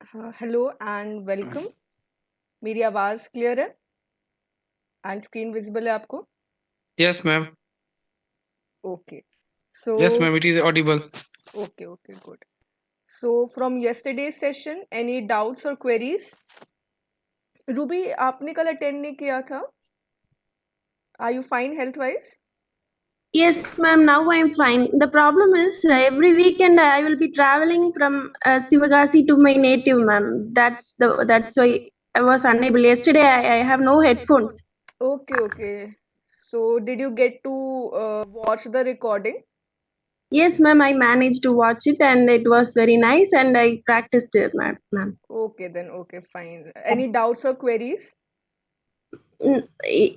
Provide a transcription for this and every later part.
Hello and welcome. मेरी आवाज़ clear है एंड स्क्रीन विजिबल है आपको? Yes, ma'am. Okay so Yes, ma'am. It is audible. Okay okay good. So from yesterday session any doubts or queries? Ruby, आपने कल attend नहीं किया था? Are you fine health wise? Yes, ma'am. Now I'm fine. The problem is every weekend I will be traveling from Sivagasi to my native, ma'am. That's why I was unable. Yesterday I have no headphones. Okay okay. So did you get to watch the recording? Yes, ma'am. I managed to watch it and it was very nice and I practiced it, ma'am. Okay then, okay fine. Any doubts or queries?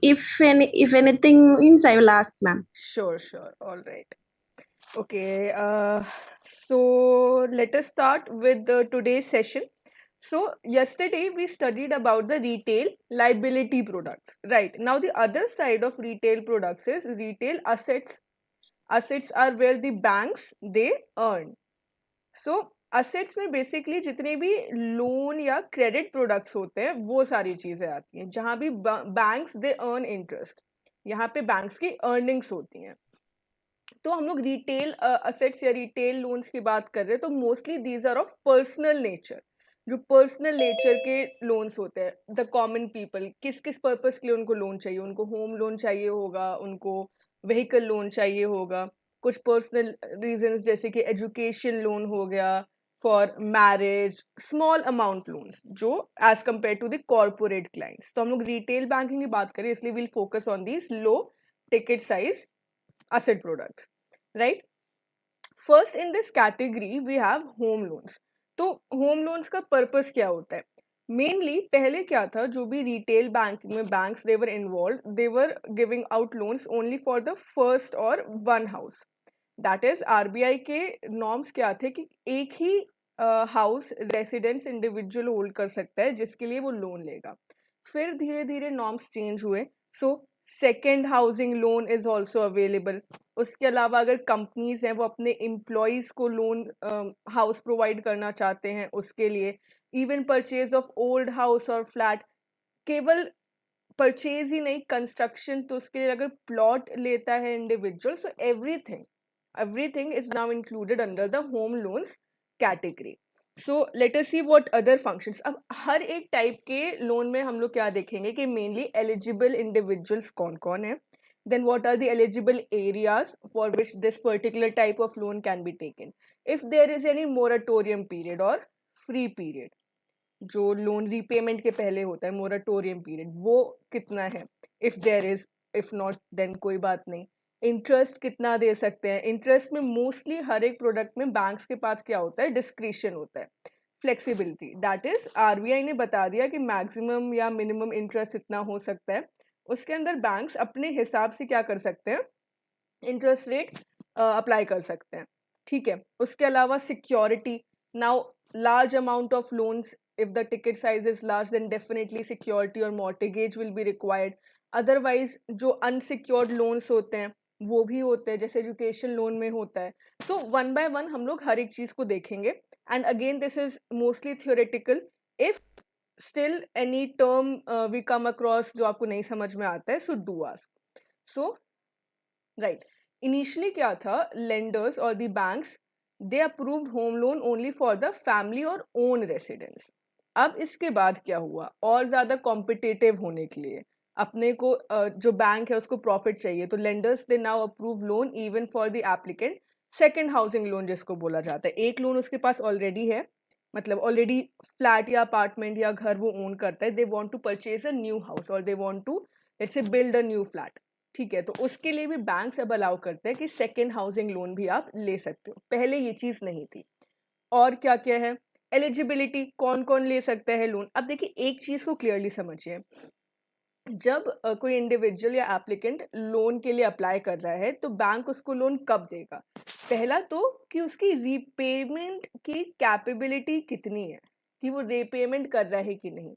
If anything means I will ask, ma'am. Sure, all right. Okay, so let us start with today's session. So yesterday we studied about the retail liability products. Right. Now the other side of retail products is retail assets. Assets are where the banks they earn. So assets में basically जितने भी loan या credit products होते हैं वो सारी चीजें आती हैं, जहाँ भी बैंक्स दे अर्न इंटरेस्ट, यहाँ पे बैंक्स की अर्निंग्स होती हैं। तो हम लोग रिटेल असेट्स या रिटेल लोन्स की बात कर रहे हैं, तो mostly these are of personal nature. जो पर्सनल नेचर के लोन्स होते हैं, द कॉमन पीपल किस किस पर्पस के लिए उनको लोन चाहिए, उनको होम लोन चाहिए होगा, उनको व्हीकल लोन चाहिए होगा, कुछ पर्सनल रीजंस जैसे कि एजुकेशन लोन हो गया, for marriage, small amount loans जो as compare to the corporate clients. तो हम लोग रिटेल बैंकिंग की बात करें, इसलिए will focus on these low ticket size asset products, right? First in this category we have home loans. तो home loans का पर्पस क्या होता है? मेनली पहले क्या था, जो भी रिटेल बैंकिंग में banks they were involve, they were giving out loans only for the first और one house. That is RBI के नॉर्म्स क्या थे कि एक ही हाउस रेसिडेंस इंडिविजुअल होल्ड कर सकता है जिसके लिए वो लोन लेगा। फिर धीरे धीरे नॉर्म्स चेंज हुए, so second housing loan is also available. उसके अलावा अगर कंपनीज हैं वो अपने एम्प्लॉयज़ को लोन हाउस प्रोवाइड करना चाहते हैं, उसके लिए even purchase of old house और फ्लैट, केवल परचेज ही नहीं, कंस्ट्रक्शन, तो उसके लिए अगर प्लॉट लेता है individual, so everything is now included under the home loans category. So let us see what other functions. अब हर एक टाइप के लोन में हम लोग क्या देखेंगे कि मेनली एलिजिबल इंडिविजुअल्स कौन कौन है, then what are the eligible areas for which this particular type of loan can be taken, if there is any moratorium period or free period, जो लोन रीपेमेंट के पहले होता है मोराटोरियम पीरियड, वो कितना है, if there is, if not then कोई बात नहीं। इंटरेस्ट कितना दे सकते हैं? इंटरेस्ट में मोस्टली हर एक प्रोडक्ट में बैंक्स के पास क्या होता है, डिस्क्रिशन होता है, फ्लेक्सिबिलिटी। दैट इज आरबीआई ने बता दिया कि मैक्सिमम या मिनिमम इंटरेस्ट इतना हो सकता है, उसके अंदर बैंक्स अपने हिसाब से क्या कर सकते हैं, इंटरेस्ट रेट अप्लाई कर सकते हैं, ठीक है। उसके अलावा security, now large amount of loans, if the ticket size is large then definitely security or mortgage will be required. otherwise जो unsecured loans होते हैं वो भी होते हैं, जैसे एजुकेशन लोन में होता है। so one by one हम लोग हर एक चीज को देखेंगे, and again this is mostly theoretical. if still any term we come across जो आपको नहीं समझ में आता है, so do ask. so right, initially क्या था, lenders or the banks they approved home loan only for the family और own residence. अब इसके बाद क्या हुआ, और ज़्यादा कॉम्पिटिटिव होने के लिए अपने को जो बैंक है उसको प्रॉफिट चाहिए, तो lenders they now approve loan even for the applicant second housing loan जिसको बोला जाता है। एक लोन उसके पास ऑलरेडी है, मतलब ऑलरेडी फ्लैट या अपार्टमेंट या घर वो ओन करता है, they want to purchase a new house और they want to let's say build a new flat, ठीक है। तो उसके लिए भी बैंक अब अलाउ करते हैं कि सेकेंड हाउसिंग लोन भी आप ले सकते हो, पहले ये चीज़ नहीं थी। और क्या क्या है, एलिजिबिलिटी, कौन कौन ले सकता है लोन। अब देखिए एक चीज़ को क्लियरली समझिए, जब कोई इंडिविजुअल या एप्लीकेंट लोन के लिए अप्लाई कर रहा है तो बैंक उसको लोन कब देगा, पहला तो कि उसकी रीपेमेंट की कैपेबिलिटी कितनी है, कि वो रीपेमेंट कर रहा है कि नहीं।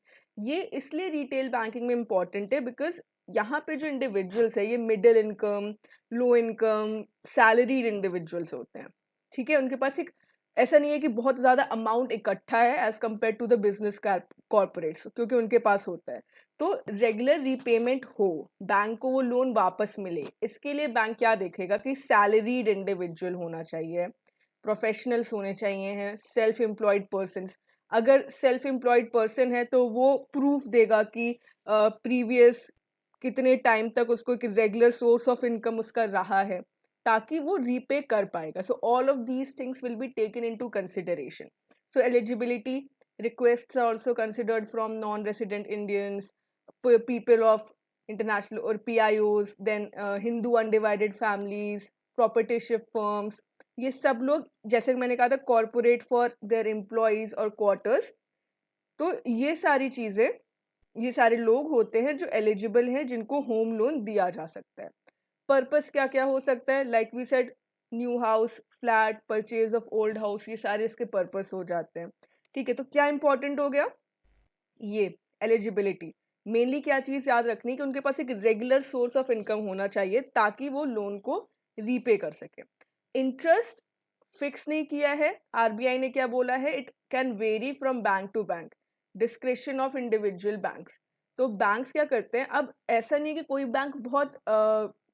ये इसलिए रिटेल बैंकिंग में इम्पॉर्टेंट है बिकॉज यहाँ पे जो इंडिविजुअल्स है ये middle income, low income, salaried individuals होते हैं, ठीक है। उनके पास एक ऐसा नहीं है कि बहुत ज़्यादा अमाउंट इकट्ठा है as compare to the business corporates, क्योंकि उनके पास होता है। तो रेगुलर रीपेमेंट हो, बैंक को वो लोन वापस मिले, इसके लिए बैंक क्या देखेगा कि सैलरीड इंडिविजुअल होना चाहिए, प्रोफेशनल्स होने चाहिए हैं, सेल्फ एम्प्लॉयड पर्सनस। अगर सेल्फ एम्प्लॉयड पर्सन है तो वो प्रूफ देगा कि प्रीवियस कितने टाइम तक उसको एक रेगुलर सोर्स ऑफ इनकम उसका रहा है, ताकि वो रीपे कर पाएगा। सो all of these things will be taken into consideration. So eligibility requests are also considered from non-resident Indians, people of international or PIOs, then Hindu undivided families, property shift firms, ये सब लोग, जैसे मैंने कहा था, corporate for their employees और quarters. तो ये सारी चीज़ें, ये सारे लोग होते हैं जो एलिजिबल हैं, जिनको होम लोन दिया जा सकता है। पर्पस क्या क्या हो सकता है, like we said, new house, flat, purchase of old house, ये सारे इसके पर्पस हो जाते हैं। ठीक है, तो क्या इंपॉर्टेंट हो गया, ये एलिजिबिलिटी। मेनली क्या चीज़ याद रखनी कि उनके पास एक रेगुलर सोर्स ऑफ इनकम होना चाहिए ताकि वो लोन को रीपे कर सके। इंटरेस्ट फिक्स नहीं किया है, आरबीआई ने क्या बोला है, it can vary from bank to bank, description of individual banks. तो बैंक्स क्या करते हैं, अब ऐसा नहीं कि कोई बैंक बहुत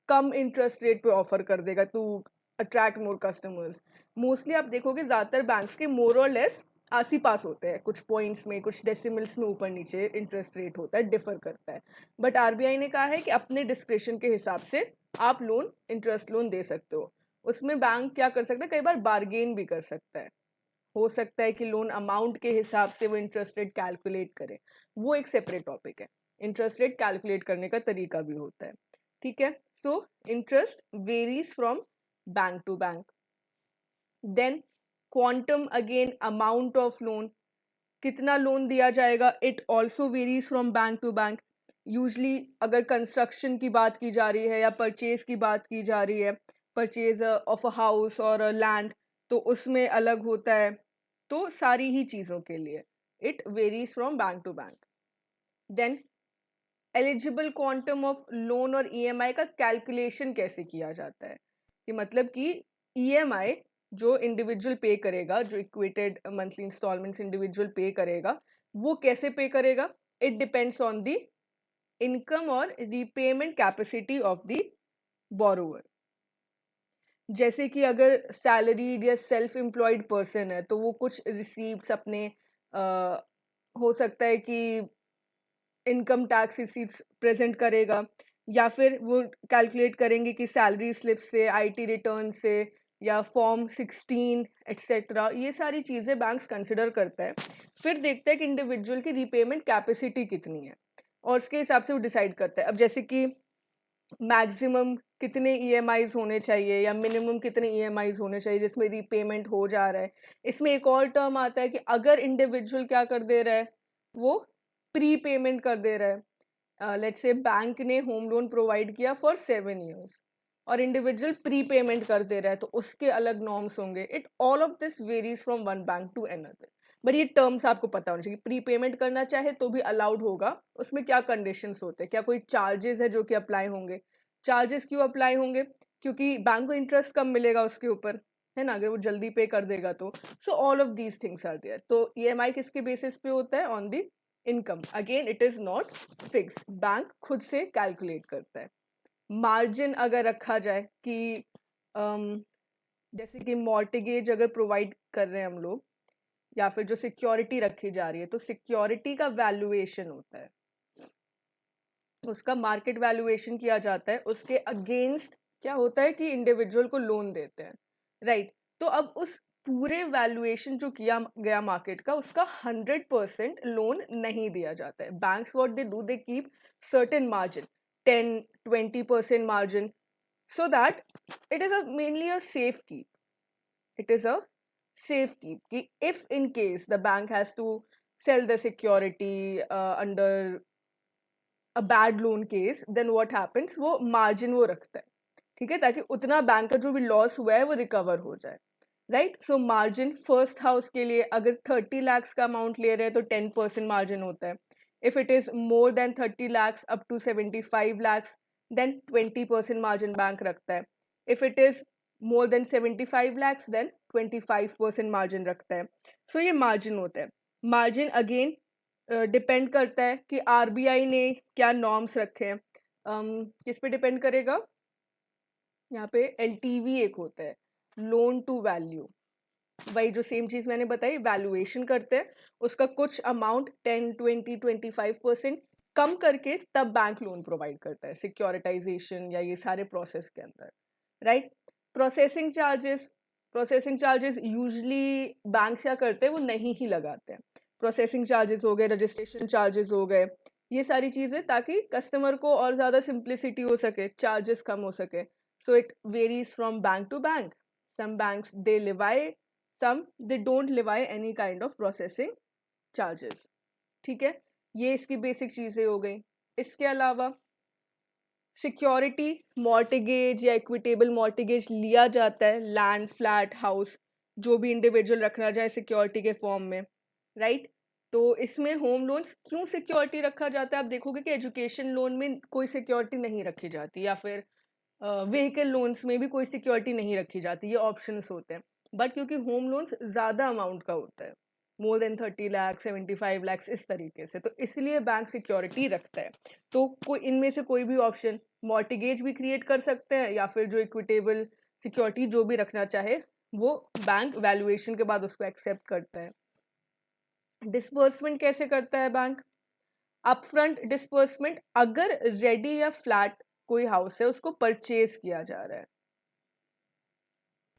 कम इंटरेस्ट रेट पे ऑफर कर देगा to attract more customers. Mostly आप देखोगे ज़्यादातर बैंक्स के मोर और लेस आस ही पास होते हैं, कुछ पॉइंट्स में, कुछ डेसिमल्स में ऊपर नीचे इंटरेस्ट रेट होता है, डिफर करता है। बट आरबीआई ने कहा है कि अपने डिस्क्रिप्शन के हिसाब से आप लोन, इंटरेस्ट लोन दे सकते हो। उसमें बैंक क्या कर सकता है, कई बार बार्गेन भी कर सकता है। हो सकता है कि लोन अमाउंट के हिसाब से वो इंटरेस्ट रेट कैलकुलेट करे, वो एक सेपरेट टॉपिक है। इंटरेस्ट रेट कैलकुलेट करने का तरीका भी होता है। ठीक है, so interest varies from bank to bank. Then quantum, again amount of loan, कितना लोन दिया जाएगा, it also varies from bank to bank. Usually अगर कंस्ट्रक्शन की बात की जा रही है या परचेज की बात की जा रही है, परचेज ऑफ अ हाउस और लैंड, तो उसमें अलग होता है। तो सारी ही चीज़ों के लिए it varies from bank to bank. Then eligible quantum of loan और ईएमआई का कैलकुलेशन कैसे किया जाता है, कि मतलब कि ईएमआई जो इंडिविजुअल पे करेगा, जो इक्वेटेड मंथली इंस्टॉलमेंट्स इंडिविजुअल पे करेगा, वो कैसे पे करेगा, it depends on the income और repayment capacity of the borrower. जैसे कि अगर सैलरीड या सेल्फ एम्प्लॉयड पर्सन है तो वो कुछ रिसीप्ट्स अपने हो सकता है कि इनकम टैक्स रिसीट्स प्रेजेंट करेगा, या फिर वो कैलकुलेट करेंगे कि सैलरी स्लिप से, आईटी रिटर्न से, या फॉर्म 16 एट्सेट्रा। ये सारी चीज़ें बैंक्स कंसिडर करता है। फिर देखता है कि इंडिविजुअल की रीपेमेंट कैपेसिटी कितनी है, और उसके हिसाब से वो डिसाइड करता है। अब जैसे कि मैक्सिमम कितने ईएमआईज होने चाहिए या मिनिमम कितने ईएमआईज होने चाहिए जिसमें रीपेमेंट हो जा रहा है। इसमें एक और टर्म आता है कि अगर इंडिविजुअल क्या कर दे रहा है, वो प्री पेमेंट कर दे रहा है। लेट्स से बैंक ने होम लोन प्रोवाइड किया फॉर 7 years और इंडिविजुअल प्री पेमेंट कर दे रहा है, तो उसके अलग नॉर्म्स होंगे। It all of this varies from one bank to another. But ये टर्म्स आपको पता होना चाहिए। प्री पेमेंट करना चाहे तो भी अलाउड होगा, उसमें क्या कंडीशंस होते हैं, क्या कोई चार्जेस है जो कि अप्लाई होंगे। चार्जेस क्यों अप्लाई होंगे, क्योंकि बैंक को इंटरेस्ट कम मिलेगा उसके ऊपर, है ना, अगर वो जल्दी पे कर देगा तो। So all of these things are there. तो ईएमआई किसके बेसिस पे होता है, on the income. Again it is not fix, bank खुद से कैलकुलेट करता है। मार्जिन अगर रखा जाए कि जैसे कि मॉर्टगेज अगर प्रोवाइड कर रहे हैं हम लोग, या फिर जो सिक्योरिटी रखी जा रही है, तो सिक्योरिटी का वैल्यूएशन होता है, उसका मार्केट वैल्यूएशन किया जाता है, उसके अगेंस्ट क्या होता है कि इंडिविजुअल को लोन देते हैं, राइट। तो अब उस पूरे वैल्यूएशन जो किया गया मार्केट का, उसका 100% लोन नहीं दिया जाता है। Banks what they do, they keep certain margin, 10-20% margin, so that it is mainly a safe keep. It is a safe keep कि if in case the bank has to sell the security under a bad loan case, then what happens, वो margin वो रखता है, ठीक है, ताकि उतना bank का जो भी लॉस हुआ है वो रिकवर हो जाए, राइट। सो मार्जिन फर्स्ट हाउस के लिए अगर 30 lakhs का अमाउंट ले रहे हैं तो 10% मार्जिन होता है। If it is more than 30 lakhs up to 75 lakhs, then 20% margin bank रखता है। If it is more than 75 lakhs then 25% margin रखता है. सो ये मार्जिन होता है. मार्जिन अगेन डिपेंड करता है कि आरबीआई ने क्या नॉर्म्स रखे हैं. किस पे डिपेंड करेगा? यहाँ पे एलटीवी एक होता है, लोन टू वैल्यू. वही जो सेम चीज मैंने बताई, वैल्यूएशन करते हैं, उसका कुछ अमाउंट 10, 20, 25% कम करके तब बैंक लोन प्रोवाइड करता है सिक्योरिटाइजेशन या ये सारे प्रोसेस के अंदर, right. Processing charges usually bank क्या करते हैं, वो नहीं ही लगाते हैं. प्रोसेसिंग चार्जेस हो गए, रजिस्ट्रेशन चार्जेस हो गए, ये सारी चीजें, ताकि कस्टमर को और ज्यादा सिंप्लिसिटी हो सके, चार्जेस कम हो सके. So it varies from bank to bank. Some banks they levy, some they don't levy any kind of processing charges. ठीक है, ये इसकी बेसिक चीजें हो गई. इसके अलावा सिक्योरिटी मॉर्टिगेज या इक्विटेबल मॉर्टिगेज लिया जाता है, लैंड, फ्लैट, हाउस, जो भी इंडिविजुअल रखना चाहे सिक्योरिटी के फॉर्म में, राइट. तो इसमें होम लोन्स क्यों सिक्योरिटी रखा जाता है? आप देखोगे कि एजुकेशन लोन में कोई सिक्योरिटी नहीं रखी जाती, या फिर व्हीकल लोन्स में भी कोई सिक्योरिटी नहीं रखी जाती, ये ऑप्शंस होते हैं. बट क्योंकि होम लोन्स ज़्यादा अमाउंट का होता है, मोर देन 30 लाख, 75 lakhs, इस तरीके से, तो इसलिए बैंक सिक्योरिटी रखता है. तो कोई इनमें से कोई भी ऑप्शन, मॉर्टिगेज भी क्रिएट कर सकते हैं, या फिर जो इक्विटेबल सिक्योरिटी जो भी रखना चाहे वो बैंक वैल्यूएशन के बाद उसको एक्सेप्ट करता है. डिसबर्समेंट कैसे करता है बैंक? अपफ्रंट डिसबर्समेंट, अगर रेडी या फ्लैट कोई हाउस है उसको परचेज किया जा रहा है.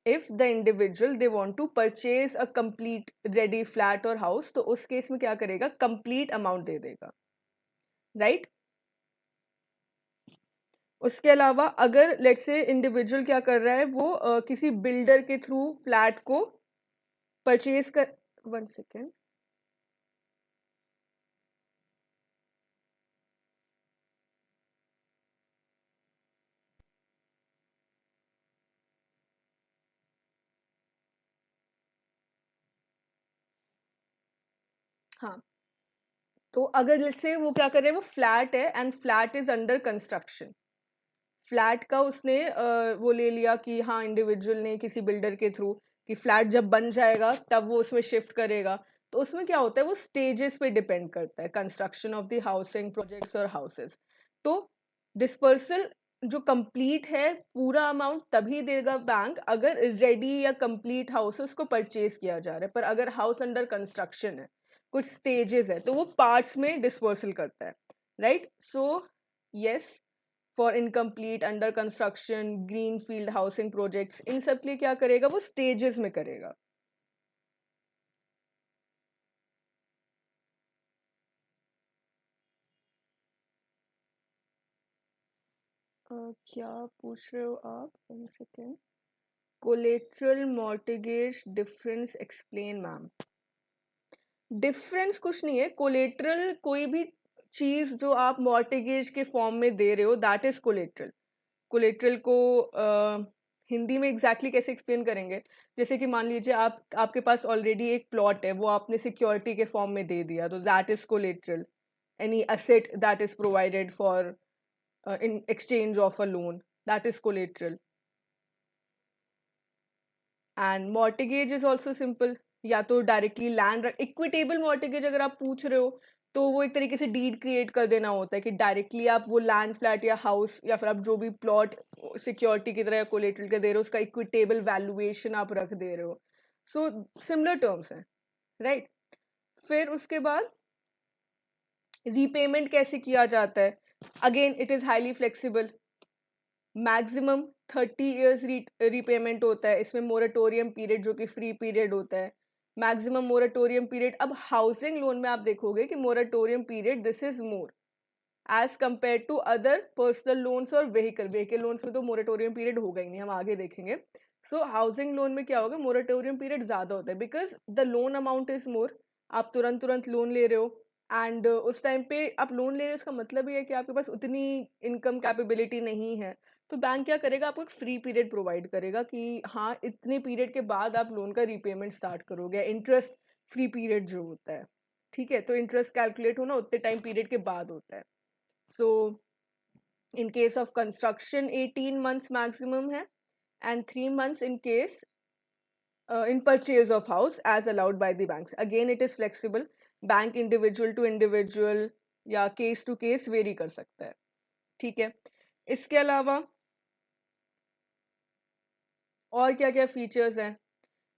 If the individual they want to purchase a complete ready flat or house, तो उस केस में क्या करेगा? कंप्लीट अमाउंट दे देगा, राइट. उसके अलावा अगर लेट्स से इंडिविजुअल क्या कर रहा है, वो किसी बिल्डर के थ्रू फ्लैट को परचेज कर, 1 सेकेंड, हाँ. तो अगर लेट्स से वो क्या कर रहे हैं, वो फ्लैट है and flat is under construction. Flat का उसने वो ले लिया कि हाँ, इंडिविजुअल ने किसी बिल्डर के थ्रू, कि फ्लैट जब बन जाएगा तब वो उसमें शिफ्ट करेगा. तो उसमें क्या होता है, वो स्टेजेस पे डिपेंड करता है, construction of the housing projects और हाउसेस. तो डिस्पर्सल जो कंप्लीट है, पूरा अमाउंट तभी देगा बैंक अगर रेडी या कंप्लीट हाउस उसको परचेज किया जा रहा है. पर अगर हाउस अंडर कंस्ट्रक्शन है, कुछ स्टेजेस है, तो वो पार्ट्स में डिस्पर्सल करता है, right. So yes, for incomplete, under construction, green field housing projects, इन सब के लिए क्या करेगा, वो स्टेजेस में करेगा. क्या पूछ रहे हो आप? 1 सेकेंड. Collateral mortgage difference explain ma'am. Difference कुछ नहीं है. कोलेट्रल कोई भी चीज जो आप मॉर्टिगेज के फॉर्म में दे रहे हो, दैट इज कोलेट्रल. कोलेट्रल को हिंदी में एग्जैक्टली कैसे एक्सप्लेन करेंगे? जैसे कि मान लीजिए आपके पास ऑलरेडी एक प्लॉट है, वो आपने सिक्योरिटी के फॉर्म में दे दिया, तो that is collateral. Any asset that is provided for in exchange of a loan, that is collateral. And mortgage is also simple, या तो डायरेक्टली लैंड, इक्विटेबल मॉर्टिगेज अगर आप पूछ रहे हो तो वो एक तरीके से डीड क्रिएट कर देना होता है, कि डायरेक्टली आप वो लैंड, फ्लैट या हाउस या फिर आप जो भी प्लॉट सिक्योरिटी की तरह या कोलेट्रल के दे रहे हो, उसका इक्विटेबल वैल्यूएशन आप रख दे रहे हो. सो सिमिलर टर्म्स हैं, राइट. फिर उसके बाद रीपेमेंट कैसे किया जाता है? Again it is highly flexible. Maximum 30 years repayment होता है. इसमें मोरेटोरियम पीरियड जो कि फ्री पीरियड होता है, मैक्सिमम मोरेटोरियम पीरियड. अब हाउसिंग लोन में आप देखोगे कि moratorium period this is more as compare to other personal loans और व्हीकल लोन्स में तो मोरेटोरियम पीरियड होगा ही नहीं, हम आगे देखेंगे. सो हाउसिंग लोन में क्या होगा, मोरेटोरियम पीरियड ज़्यादा होता है, because the loan amount is more. आप तुरंत लोन ले रहे हो, एंड उस टाइम पे आप लोन ले रहे हो, इसका मतलब ये है कि आपके पास उतनी इनकम कैपेबिलिटी नहीं है. तो बैंक क्या करेगा, आपको एक फ्री पीरियड प्रोवाइड करेगा कि हाँ, इतने पीरियड के बाद आप लोन का रीपेमेंट स्टार्ट करोगे. इंटरेस्ट फ्री पीरियड जो होता है, ठीक है, तो इंटरेस्ट कैलकुलेट होना उतने टाइम पीरियड के बाद होता है. So in case of construction 18 months maximum है, and 3 months in case in purchase of house as allowed by the banks. Again, it is flexible. Bank individual to individual या case to case very कर सकता है. ठीक है. इसके अलावा और क्या क्या फीचर्स हैं?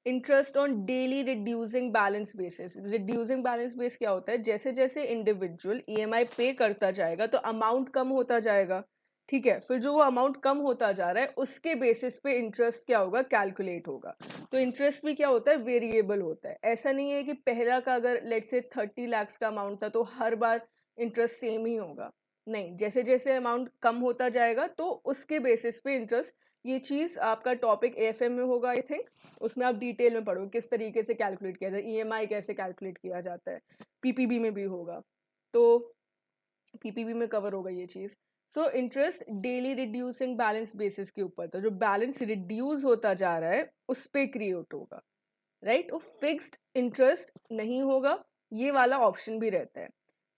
Interest on daily reducing balance basis. Reducing balance base क्या होता है? जैसे जैसे इंडिविजुअल ईएमआई पे करता जाएगा तो अमाउंट कम होता जाएगा. ठीक है. फिर जो वो अमाउंट कम होता जा रहा है उसके बेसिस पे इंटरेस्ट क्या होगा? कैलकुलेट होगा. तो इंटरेस्ट भी क्या होता है? वेरिएबल होता है. ऐसा नहीं है कि पहला का अगर लेट से 30 लाख का अमाउंट था तो हर बार इंटरेस्ट सेम ही होगा. नहीं, जैसे जैसे अमाउंट कम होता जाएगा तो उसके बेसिस पे इंटरेस्ट. ये चीज़ आपका टॉपिक एएफएम में होगा आई थिंक. उसमें आप डिटेल में पढ़ो किस तरीके से कैलकुलेट किया जाता है, ईएमआई कैसे कैलकुलेट किया जाता है. पीपीबी में भी होगा, तो पीपीबी में कवर होगा ये चीज़. So interest daily reducing balance basis के ऊपर, तो जो बैलेंस रिड्यूस होता जा रहा है उस पर क्रिएट होगा. राइट. वो फिक्स्ड इंटरेस्ट नहीं होगा. ये वाला ऑप्शन भी रहता है.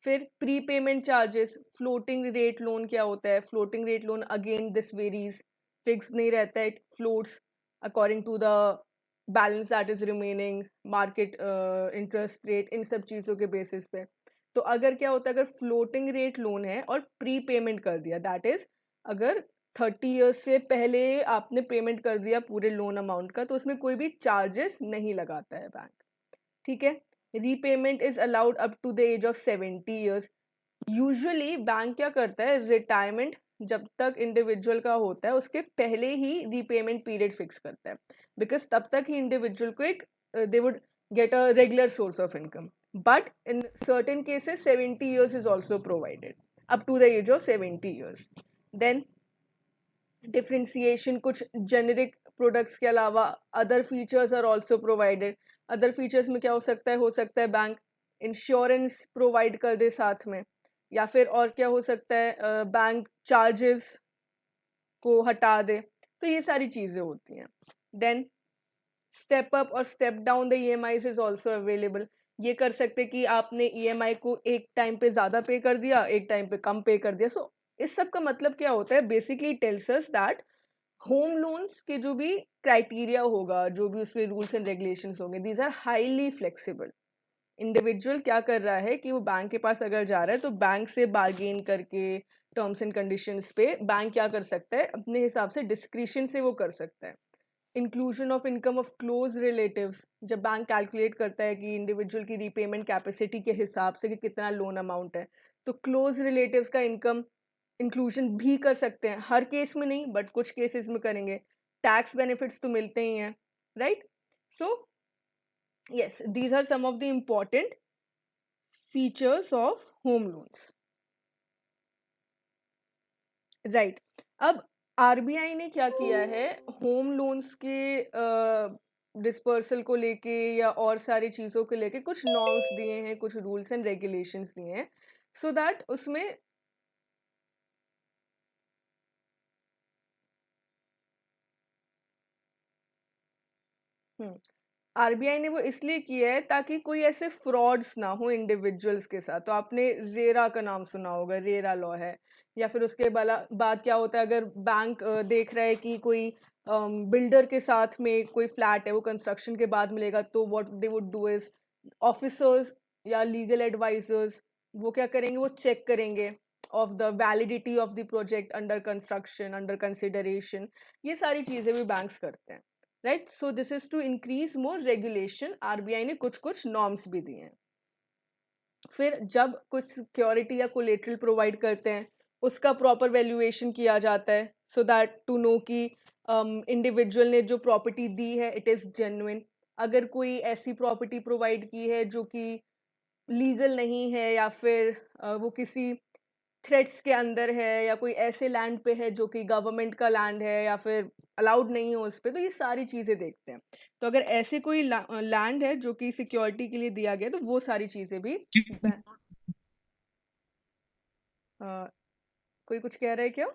फिर pre payment charges. Floating rate loan क्या होता है? Floating rate loan again this varies. Fix नहीं रहता है. It floats according to the balance that is remaining, market interest rate, इन सब चीज़ों के बेसिस पे. तो अगर क्या होता है, अगर फ्लोटिंग रेट लोन है और प्री पेमेंट कर दिया, दैट इज अगर 30 ईयर्स से पहले आपने पेमेंट कर दिया पूरे लोन अमाउंट का, तो उसमें कोई भी चार्जेस नहीं लगाता है बैंक. ठीक है. Repayment is allowed up to the age of 70 years. Usually bank क्या करता है, रिटायरमेंट जब तक इंडिविजुअल का होता है उसके पहले ही रीपेमेंट पीरियड फिक्स करता है, बिकॉज तब तक ही इंडिविजुअल को एक they would get a regular source of income. But in certain cases 70 years is also provided up to the age of 70 years. Then differentiation, कुछ जेनेरिक प्रोडक्ट्स के अलावा other features are also provided. Other features में क्या हो सकता है bank insurance provide कर दे साथ में, या फिर और क्या हो सकता है, बैंक चार्जेस को हटा दे. तो ये सारी चीज़ें होती हैं. देन स्टेप अप और step down the EMIs is also available. ये कर सकते कि आपने ईएमआई को एक टाइम पे ज़्यादा पे कर दिया, एक टाइम पे कम पे कर दिया. सो इस सब का मतलब क्या होता है? Basically tells us that home loans के जो भी क्राइटेरिया होगा, जो भी उसके रूल्स एंड रेगुलेशंस होंगे, these are highly flexible. Individual क्या कर रहा है कि वो बैंक के पास अगर जा रहा है तो बैंक से बार्गेन करके टर्म्स एंड कंडीशंस पे बैंक क्या कर सकता है, अपने हिसाब से डिस्क्रिशन से वो कर सकता है. Inclusion of income of close relatives. जब बैंक कैलकुलेट करता है कि इंडिविजुअल की रीपेमेंट कैपेसिटी के हिसाब से कि कितना लोन अमाउंट है, तो क्लोज रिलेटिव्स का इनकम इंक्लूजन भी कर सकते हैं. हर केस में नहीं, बट कुछ केसेस में करेंगे. टैक्स बेनिफिट्स तो मिलते ही हैं, right. So yes, these are some of the important features of home loans. right. अब आरबीआई ने क्या किया है, होम लोन्स के डिस्पर्सल को लेके या और सारी चीज़ों को लेके कुछ नॉर्म्स दिए हैं, कुछ रूल्स एंड रेगुलेशंस दिए हैं, सो दैट उसमें आरबीआई ने वो इसलिए किया है ताकि कोई ऐसे फ्रॉड्स ना हो इंडिविजुअल्स के साथ. तो आपने रेरा का नाम सुना होगा, रेरा लॉ है. या फिर उसके बाद क्या होता है, अगर बैंक देख रहा है कि कोई बिल्डर के साथ में कोई फ्लैट है, वो कंस्ट्रक्शन के बाद मिलेगा, तो what they would do is officers या लीगल एडवाइजर्स वो क्या करेंगे, वो चेक करेंगे of the validity of the project under construction, under consideration. ये सारी चीज़ें भी बैंक्स करते हैं, right. So this is to increase more regulation. RBI ने कुछ कुछ नॉर्म्स भी दिए हैं. फिर जब कुछ सिक्योरिटी या कोलेटरल प्रोवाइड करते हैं, उसका प्रॉपर वैल्यूएशन किया जाता है, सो दैट टू नो कि इंडिविजुअल ने जो प्रॉपर्टी दी है इट इज़ जेन्युइन. अगर कोई ऐसी प्रॉपर्टी प्रोवाइड की है जो कि लीगल नहीं है, या फिर वो किसी थ्रेट्स के अंदर है, या कोई ऐसे लैंड पे है जो कि गवर्नमेंट का लैंड है या फिर अलाउड नहीं हो उस पर, तो ये सारी चीज़ें देखते हैं. तो अगर ऐसे कोई लैंड है जो कि सिक्योरिटी के लिए दिया गया, तो वो सारी चीज़ें भी कोई कुछ कह रहा है क्या?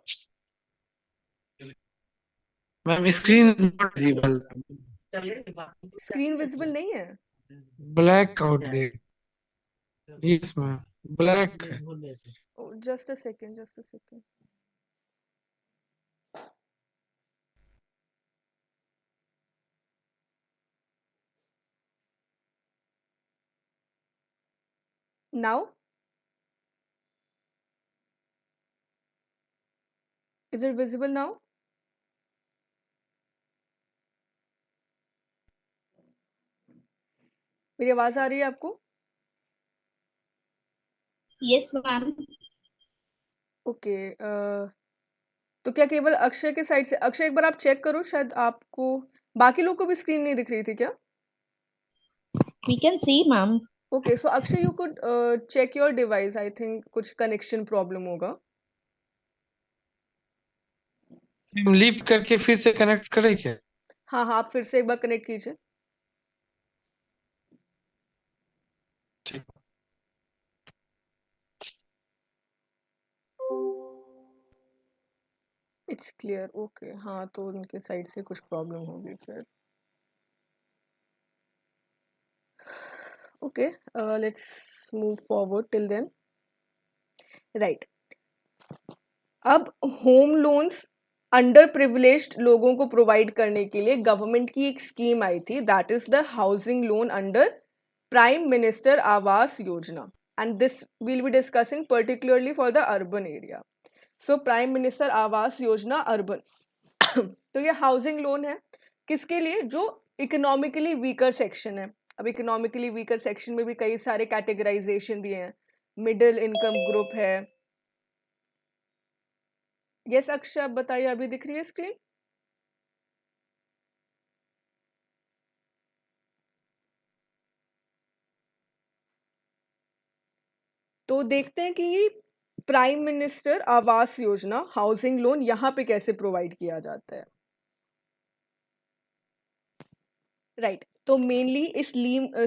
Ma'am screen not visible. Screen visible नहीं है? Black out day. Yes ma'am, black. Just a second. Now, is it visible now? मेरी आवाज आ रही है आपको? Yes, ma'am. ओके, तो क्या केवल अक्षय के साइड से? अक्षय एक बार आप चेक करो, शायद आपको बाकी लोग को भी स्क्रीन नहीं दिख रही थी क्या? We can see, ma'am. Okay, so Akshay you could check your device, I think कुछ कनेक्शन प्रॉब्लम होगा। लीव करके फिर से कनेक्ट करे क्या? हाँ हाँ, आप फिर से एक बार कनेक्ट कीजिए। ठीक। It's clear, okay. हाँ, तो उनके साइड से कुछ प्रॉब्लम होगी फिर। Okay, let's move forward till then. Right, अब होम लोन्स अंडर प्रिविलेज्ड लोगों को प्रोवाइड करने के लिए गवर्नमेंट की एक स्कीम आई थी, that is the housing loan under prime minister Awas Yojana, and this will be discussing particularly for the urban area. So prime minister Awas Yojana urban तो ये हाउसिंग लोन है किसके लिए? जो इकोनॉमिकली वीकर सेक्शन है। अब इकोनॉमिकली वीकर सेक्शन में भी कई सारे कैटेगराइजेशन दिए हैं, मिडिल इनकम ग्रुप है। यस अक्षय, आप बताइए, अभी दिख रही है स्क्रीन? तो देखते हैं कि prime minister Awas Yojana housing loan यहाँ पे कैसे प्रोवाइड किया जाता है। राइट, तो मेनली इस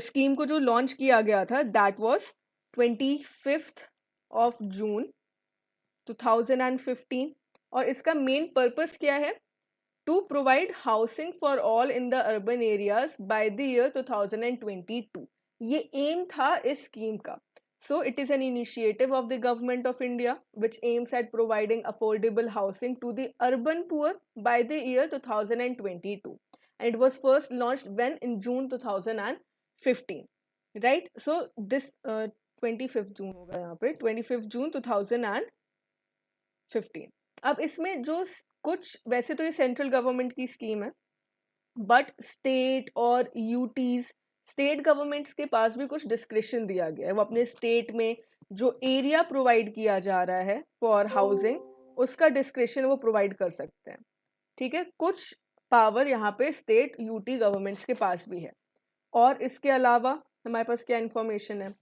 स्कीम को जो लॉन्च किया गया था दैट वाज 25 जून 2015, और इसका मेन पर्पस क्या है? To provide housing for all in the urban areas by the year 2022। ये एम था इस स्कीम का। So it is an initiative of the government of India which aims at providing affordable housing to the urban poor by the year 2022, and it was first launched when in June 2015, right? So this 25th June होगा यहाँ पे, 25th June 2015। अब इसमें जो कुछ, वैसे तो ये सेंट्रल गवर्नमेंट की स्कीम है, बट स्टेट और यूटीज, स्टेट गवर्नमेंट्स के पास भी कुछ डिस्क्रिप्शन दिया गया है। वो अपने स्टेट में जो एरिया प्रोवाइड किया जा रहा है फॉर हाउसिंग, उसका डिस्क्रिप्शन वो प्रोवाइड कर सकते हैं। ठीक है, कुछ पावर यहाँ पे स्टेट यूटी गवर्नमेंट्स के पास भी है। और इसके अलावा हमारे पास क्या इन्फॉर्मेशन है?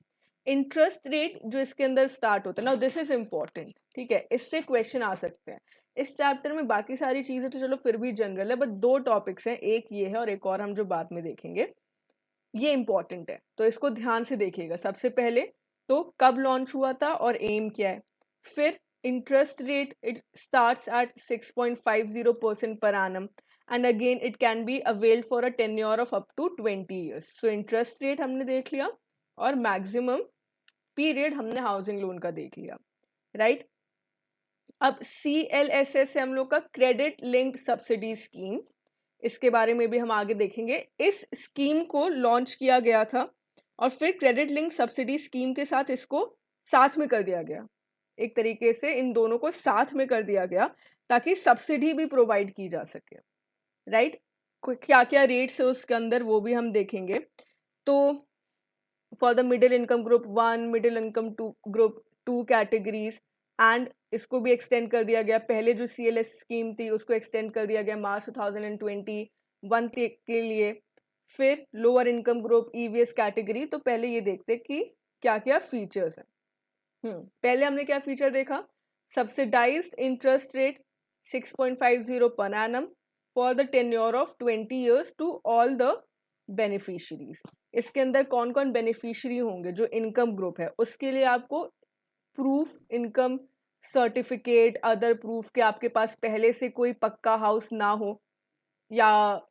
इंटरेस्ट रेट जो इसके अंदर स्टार्ट होता है ना, दिस इज इम्पॉर्टेंट। ठीक है, इससे क्वेश्चन आ सकते हैं इस चैप्टर में। बाकी सारी चीजें तो चलो फिर भी जनरल है, बट दो टॉपिक्स हैं, एक ये है और एक और हम जो बाद में देखेंगे, ये इंपॉर्टेंट है, तो इसको ध्यान से देखिएगा। सबसे पहले तो कब लॉन्च हुआ था और एम क्या है, फिर interest rate, it starts at 6.50% per annum, and again it can be availed for a tenure of up to 20 years. So interest rate हमने देख लिया और maximum period हमने हाउसिंग लोन का देख लिया, राइट? अब CLSS है हम लोग का क्रेडिट लिंक्ड सब्सिडी स्कीम, इसके बारे में भी हम आगे देखेंगे। इस स्कीम को लॉन्च किया गया था और फिर क्रेडिट लिंक सब्सिडी स्कीम के साथ इसको साथ में कर दिया गया, एक तरीके से इन दोनों को साथ में कर दिया गया ताकि सब्सिडी भी प्रोवाइड की जा सके, राइट? क्या क्या रेट्स है उसके अंदर वो भी हम देखेंगे। तो for the middle income group 1, middle income group 2 categories, and इसको भी एक्सटेंड कर दिया गया। पहले जो CLS स्कीम थी उसको एक्सटेंड कर दिया गया मार्च 2021 के लिए। फिर lower income group EVS category, तो पहले ये देखते कि क्या क्या फीचर्स हैं। पहले हमने क्या फीचर देखा? सब्सिडाइज्ड इंटरेस्ट रेट 6.50 पर annum for the tenure of 20 years to all the beneficiaries. इसके अंदर कौन कौन बेनिफिशियरी होंगे? जो इनकम ग्रुप है उसके लिए आपको proof income certificate, other proof के आपके पास पहले से कोई पक्का हाउस ना हो, या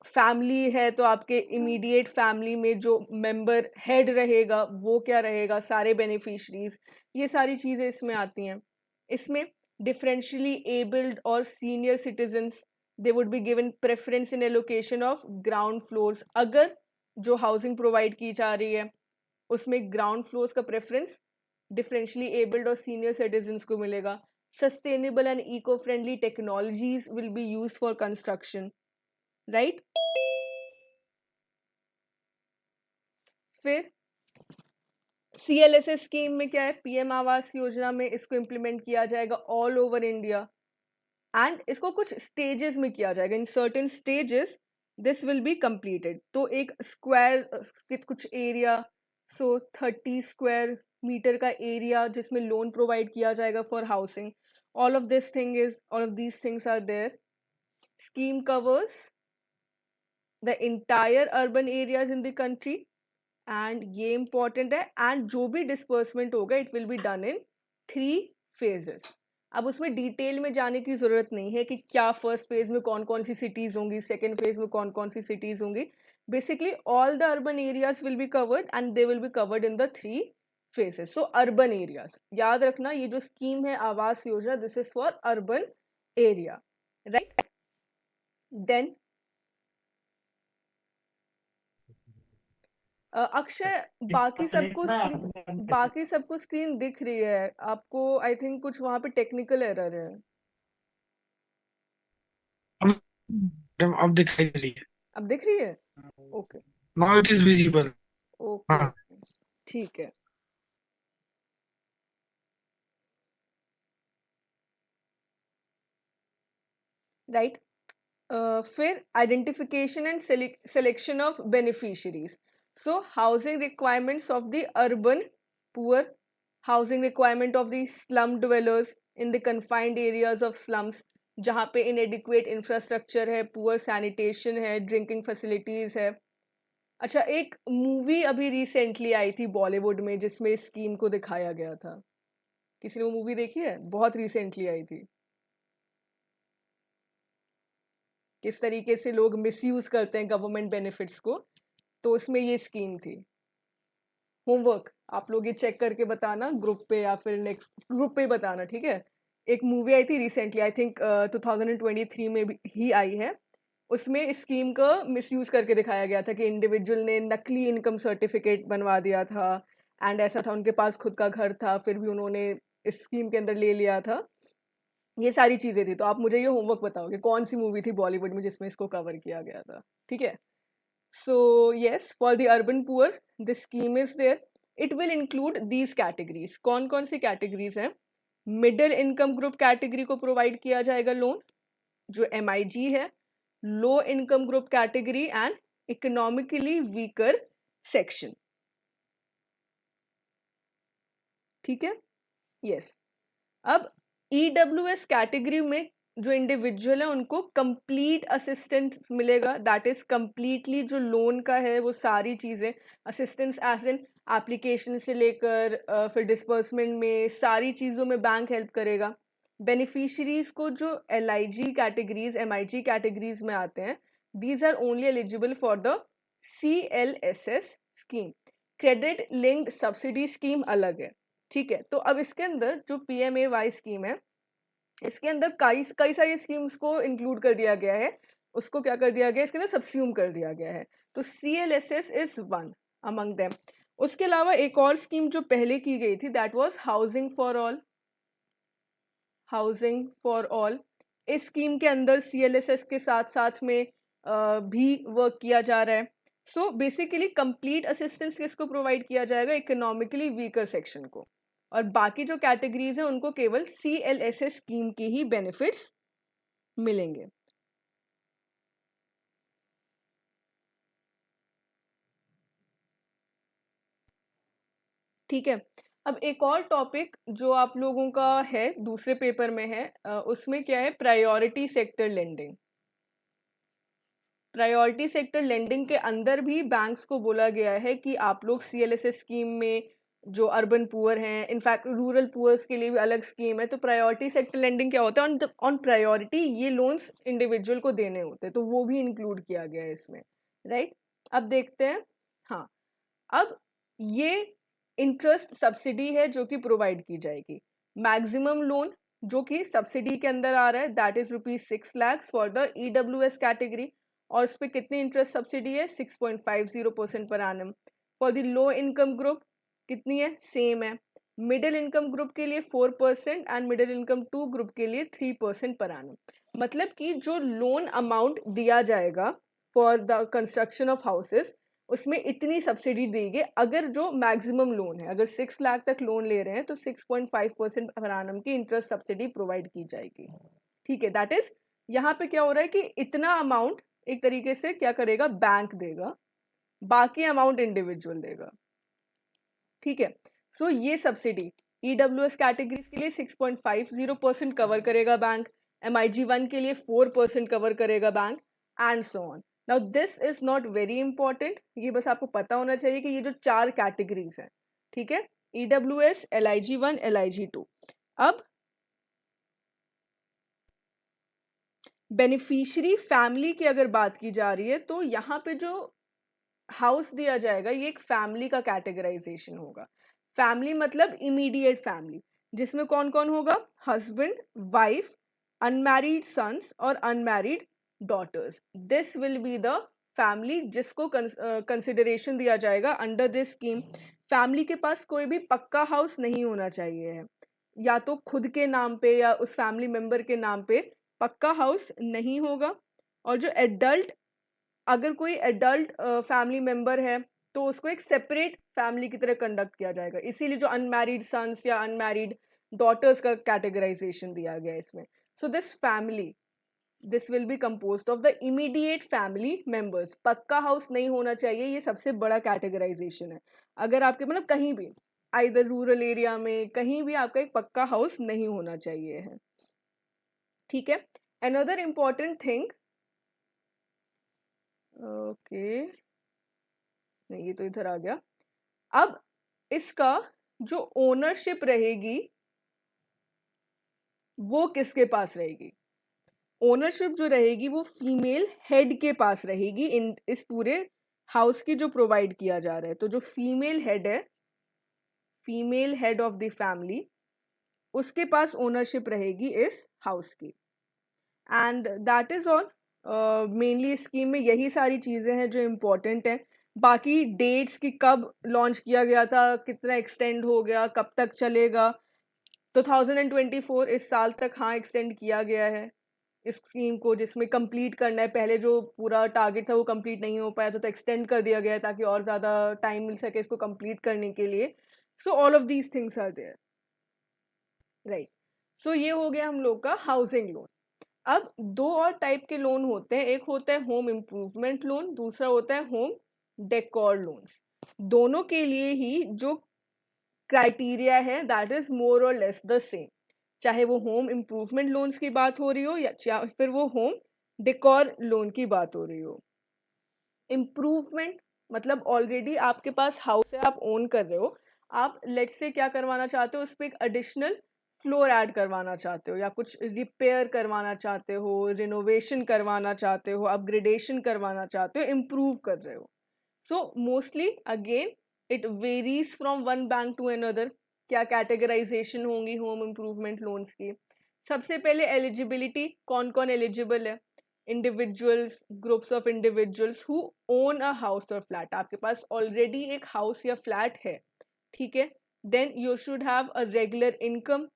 फैमिली है तो आपके इमीडिएट फैमिली में जो मेंबर हेड रहेगा वो क्या रहेगा, सारे बेनिफिशरीज, ये सारी चीज़ें इसमें आती हैं। इसमें डिफरेंशियली एबल्ड और senior citizens, they would be given preference in allocation of ground floors. अगर जो हाउसिंग प्रोवाइड की जा रही है उसमें ग्राउंड फ्लोर्स का प्रेफरेंस डिफरेंशियली एबल्ड और सीनियर सिटीजन्स को मिलेगा. Sustainable and eco friendly technologies will be used for construction, right. फिर CLSS स्कीम में क्या है, PM आवास योजना में इसको इम्प्लीमेंट किया जाएगा ऑल ओवर इंडिया एंड इसको कुछ स्टेजेस में किया जाएगा. In certain stages this will be completed. तो एक स्क्वायर कुछ एरिया, सो 30 स्क्वायर मीटर का एरिया जिसमें लोन प्रोवाइड किया जाएगा for housing. All of these things are there. Scheme covers the entire urban areas in the country and ये important है. And जो भी डिस्पर्समेंट होगा it will be done in 3 phases. अब उसमें डिटेल में जाने की ज़रूरत नहीं है कि क्या फर्स्ट फेज में कौन कौन सी सिटीज़ होंगी, सेकेंड फेज में कौन कौन सी सिटीज़ होंगी. Basically all the urban areas will be covered and they will be covered in the 3 phases. So urban areas याद रखना, ये जो स्कीम है Awas Yojana, this is for urban area, right. Then Akshay, बाकी सबको स्क्रीन दिख रही है आपको. आई थिंक कुछ वहां पे टेक्निकल एरर है. अब दिखाई दे रही है. अब दिख रही है. Okay now it is visible. Okay हाँ. ठीक है. राइट. फिर identification and selection of beneficiaries. So housing requirements of the urban poor, housing requirement of the slum dwellers in the confined areas of slums, जहाँ पे इनएडिक्वेट infrastructure है, poor sanitation है, drinking facilities है. अच्छा, एक मूवी अभी recently आई थी बॉलीवुड में जिसमें इस स्कीम को दिखाया गया था. किसी ने वो मूवी देखी है? बहुत रिसेंटली आई थी. किस तरीके से लोग मिसयूज करते हैं गवर्नमेंट बेनिफिट्स को, तो उसमें ये स्कीम थी. होमवर्क आप लोग ये चेक करके बताना ग्रुप पे या फिर नेक्स्ट ग्रुप पे बताना, ठीक है. एक मूवी आई थी रिसेंटली, आई थिंक 2023 में भी ही आई है. उसमें इस स्कीम का मिसयूज करके दिखाया गया था कि इंडिविजुअल ने नकली इनकम सर्टिफिकेट बनवा दिया था एंड ऐसा था उनके पास खुद का घर था फिर भी उन्होंने इस स्कीम के अंदर ले लिया था. ये सारी चीज़ें थी. तो आप मुझे ये होमवर्क बताओगे कौन सी मूवी थी बॉलीवुड में जिसमें इसको कवर किया गया था, ठीक है. So yes, for the urban poor this scheme is there. It will include these categories. कौन कौन सी कैटेगरीज हैं? मिडिल इनकम ग्रुप कैटेगरी को प्रोवाइड किया जाएगा लोन, जो MIG है. Low income group category and economically weaker section, ठीक है. यस. अब EWS कैटेगरी में जो इंडिविजुअल है उनको कंप्लीट असिस्टेंस मिलेगा. दैट इज कंप्लीटली जो लोन का है वो सारी चीज़ें असिस्टेंस एज इन एप्लीकेशन से लेकर फिर डिस्बर्समेंट में सारी चीज़ों में बैंक हेल्प करेगा. बेनिफिशरीज को जो LIG कैटेगरीज MIG कैटेगरीज में आते हैं, these are only eligible for the CLSS scheme. Credit linked subsidy scheme अलग है, ठीक है. तो अब इसके अंदर जो PMAY स्कीम है, इसके अंदर कई सारी स्कीम्स को इंक्लूड कर दिया गया है. उसको क्या कर दिया गया है, इसके अंदर सबस्यूम कर दिया गया है. तो CLSS is one among them. उसके अलावा एक और स्कीम जो पहले की गई थी, that was housing for all. Housing for all इस स्कीम के अंदर CLSS के साथ साथ में भी वर्क किया जा रहा है. सो बेसिकली कंप्लीट असिस्टेंस किसको प्रोवाइड किया जाएगा? इकोनॉमिकली वीकर सेक्शन को. और बाकी जो कैटेगरीज हैं उनको केवल CLSS स्कीम के ही बेनिफिट्स मिलेंगे. ठीक है. अब एक और टॉपिक जो आप लोगों का है दूसरे पेपर में है, उसमें क्या है? Priority sector lending. Priority sector lending के अंदर भी बैंक्स को बोला गया है कि आप लोग CLSS स्कीम में जो अर्बन पुअर हैं, इनफैक्ट रूरल पुअर्स के लिए भी अलग स्कीम है. तो प्रायोरिटी सेक्टर लेंडिंग क्या होता है? ऑन प्रायोरिटी ये लोन्स इंडिविजुअल को देने होते हैं, तो वो भी इंक्लूड किया गया है इसमें, राइट. अब देखते हैं. हाँ, अब ये इंटरेस्ट सब्सिडी है जो कि प्रोवाइड की जाएगी. मैक्सिमम लोन जो कि सब्सिडी के अंदर आ रहा है, that is ₹6 lakh for the EWS category. और उस पर कितनी इंटरेस्ट सब्सिडी है? 6.50% पर annum. For the low income group कितनी है, सेम है। मिडिल इनकम ग्रुप के लिए 4% एंड मिडिल इनकम 2 ग्रुप के लिए 3% पर एनम। मतलब कि जो लोन अमाउंट दिया जाएगा for the construction of houses उसमें इतनी सब्सिडी देगी। अगर जो मैक्सिमम लोन है, अगर 6 लाख तक लोन ले रहे हैं तो 6.5% पर एनम की इंटरेस्ट सब्सिडी प्रोवाइड की जाएगी। ठीक है, दैट इज यहाँ पे क्या हो रहा है कि इतना अमाउंट एक तरीके से क्या करेगा, बैंक देगा, बाकी अमाउंट इंडिविजुअल देगा। ठीक है, सो ये सब्सिडी ईडब्ल्यूएस कैटेगरीज के लिए 6.50% कवर करेगा बैंक, MIG1 के लिए 4% कवर करेगा bank, and so on. Now this is not very important, ये बस आपको पता होना चाहिए कि ये जो 4 कैटेगरीज हैं, ठीक है, ईडब्ल्यूएस, LIG1, LIG2। अब बेनिफिशियरी फैमिली की अगर बात की जा रही है तो यहाँ पे जो हाउस दिया जाएगा ये एक फैमिली का कैटेगराइजेशन होगा। फैमिली मतलब इमीडिएट फैमिली, जिसमें कौन कौन होगा, हस्बैंड, वाइफ, अनमैरिड सन्स और unmarried daughters. This will be the family जिसको कंसिडरेशन दिया जाएगा अंडर दिस स्कीम। फैमिली के पास कोई भी पक्का हाउस नहीं होना चाहिए है, या तो खुद के नाम पे या उस फैमिली मेंबर के नाम पे पक्का हाउस नहीं होगा। और जो एडल्ट, अगर कोई एडल्ट फैमिली मेंबर है तो उसको एक सेपरेट फैमिली की तरह कंडक्ट किया जाएगा, इसीलिए जो अनमैरिड सन्स या अनमैरिड डॉटर्स का कैटेगराइजेशन दिया गया है इसमें। So this family, this will B composed of the immediate family members. पक्का हाउस नहीं होना चाहिए, ये सबसे बड़ा कैटेगराइजेशन है। अगर आपके मतलब कहीं भी आइदर रूरल एरिया में कहीं भी आपका एक पक्का हाउस नहीं होना चाहिए है। ठीक है, अनदर इम्पॉर्टेंट थिंग, ओके नहीं ये तो इधर आ गया। अब इसका जो ओनरशिप रहेगी वो किसके पास रहेगी, ओनरशिप जो रहेगी वो फीमेल हेड के पास रहेगी इन इस पूरे हाउस की जो प्रोवाइड किया जा रहा है। तो जो फीमेल हेड है, female head of the family, उसके पास ओनरशिप रहेगी इस हाउस की। And that is all. Mainly scheme में यही सारी चीज़ें हैं जो इम्पोर्टेंट हैं। बाकी डेट्स की कब लॉन्च किया गया था, कितना एक्सटेंड हो गया, कब तक चलेगा, 2024 इस साल तक हाँ एक्सटेंड किया गया है इस स्कीम को, जिसमें कंप्लीट करना है। पहले जो पूरा टारगेट था वो कंप्लीट नहीं हो पाया तो एक्सटेंड कर दिया गया है ताकि और ज़्यादा टाइम मिल सके इसको कंप्लीट करने के लिए। So all of these things are there, right. So ये हो गया हम लोग का हाउसिंग लोन। अब 2 और टाइप के लोन होते हैं, एक होता है होम इम्प्रूवमेंट लोन, दूसरा होता है होम डेकोर लोन्स। दोनों के लिए ही जो क्राइटेरिया है दैट इज मोर और लेस द सेम, चाहे वो होम इम्प्रूवमेंट लोन्स की बात हो रही हो या फिर वो होम डेकोर लोन की बात हो रही हो। इम्प्रूवमेंट मतलब ऑलरेडी आपके पास हाउस है, आप ओन कर रहे हो, आप लेट्स से क्या करवाना चाहते हो, उस पर एक एडिशनल फ्लोर ऐड करवाना चाहते हो या कुछ रिपेयर करवाना चाहते हो, रिनोवेशन करवाना चाहते हो, अपग्रेडेशन करवाना चाहते हो, इम्प्रूव कर रहे हो। So mostly again it varies from one bank to another. क्या कैटेगराइजेशन होंगी होम इम्प्रूवमेंट लोन्स की। सबसे पहले एलिजिबिलिटी, कौन कौन एलिजिबल है, individuals, groups of individuals who own a house और फ्लैट, आपके पास ऑलरेडी एक हाउस या फ्लैट है, ठीक है। Then you should have a regular income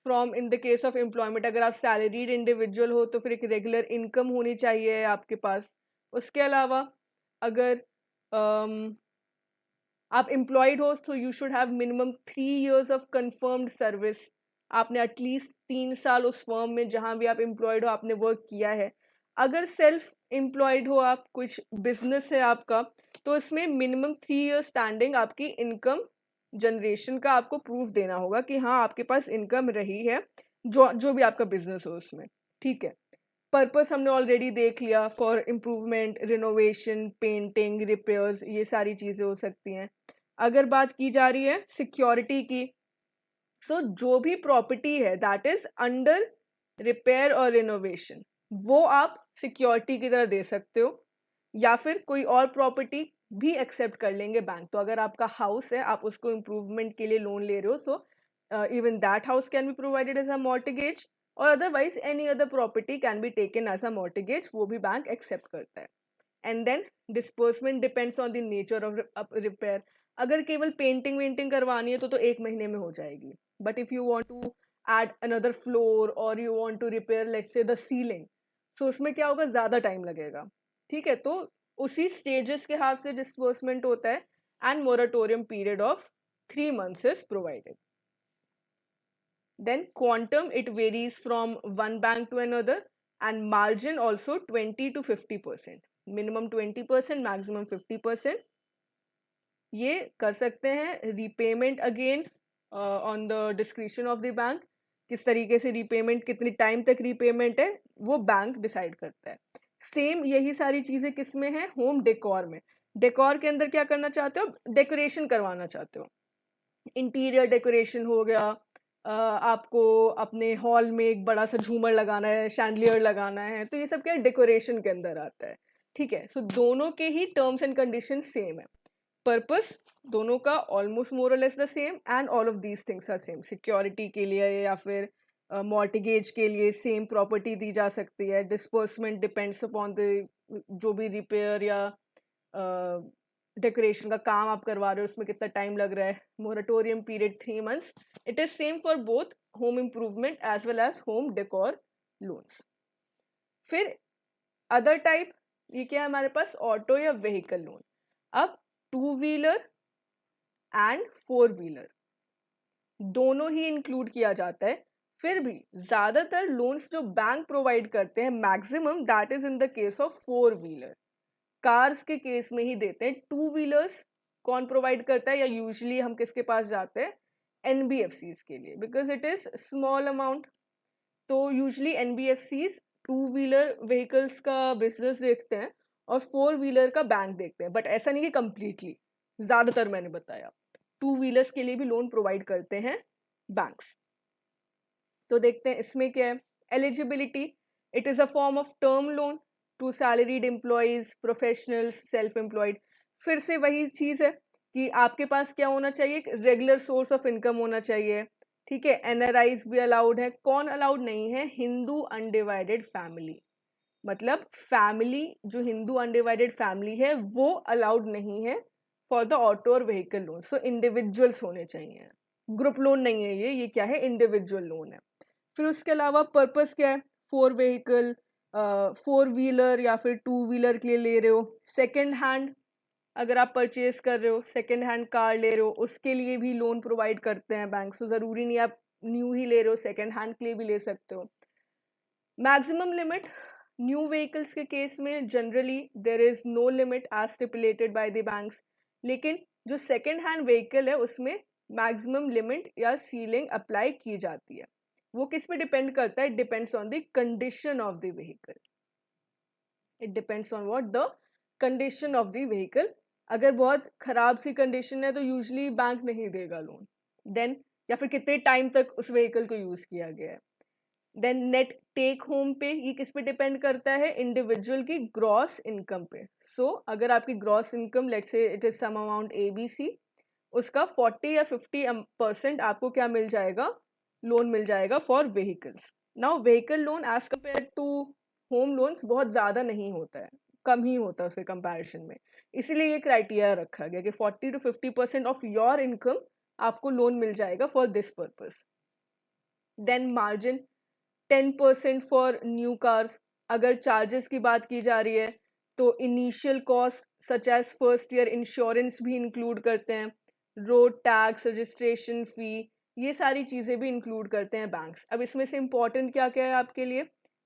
from, in the case of employment अगर आप सैलरीड इंडिविजुअल हो तो फिर एक रेगुलर इनकम होनी चाहिए आपके पास। उसके अलावा अगर आप एम्प्लॉयड हो तो you should have minimum 3 years of confirmed service, आपने एटलीस्ट 3 साल उस फर्म में जहाँ भी आप एम्प्लॉयड हो आपने वर्क किया है। अगर सेल्फ एम्प्लॉयड हो आप, कुछ बिजनेस है आपका, तो इसमें मिनिमम 3 years स्टैंडिंग आपकी इनकम जनरेशन का आपको प्रूफ देना होगा कि हाँ आपके पास इनकम रही है जो भी आपका बिजनेस हो उसमें, ठीक है। पर्पस हमने ऑलरेडी देख लिया, for improvement, renovation, painting, repairs, ये सारी चीज़ें हो सकती हैं। अगर बात की जा रही है सिक्योरिटी की, सो जो भी प्रॉपर्टी है दैट इज अंडर रिपेयर और रिनोवेशन वो आप सिक्योरिटी की तरह दे सकते हो, या फिर कोई और प्रॉपर्टी भी एक्सेप्ट कर लेंगे बैंक। तो अगर आपका हाउस है आप उसको इम्प्रूवमेंट के लिए लोन ले रहे हो, so even that house can be provided as a mortgage, और otherwise any other property can be taken as a mortgage, वो भी बैंक एक्सेप्ट करता है। And then disbursement depends on the nature of repair. अगर केवल painting वेंटिंग करवानी है तो 1 महीने में हो जाएगी. But if you want to add another floor or you want to repair let's say the ceiling, so उसमें क्या होगा, ज़्यादा टाइम लगेगा. ठीक है, तो उसी स्टेजेस के हिसाब से डिस्बर्समेंट होता है and moratorium period of 3 months is provided. Then quantum, it varies from one bank to another, and margin also 20 to 50%. Minimum 20%, maximum 50%. ये कर सकते हैं. Repayment again on the description of the bank. किस तरीके से repayment, कितनी time तक repayment है, वो बैंक डिसाइड करता है. सेम यही सारी चीज़ें किस में है, होम डेकोर में. डेकोर के अंदर क्या करना चाहते हो, डेकोरेशन करवाना चाहते हो. इंटीरियर डेकोरेशन हो गया, आपको अपने हॉल में एक बड़ा सा झूमर लगाना है, शैंडलियर लगाना है, तो ये सब क्या डेकोरेशन के अंदर आता है. ठीक है, सो दोनों के ही टर्म्स एंड कंडीशन सेम है. पर्पस दोनों का ऑलमोस्ट मोर और less the same, and all of these things are same. Security के लिए या फिर मॉर्टिगेज के लिए सेम प्रॉपर्टी दी जा सकती है. डिस्पर्समेंट डिपेंड्स अपॉन द जो भी रिपेयर या डेकोरेशन का काम आप करवा रहे हो उसमें कितना टाइम लग रहा है. Moratorium period 3 months. It is same for both home improvement as well as home decor loans. फिर अदर टाइप, ये क्या है हमारे पास, ऑटो या व्हीकल लोन. अब 2-wheeler एंड 4-wheeler दोनों ही इंक्लूड किया जाता है. फिर भी ज्यादातर लोन्स जो बैंक प्रोवाइड करते हैं, maximum that is in the case of 4-wheeler. Cars के केस में ही देते हैं. 2-wheelers कौन प्रोवाइड करता है, या यूजुअली हम किसके पास जाते हैं, NBFCs के लिए, because it is small amount. तो यूजुअली NBFCs 2-wheeler व्हीकल्स का बिजनेस देखते हैं और 4-wheeler का बैंक देखते हैं. बट ऐसा नहीं कि कंप्लीटली, ज़्यादातर मैंने बताया 2-wheelers के लिए भी लोन प्रोवाइड करते हैं बैंक्स. तो देखते हैं इसमें क्या है. Eligibility, it is a form of term loan to salaried employees, professionals, self employed. फिर से वही चीज़ है कि आपके पास क्या होना चाहिए, रेगुलर सोर्स ऑफ इनकम होना चाहिए. ठीक है, NRIs भी अलाउड है. कौन अलाउड नहीं है, हिंदू अनडिवाइडेड फैमिली. मतलब फैमिली जो हिंदू अनडिवाइडेड फैमिली है वो अलाउड नहीं है फॉर द ऑटो और व्हीकल लोन. सो इंडिविजुअल्स होने चाहिए. ग्रुप लोन नहीं है ये क्या है, इंडिविजुअल लोन है. फिर उसके अलावा पर्पस क्या है, 4-wheeler 4-wheeler या फिर 2-wheeler के लिए ले रहे हो. सेकेंड हैंड अगर आप परचेज कर रहे हो, सेकेंड हैंड कार ले रहे हो, उसके लिए भी लोन प्रोवाइड करते हैं बैंक. सो ज़रूरी नहीं आप न्यू ही ले रहे हो, सेकेंड हैंड के लिए भी ले सकते हो. मैक्सिमम लिमिट, न्यू व्हीकल्स के केस में generally there is no limit as stipulated by the banks. लेकिन जो सेकेंड हैंड व्हीकल है उसमें मैक्सिमम लिमिट या सीलिंग अप्लाई की जाती है. वो किस पे डिपेंड करता है, depends on the condition of the vehicle. It depends on what, the condition of the vehicle. अगर बहुत ख़राब सी कंडीशन है तो यूजुअली बैंक नहीं देगा लोन. देन या फिर कितने टाइम तक उस व्हीकल को यूज़ किया गया है. देन नेट टेक होम पे, ये किस पे डिपेंड करता है, इंडिविजुअल की ग्रॉस इनकम पे. सो अगर आपकी gross income let's say it is some amount ABC, उसका 40 या 50% आपको क्या मिल जाएगा, लोन मिल जाएगा for vehicles. Now vehicle loan as compare to home loans बहुत ज़्यादा नहीं होता है, कम ही होता है उसके कंपैरिजन में. इसीलिए ये क्राइटेरिया रखा गया कि 40 to 50% ऑफ योर इनकम आपको लोन मिल जाएगा for this purpose. Then margin 10% for new cars. अगर चार्जेस की बात की जा रही है तो initial cost such as first year insurance भी इंक्लूड करते हैं, रोड टैक्स, रजिस्ट्रेशन फ़ी, ये सारी चीज़ें भी इंक्लूड करते हैं बैंक्स. अब इसमें से इम्पॉर्टेंट क्या क्या है आपके लिए,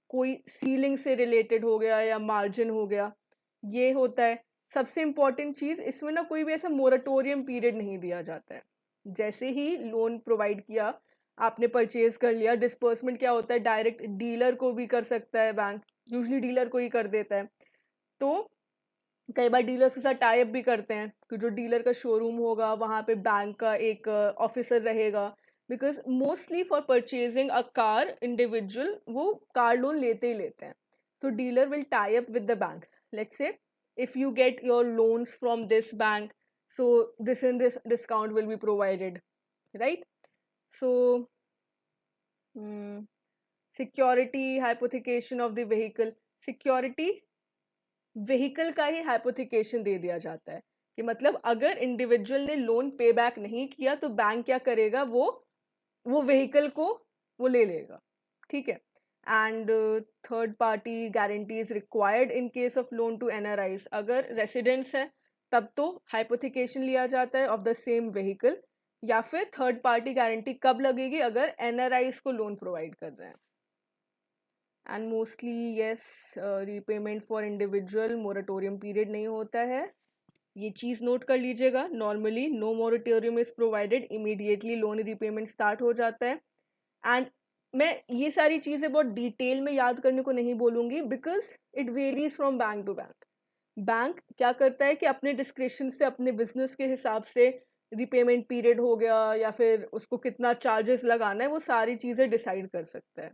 कोई सीलिंग से रिलेटेड हो गया या मार्जिन हो गया, ये होता है. सबसे इम्पॉर्टेंट चीज़ इसमें ना कोई भी ऐसा मोरेटोरियम पीरियड नहीं दिया जाता है. जैसे ही लोन प्रोवाइड किया, आपने परचेज कर लिया, डिस्पर्समेंट क्या होता है, डायरेक्ट डीलर को भी कर सकता है बैंक, यूजुअली डीलर को ही कर देता है. तो कई बार डीलर्स के साथ टाई अप भी करते हैं कि जो डीलर का शोरूम होगा वहाँ पे बैंक का एक ऑफिसर रहेगा, because mostly for purchasing a car individual वो कार लोन लेते ही लेते हैं. तो dealer will tie up with the bank. Let's say if you get your loans from this bank, so this and this discount will be provided, right? So security, hypothecation of the vehicle. Security vehicle का ही hypothecation दे दिया जाता है कि मतलब अगर individual ने loan पे back नहीं किया तो बैंक क्या करेगा, वो व्हीकल को वो ले लेगा, ठीक है। And third party guarantee is required in case of loan to NRIs. अगर रेसिडेंट्स है तब तो हाइपोथिकेशन लिया जाता है ऑफ द सेम व्हीकल, या फिर थर्ड पार्टी गारंटी कब लगेगी, अगर एनआरआईज को लोन प्रोवाइड कर रहे हैं। And mostly yes, repayment for individual moratorium period नहीं होता है, ये चीज़ नोट कर लीजिएगा। Normally no moratorium is provided, immediately loan repayment start हो जाता है। एंड मैं ये सारी चीज़ें बहुत डिटेल में याद करने को नहीं बोलूँगी because it varies from bank to bank. Bank क्या करता है कि अपने डिस्क्रिप्शन से अपने बिजनेस के हिसाब से रीपेमेंट पीरियड हो गया या फिर उसको कितना चार्जेस लगाना है, वो सारी चीज़ें डिसाइड कर सकता है।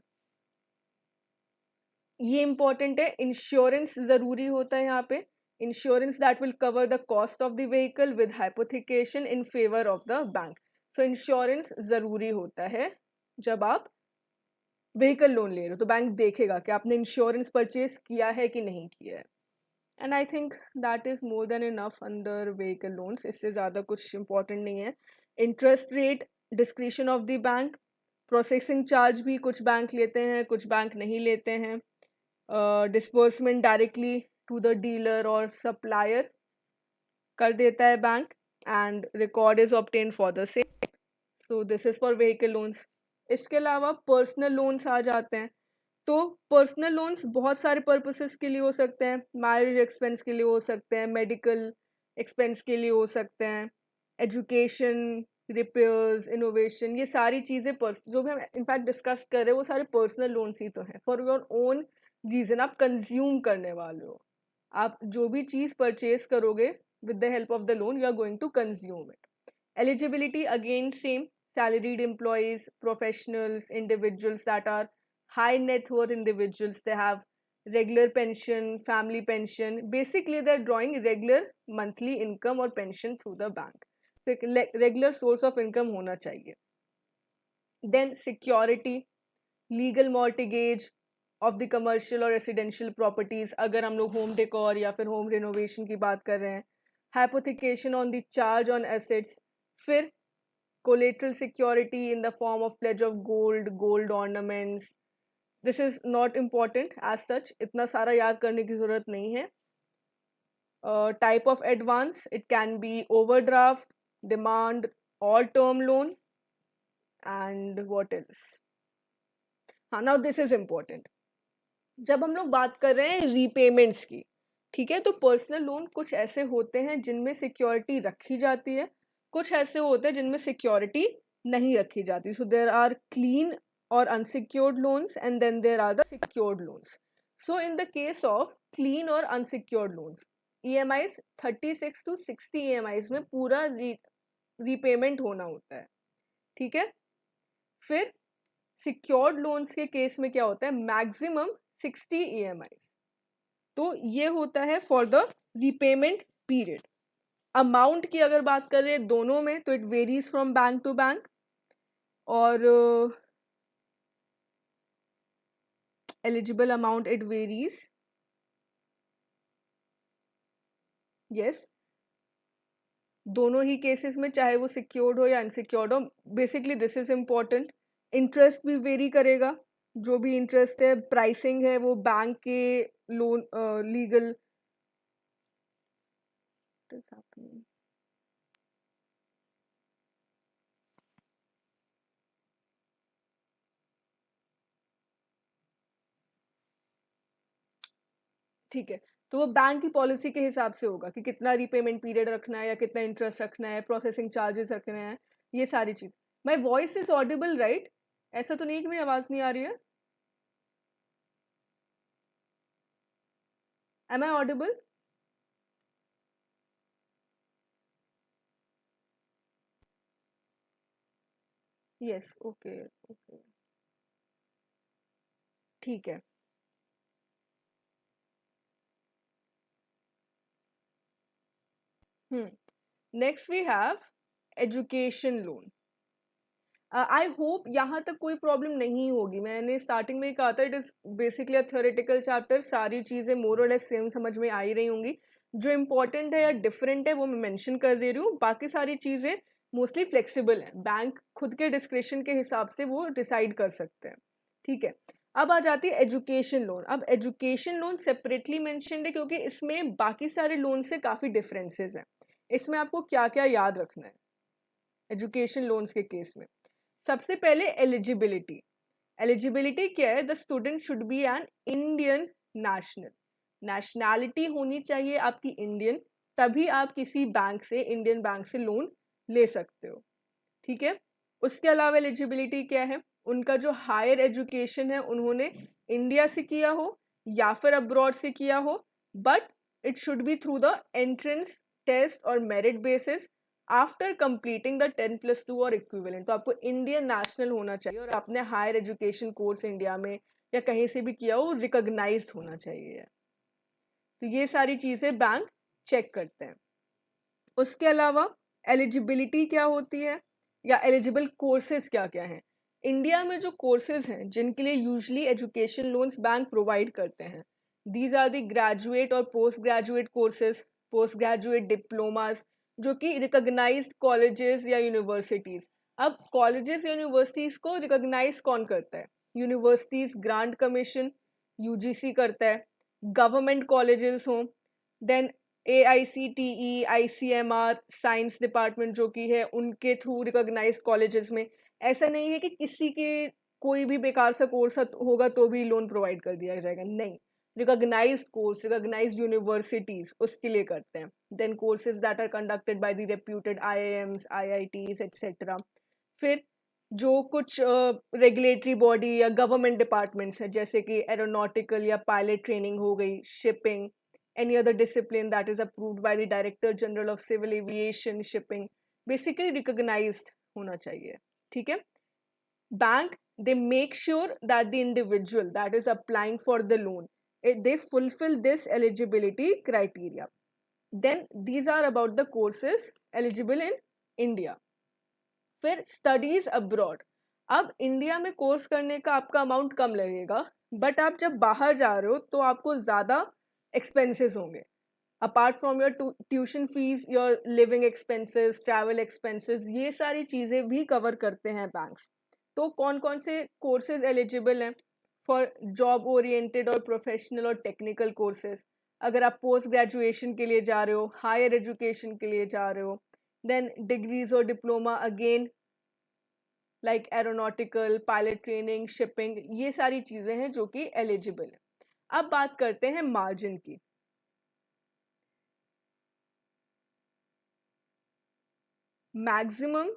ये इंपॉर्टेंट है, इंश्योरेंस ज़रूरी होता है यहाँ पे। Insurance that will cover the cost of the vehicle with hypothecation in favour of the bank. So insurance ज़रूरी होता है जब आप व्हीकल लोन ले रहे हो, तो बैंक देखेगा कि आपने इंश्योरेंस परचेज किया है कि नहीं किया है। And I think that is more than enough under vehicle loans, इससे ज़्यादा कुछ इंपॉर्टेंट नहीं है। Interest rate discretion of the bank, processing charge भी कुछ बैंक लेते हैं कुछ बैंक नहीं लेते हैं। Disbursement directly to the dealer और सप्लायर कर देता है bank, and record is obtain for the same. So this is for vehicle loans. इसके अलावा पर्सनल लोन्स आ जाते हैं। तो पर्सनल लोन्स बहुत सारे पर्पसेस के लिए हो सकते हैं, मैरिज एक्सपेंस के लिए हो सकते हैं, मेडिकल एक्सपेंस के लिए हो सकते हैं, एजुकेशन, रिपेयर्स, इनोवेशन, ये सारी चीज़ें जो भी हम इनफैक्ट डिस्कस कर रहे हैं वो सारे पर्सनल लोन्स ही तो हैं। फॉर योर ओन रीज़न आप कंज्यूम करने वाले हो, आप जो भी चीज़ परचेज करोगे with the help of the loan you are going to consume it. Eligibility again same, salaried employees, professionals, individuals that are high net worth individuals, they have regular pension, family pension, basically they're drawing regular monthly income or pension through the bank, so एक regular source of income होना चाहिए। then security, legal mortgage of the commercial or residential properties, अगर हम लोग home decor या फिर home renovation की बात कर रहे हैं, hypothecation on the charge on assets, फिर collateral security in the form of pledge of gold, gold ornaments. This is not important as such, इतना सारा याद करने की ज़रूरत नहीं है। Type of advance, it can be overdraft, demand or term loan, and what else? हाँ, now this is important. जब हम लोग बात कर रहे हैं रीपेमेंट्स की, ठीक है, तो पर्सनल लोन कुछ ऐसे होते हैं जिनमें सिक्योरिटी रखी जाती है, कुछ ऐसे होते हैं जिनमें सिक्योरिटी नहीं रखी जाती। सो देयर आर क्लीन और unsecured loans and then there are the secured loans. So in the case of clean और unsecured loans, EMIs 36 to 60 EMIs में पूरा रीपेमेंट होना होता है, ठीक है। फिर सिक्योर्ड लोन्स के केस में क्या होता है, मैक्सिमम 60 EMIs। तो ये होता है for the repayment period. Amount की अगर बात कर रहे हैं दोनों में, तो it varies from bank to bank, और eligible amount it varies, yes, दोनों ही केसेस में, चाहे वो सिक्योर्ड हो या अनसिक्योर्ड हो। Basically this is important. Interest भी वेरी करेगा, जो भी इंटरेस्ट है, प्राइसिंग है वो बैंक के लोन लीगल ठीक है। तो वो बैंक की पॉलिसी के हिसाब से होगा कि कितना रीपेमेंट पीरियड रखना है या कितना इंटरेस्ट रखना है, प्रोसेसिंग चार्जेस रखने हैं, ये सारी चीज़। My voice is audible right? ऐसा तो नहीं कि मेरी आवाज़ नहीं आ रही है? Am I audible? Yes, okay okay, ठीक है। Next we have education loan. I hope यहाँ तक कोई प्रॉब्लम नहीं होगी। मैंने स्टार्टिंग में ही कहा था it is basically a theoretical chapter, सारी चीज़ें मोर और लेस सेम समझ में आ ही रही होंगी। जो इम्पोर्टेंट है या डिफरेंट है वो मैं मेंशन कर दे रही हूँ, बाकी सारी चीज़ें मोस्टली फ्लेक्सिबल हैं, बैंक खुद के डिस्क्रिप्शन के हिसाब से वो डिसाइड कर सकते हैं। ठीक है, अब आ जाती है एजुकेशन लोन। अब एजुकेशन लोन सेपरेटली मेंशनड है क्योंकि इसमें बाकी सारे लोन से काफ़ी डिफरेंसेस हैं। इसमें आपको क्या क्या याद रखना है एजुकेशन लोन्स के केस में। सबसे पहले एलिजिबिलिटी। एलिजिबिलिटी क्या है? The student should be an Indian national. Nationality होनी चाहिए आपकी इंडियन, तभी आप किसी बैंक से, इंडियन बैंक से लोन ले सकते हो। ठीक है, उसके अलावा एलिजिबिलिटी क्या है? उनका जो हायर एजुकेशन है उन्होंने इंडिया से किया हो या फिर अब्रॉड से किया हो, but it should be through the entrance test और merit basis after completing the 10+2 और इक्विवेलेंट। तो आपको इंडियन नेशनल होना चाहिए और आपने हायर एजुकेशन कोर्स इंडिया में या कहीं से भी किया हो, रिकॉग्नाइज्ड होना चाहिए। तो ये सारी चीज़ें बैंक चेक करते हैं। उसके अलावा एलिजिबिलिटी क्या होती है या एलिजिबल कोर्सेज क्या क्या हैं? इंडिया में जो कोर्सेज हैं जिनके लिए usually education loans bank provide करते हैं, दीज आर दी ग्रेजुएट और post graduate courses, post graduate diplomas, जो कि रिकॉग्नाइज्ड कॉलेजेस या यूनिवर्सिटीज़। अब कॉलेजेस या यूनिवर्सिटीज़ को रिकॉग्नाइज कौन करता है? यूनिवर्सिटीज़ ग्रांट कमीशन यूजीसी करता है। गवर्नमेंट कॉलेजेस हों, then AICTE, ICMR science department जो कि है, उनके थ्रू रिकॉग्नाइज कॉलेजेस में। ऐसा नहीं है कि किसी के कोई भी बेकार सा कोर्स होगा तो भी लोन प्रोवाइड कर दिया जाएगा, नहीं। रिकॉग्नाइज कोर्स, रिकॉग्नाइज यूनिवर्सिटीज उसके लिए करते हैं। Then courses that are conducted by the reputed IIMs, IITs etcetera. फिर जो कुछ रेगुलेटरी बॉडी या गवर्नमेंट डिपार्टमेंट्स हैं, जैसे कि एरोनॉटिकल या पायलट ट्रेनिंग हो गई, shipping, any other discipline that is approved by the Director General of Civil Aviation Shipping, basically recognized होना चाहिए। ठीक है, bank they make sure that the individual that is applying for the loan, they fulfill this eligibility criteria. Then these are about the courses eligible in India. फिर studies abroad. अब India में course करने का आपका amount कम लगेगा, but आप जब बाहर जा रहे हो तो आपको ज़्यादा एक्सपेंसेस होंगे। Apart from your tuition fees, your living expenses, travel expenses, ये सारी चीज़ें भी कवर करते हैं बैंक्स। तो कौन कौन से कोर्सेज एलिजिबल हैं फॉर जॉब ओरिएंटेड और प्रोफेशनल और टेक्निकल कोर्सेज? अगर आप पोस्ट ग्रेजुएशन के लिए जा रहे हो, हायर एजुकेशन के लिए जा रहे हो, देन डिग्रीज और diploma again like aeronautical, pilot training, shipping, ये सारी चीज़ें हैं जो कि एलिजिबल हैं। अब बात करते हैं मार्जिन की। मैक्सिमम,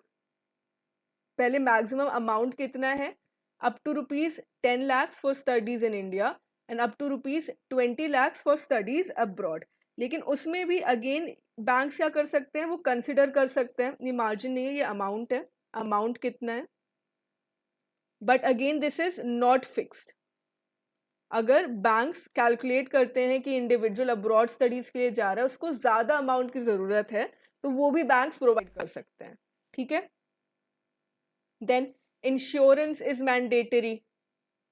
पहले मैक्सिमम अमाउंट कितना है? Up to ₹10 lakh for studies in India and up to ₹20 lakh for studies abroad. लेकिन उसमें भी अगेन बैंक क्या कर सकते हैं? वो कंसिडर कर सकते हैं, ये मार्जिन नहीं है, ये अमाउंट है। अमाउंट कितना है? But again this is not fixed. अगर बैंक्स कैलकुलेट करते हैं कि इंडिविजुअल अब्रॉड स्टडीज के लिए जा रहा है, उसको ज़्यादा अमाउंट की ज़रूरत है, तो वो भी बैंक्स प्रोवाइड कर सकते हैं। ठीक है, then insurance is mandatory,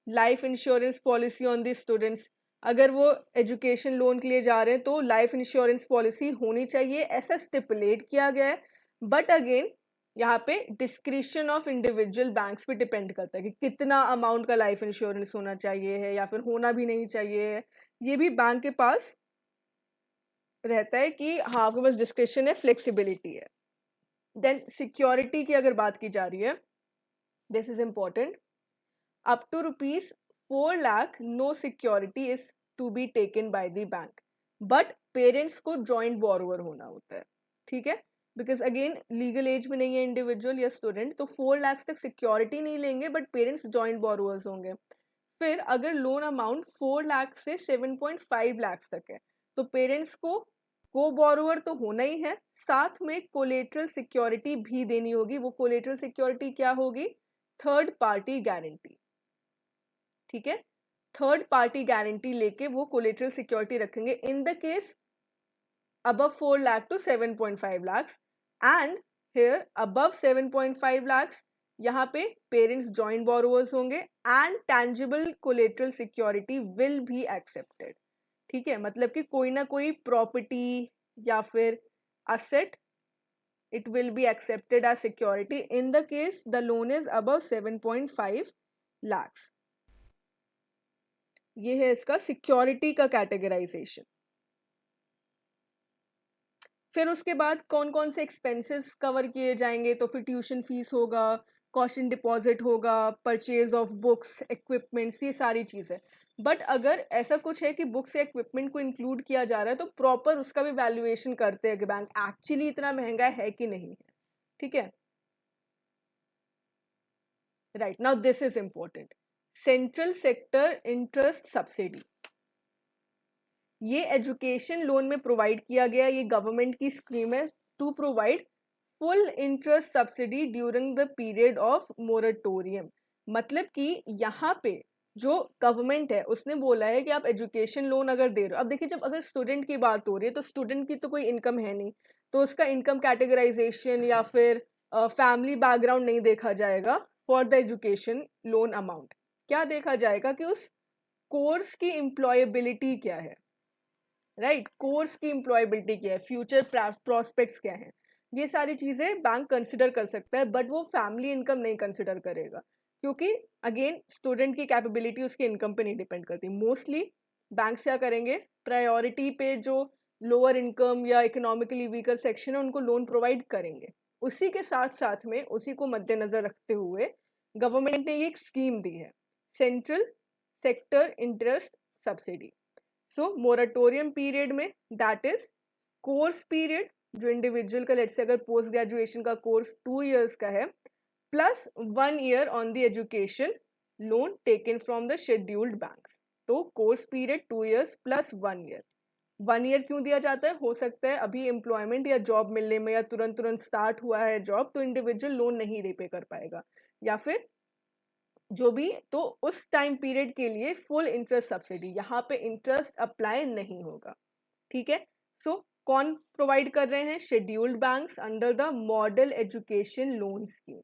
life insurance policy on the students. अगर वो एजुकेशन लोन के लिए जा रहे हैं तो लाइफ इंश्योरेंस पॉलिसी होनी चाहिए, ऐसा स्टिपुलेट किया गया है। बट अगेन यहाँ पे डिस्क्रिशन ऑफ इंडिविजुअल बैंक्स पे डिपेंड करता है कि कितना अमाउंट का लाइफ इंश्योरेंस होना चाहिए है या फिर होना भी नहीं चाहिए है। ये भी बैंक के पास रहता है कि हाँ, आपके पास डिस्क्रिशन है, फ्लेक्सिबिलिटी है। देन सिक्योरिटी की अगर बात की जा रही है, this is important, up to ₹4 lakh no security is to be taken by the bank, but parents को जॉइंट बोरोवर होना होता है। ठीक है, बिकॉज अगेन लीगल एज में नहीं है इंडिविजुअल या स्टूडेंट, तो 4 लाख तक सिक्योरिटी नहीं लेंगे, बट पेरेंट्स जॉइंट बोरोवर्स होंगे। फिर अगर लोन अमाउंट 4 लाख से 7.5 लाख तक है, तो पेरेंट्स को बोरोवर तो होना ही है, साथ में कोलेटरल सिक्योरिटी भी देनी होगी। वो कोलेटरल सिक्योरिटी क्या होगी? Third party guarantee. ठीक है, थर्ड पार्टी गारंटी लेके वो कोलेटरल सिक्योरिटी रखेंगे इन the case above 4 lakh to 7.5 lakhs, and here above 7.5 lakhs यहाँ पे पेरेंट्स जॉइंट बोरोवर्स होंगे and tangible collateral security will be accepted. ठीक है, मतलब कि कोई ना कोई प्रॉपर्टी या फिर asset it will be accepted as security in the case the loan is above 7.5 lakhs। ये है इसका सिक्योरिटी का कैटेगराइजेशन। फिर उसके बाद कौन कौन से एक्सपेंसेस कवर किए जाएंगे, तो फिर ट्यूशन फीस होगा, कॉशन डिपॉजिट होगा, परचेज ऑफ बुक्स, इक्विपमेंट्स, ये सारी चीज़ें। बट अगर ऐसा कुछ है कि बुक्स या इक्विपमेंट को इंक्लूड किया जा रहा है तो प्रॉपर उसका भी वैल्यूएशन करते हैं कि बैंक एक्चुअली इतना महंगा है कि नहीं है। ठीक है, right. Now this is important, central sector interest subsidy. ये एजुकेशन लोन में प्रोवाइड किया गया, ये गवर्नमेंट की स्कीम है to provide full interest subsidy during the period of moratorium. मतलब कि यहाँ पे जो गवर्नमेंट है उसने बोला है कि आप एजुकेशन लोन अगर दे रहे हो, अब देखिए जब अगर स्टूडेंट की बात हो रही है तो स्टूडेंट की तो कोई इनकम है नहीं, तो उसका इनकम कैटेगराइजेशन या फिर फैमिली बैकग्राउंड नहीं देखा जाएगा for the education loan amount. क्या देखा जाएगा कि उस कोर्स की एम्प्लॉयबिलिटी क्या है, राइट, कोर्स की एम्प्लॉयबिलिटी क्या है, फ्यूचर प्रोस्पेक्ट्स क्या है, ये सारी चीज़ें बैंक कंसिडर कर सकता है, बट वो फैमिली इनकम नहीं कंसिडर करेगा, क्योंकि अगेन स्टूडेंट की कैपेबिलिटी उसकी इनकम पे नहीं डिपेंड करती। मोस्टली बैंक क्या करेंगे, प्रायोरिटी पे जो लोअर इनकम या इकोनॉमिकली वीकर सेक्शन है उनको लोन प्रोवाइड करेंगे। उसी के साथ साथ में उसी को मद्देनजर रखते हुए गवर्नमेंट ने ये एक स्कीम दी है, central sector interest subsidy. So moratorium period में दैट इज कोर्स पीरियड, जो इंडिविजुअल का लेट्स से अगर पोस्ट ग्रेजुएशन का कोर्स 2 years का है, plus 1 year on the education loan taken from the scheduled banks. तो course period 2 years plus 1 year। 1 year क्यों दिया जाता है, हो सकता है अभी एम्प्लॉयमेंट या जॉब मिलने में या तुरंत स्टार्ट हुआ है जॉब तो इंडिविजुअल लोन नहीं रिपे कर पाएगा, या फिर जो भी, तो उस टाइम पीरियड के लिए फुल इंटरेस्ट सब्सिडी, यहाँ पे इंटरेस्ट अप्लाई नहीं होगा। ठीक है, सो कौन प्रोवाइड कर रहे हैं, scheduled banks under the model education loan scheme.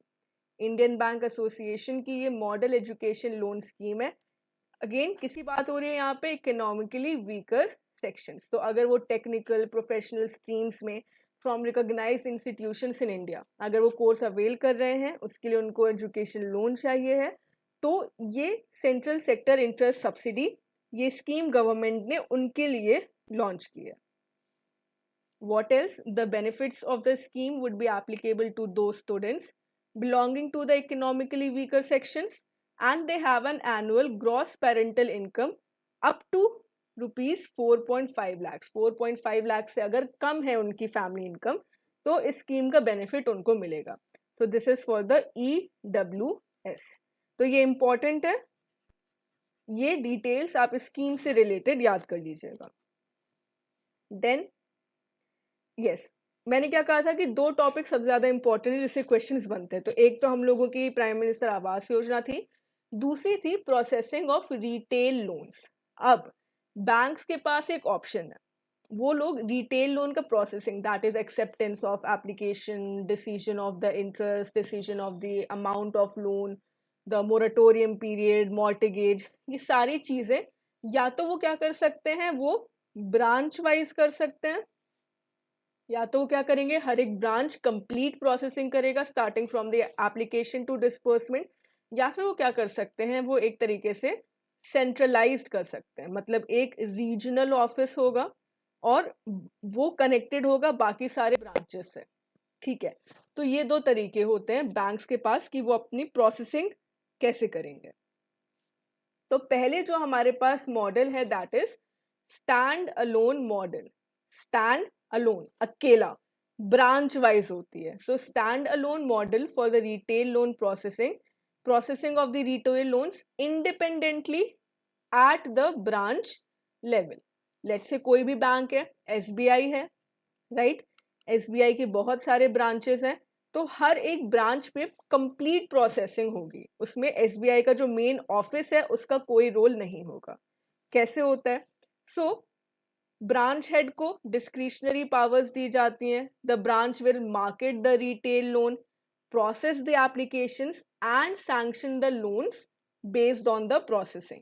Indian bank association की ये मॉडल एजुकेशन लोन स्कीम है। अगेन किसी बात हो रही है यहाँ पे इकोनॉमिकली वीकर सेक्शंस, तो अगर वो टेक्निकल प्रोफेशनल स्ट्रीम्स में from recognised institutions in India अगर वो कोर्स अवेल कर रहे हैं, उसके लिए उनको एजुकेशन लोन चाहिए है, तो ये सेंट्रल सेक्टर इंटरेस्ट सब्सिडी ये स्कीम गवर्नमेंट ने उनके लिए लॉन्च की है। What else? The benefits of the scheme would be applicable to those students belonging to the economically weaker sections and they have an annual gross parental income up to rupees 4.5 lakhs। 4.5 lakh से अगर कम है उनकी family income तो इस scheme का benefit उनको मिलेगा। तो this is for the EWS। तो ये इंपॉर्टेंट है, ये डिटेल्स आप इस स्कीम से रिलेटेड याद कर लीजिएगा। देन यस, मैंने क्या कहा था कि 2 टॉपिक सबसे ज़्यादा इंपॉर्टेंट है जिससे क्वेश्चंस बनते हैं। तो एक तो हम लोगों की प्राइम मिनिस्टर आवास योजना थी, दूसरी थी प्रोसेसिंग ऑफ रिटेल लोन्स। अब बैंक्स के पास एक ऑप्शन है, वो लोग रिटेल लोन का processing that is acceptance of application, decision of the interest, decision of the amount of loan, the moratorium period, mortgage, ये सारी चीज़ें या तो वो क्या कर सकते हैं, वो ब्रांच वाइज कर सकते हैं, या तो क्या करेंगे हर एक ब्रांच कंप्लीट प्रोसेसिंग करेगा starting from the application to disbursement, या फिर वो क्या कर सकते हैं, वो एक तरीके से सेंट्रलाइज्ड कर सकते हैं, मतलब एक रीजनल ऑफिस होगा और वो कनेक्टेड होगा बाकी सारे ब्रांचेस से। ठीक है, तो ये 2 तरीके होते हैं बैंक्स के पास कि वो अपनी प्रोसेसिंग कैसे करेंगे। तो पहले जो हमारे पास मॉडल है that is stand alone model. Stand alone अकेला, ब्रांच वाइज होती है। So stand alone model for the retail loan processing of the retail loans independently at the branch level. Let's say कोई भी बैंक है, SBI है, right, SBI के बहुत सारे ब्रांचेस हैं, तो हर एक ब्रांच पे कंप्लीट प्रोसेसिंग होगी, उसमें SBI का जो मेन ऑफिस है उसका कोई रोल नहीं होगा। कैसे होता है, सो ब्रांच हेड को डिस्क्रिशनरी पावर्स दी जाती हैं। The branch will market the retail loan, process the applications and sanction the loans based on the processing.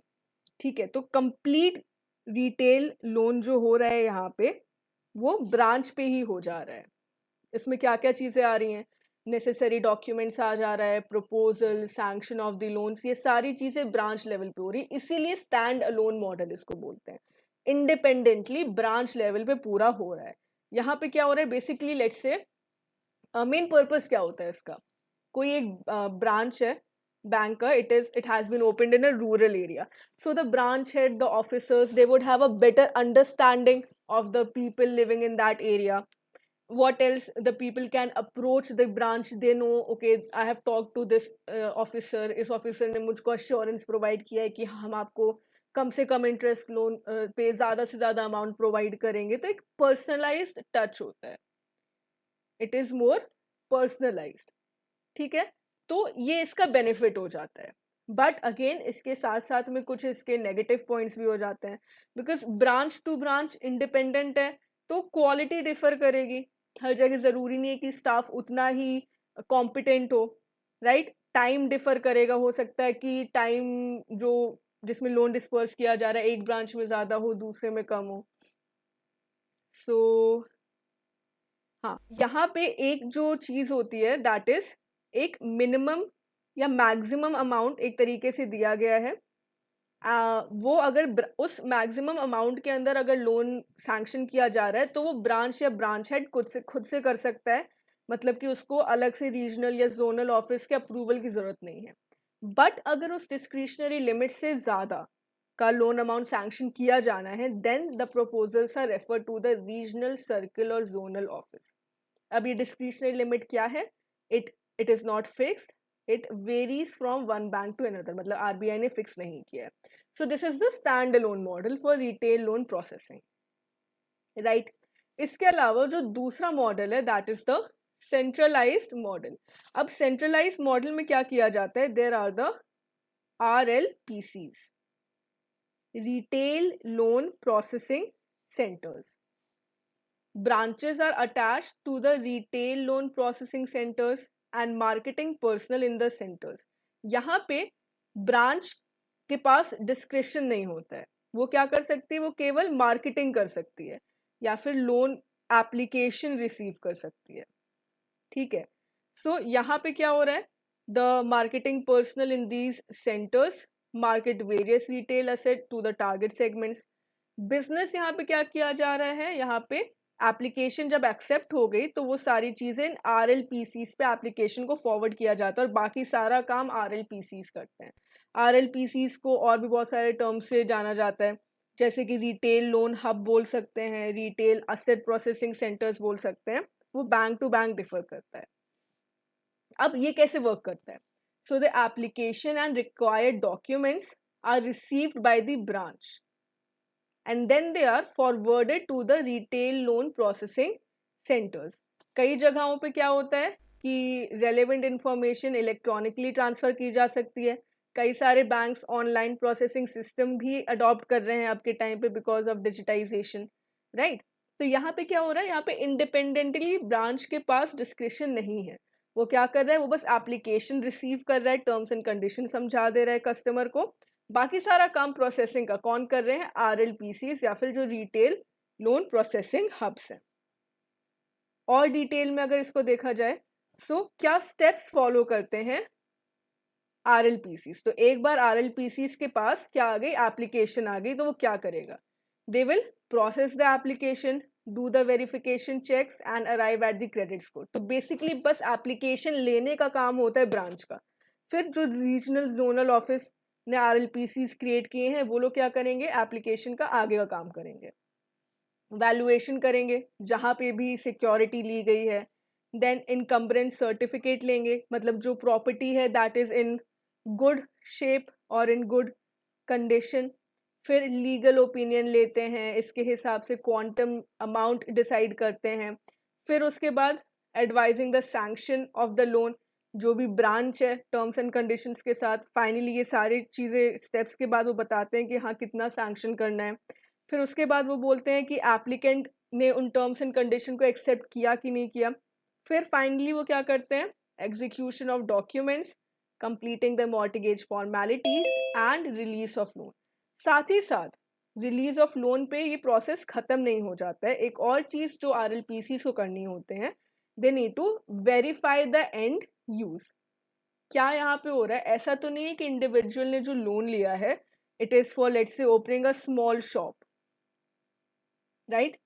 ठीक है, तो कंप्लीट रिटेल लोन जो हो रहा है यहाँ पे वो ब्रांच पे ही हो जा रहा है. इसमें क्या क्या चीज़ें आ रही हैं, नेसेसरी डॉक्यूमेंट्स आ जा रहा है, proposal, sanction of the loans, ये सारी चीज़ें ब्रांच लेवल पे हो रही है. इसीलिए स्टैंड अलोन मॉडल इसको बोलते हैं. इंडिपेंडेंटली ब्रांच लेवल पे पूरा हो रहा है. यहाँ पे क्या हो रहा है basically, let's say main purpose क्या होता है इसका. कोई एक ब्रांच है बैंक का, it has been opened in a rural area, so the branch head, the officers, they would have a better understanding of the people living in that area. What else, the people can approach the branch, they know okay I have talked to this officer, इस officer ने मुझको assurance provide किया है कि हम आपको कम से कम interest loan पे ज़्यादा से ज़्यादा अमाउंट प्रोवाइड करेंगे. तो एक पर्सनलाइज्ड टच होता है, इट इज़ मोर पर्सनलाइज्ड. ठीक है, तो ये इसका बेनिफिट हो जाता है. बट अगेन इसके साथ साथ में कुछ इसके नेगेटिव पॉइंट्स भी हो जाते हैं, because branch to branch independent है तो क्वालिटी डिफर करेगी. हर जगह ज़रूरी नहीं है कि स्टाफ उतना ही कॉम्पिटेंट हो, राइट. टाइम डिफर करेगा, हो सकता है कि टाइम जो जिसमें लोन डिस्पर्स किया जा रहा है एक ब्रांच में ज़्यादा हो, दूसरे में कम हो. सो हाँ, यहाँ पे एक जो चीज़ होती है दैट इज़ एक मिनिमम या मैक्सिमम अमाउंट एक तरीके से दिया गया है. वो अगर उस मैक्सिमम अमाउंट के अंदर अगर लोन सैंक्शन किया जा रहा है तो वो ब्रांच या ब्रांच हेड खुद से कर सकता है. मतलब कि उसको अलग से रीजनल या जोनल ऑफिस के अप्रूवल की ज़रूरत नहीं है. बट अगर उस डिस्क्रिशनरी लिमिट से ज़्यादा का लोन अमाउंट सैंक्शन किया जाना है then the proposals are refer to the regional, circle और जोनल ऑफिस. अब ये डिस्क्रिशनरी लिमिट क्या है, it is not fixed, it varies from one bank to another. मतलब आरबीआई ने फिक्स नहीं किया है. So this is the stand alone model for retail loan processing, right. इसके अलावा जो दूसरा मॉडल है that is the centralised model. अब सेंट्रलाइज्ड मॉडल में क्या किया जाता है, there are the RLPCs, retail loan processing centres. Branches are attached to the retail loan processing centers and marketing personnel in the centers. यहाँ पे branch के पास discretion नहीं होता है. वो क्या कर सकती है, वो केवल मार्केटिंग कर सकती है या फिर लोन एप्लीकेशन रिसीव कर सकती है. ठीक है, सो यहाँ पे क्या हो रहा है, the marketing personal in these centres market various retail asset to the target segments. Business यहाँ पे क्या किया जा रहा है, यहाँ पे एप्लीकेशन जब एक्सेप्ट हो गई तो वो सारी चीज़ें इन RLPCs पे एप्लीकेशन को फॉरवर्ड किया जाता है और बाकी सारा काम RLPCs करते हैं. RLPCs को और भी बहुत सारे टर्म से जाना जाता है, जैसे कि रिटेल लोन हब बोल सकते हैं, रिटेल असेट प्रोसेसिंग सेंटर्स बोल सकते हैं. वो बैंक टू बैंक डिफर करता है. अब ये कैसे वर्क करता है, so the application and required documents are received by the branch and then they are forwarded to the retail loan processing centers. कई जगहों पे क्या होता है कि relevant information इलेक्ट्रॉनिकली ट्रांसफ़र की जा सकती है. कई सारे बैंक्स ऑनलाइन प्रोसेसिंग सिस्टम भी अडॉप्ट कर रहे हैं अब के टाइम पे बिकॉज ऑफ डिजिटाइजेशन, राइट. तो यहाँ पे क्या हो रहा है, यहाँ पे इंडिपेंडेंटली ब्रांच के पास डिस्क्रिशन नहीं है. वो क्या कर रहा है, वो बस एप्लीकेशन रिसीव कर रहा है, टर्म्स एंड कंडीशन समझा दे रहा है कस्टमर को. बाकी सारा काम प्रोसेसिंग का कौन कर रहे हैं, RLPCs या फिर जो रिटेल लोन प्रोसेसिंग हब्स हैं. और डिटेल में अगर इसको देखा जाए सो क्या स्टेप्स फॉलो करते हैं RLPCs. तो एक बार RLPCs के पास क्या आ गई, एप्लीकेशन आ गई, तो वो क्या करेगा, they will process the application, do the verification checks and arrive at the credit score. तो बेसिकली बस एप्लीकेशन लेने का काम होता है ब्रांच का. फिर जो रीजनल जोनल ऑफिस ने RLPCs क्रिएट किए हैं वो लोग क्या करेंगे, एप्लीकेशन का आगे का काम करेंगे, वैल्यूएशन करेंगे जहाँ पे भी सिक्योरिटी ली गई है. देन इनकम्बरेंस सर्टिफिकेट लेंगे, मतलब जो प्रॉपर्टी है that is in good shape और इन गुड कंडीशन. फिर लीगल ओपिनियन लेते हैं, इसके हिसाब से क्वांटम अमाउंट डिसाइड करते हैं. फिर उसके बाद advising the sanction of the loan, जो भी ब्रांच है टर्म्स एंड कंडीशंस के साथ. फाइनली ये सारी चीज़ें स्टेप्स के बाद वो बताते हैं कि हाँ कितना सैंक्शन करना है. फिर उसके बाद वो बोलते हैं कि एप्लीकेंट ने उन टर्म्स एंड कंडीशन को एक्सेप्ट किया कि नहीं किया. फिर फाइनली वो क्या करते हैं, execution of documents, completing the mortgage formalities and release of loan. साथ ही साथ रिलीज ऑफ लोन पे ये प्रोसेस खत्म नहीं हो जाता है. एक और चीज जो RLPC को करनी होते हैं, they need to verify the end use. क्या यहाँ पे हो रहा है? ऐसा तो नहीं है कि इंडिविजुअल ने जो लोन लिया है it is for let's say opening a small shop, right,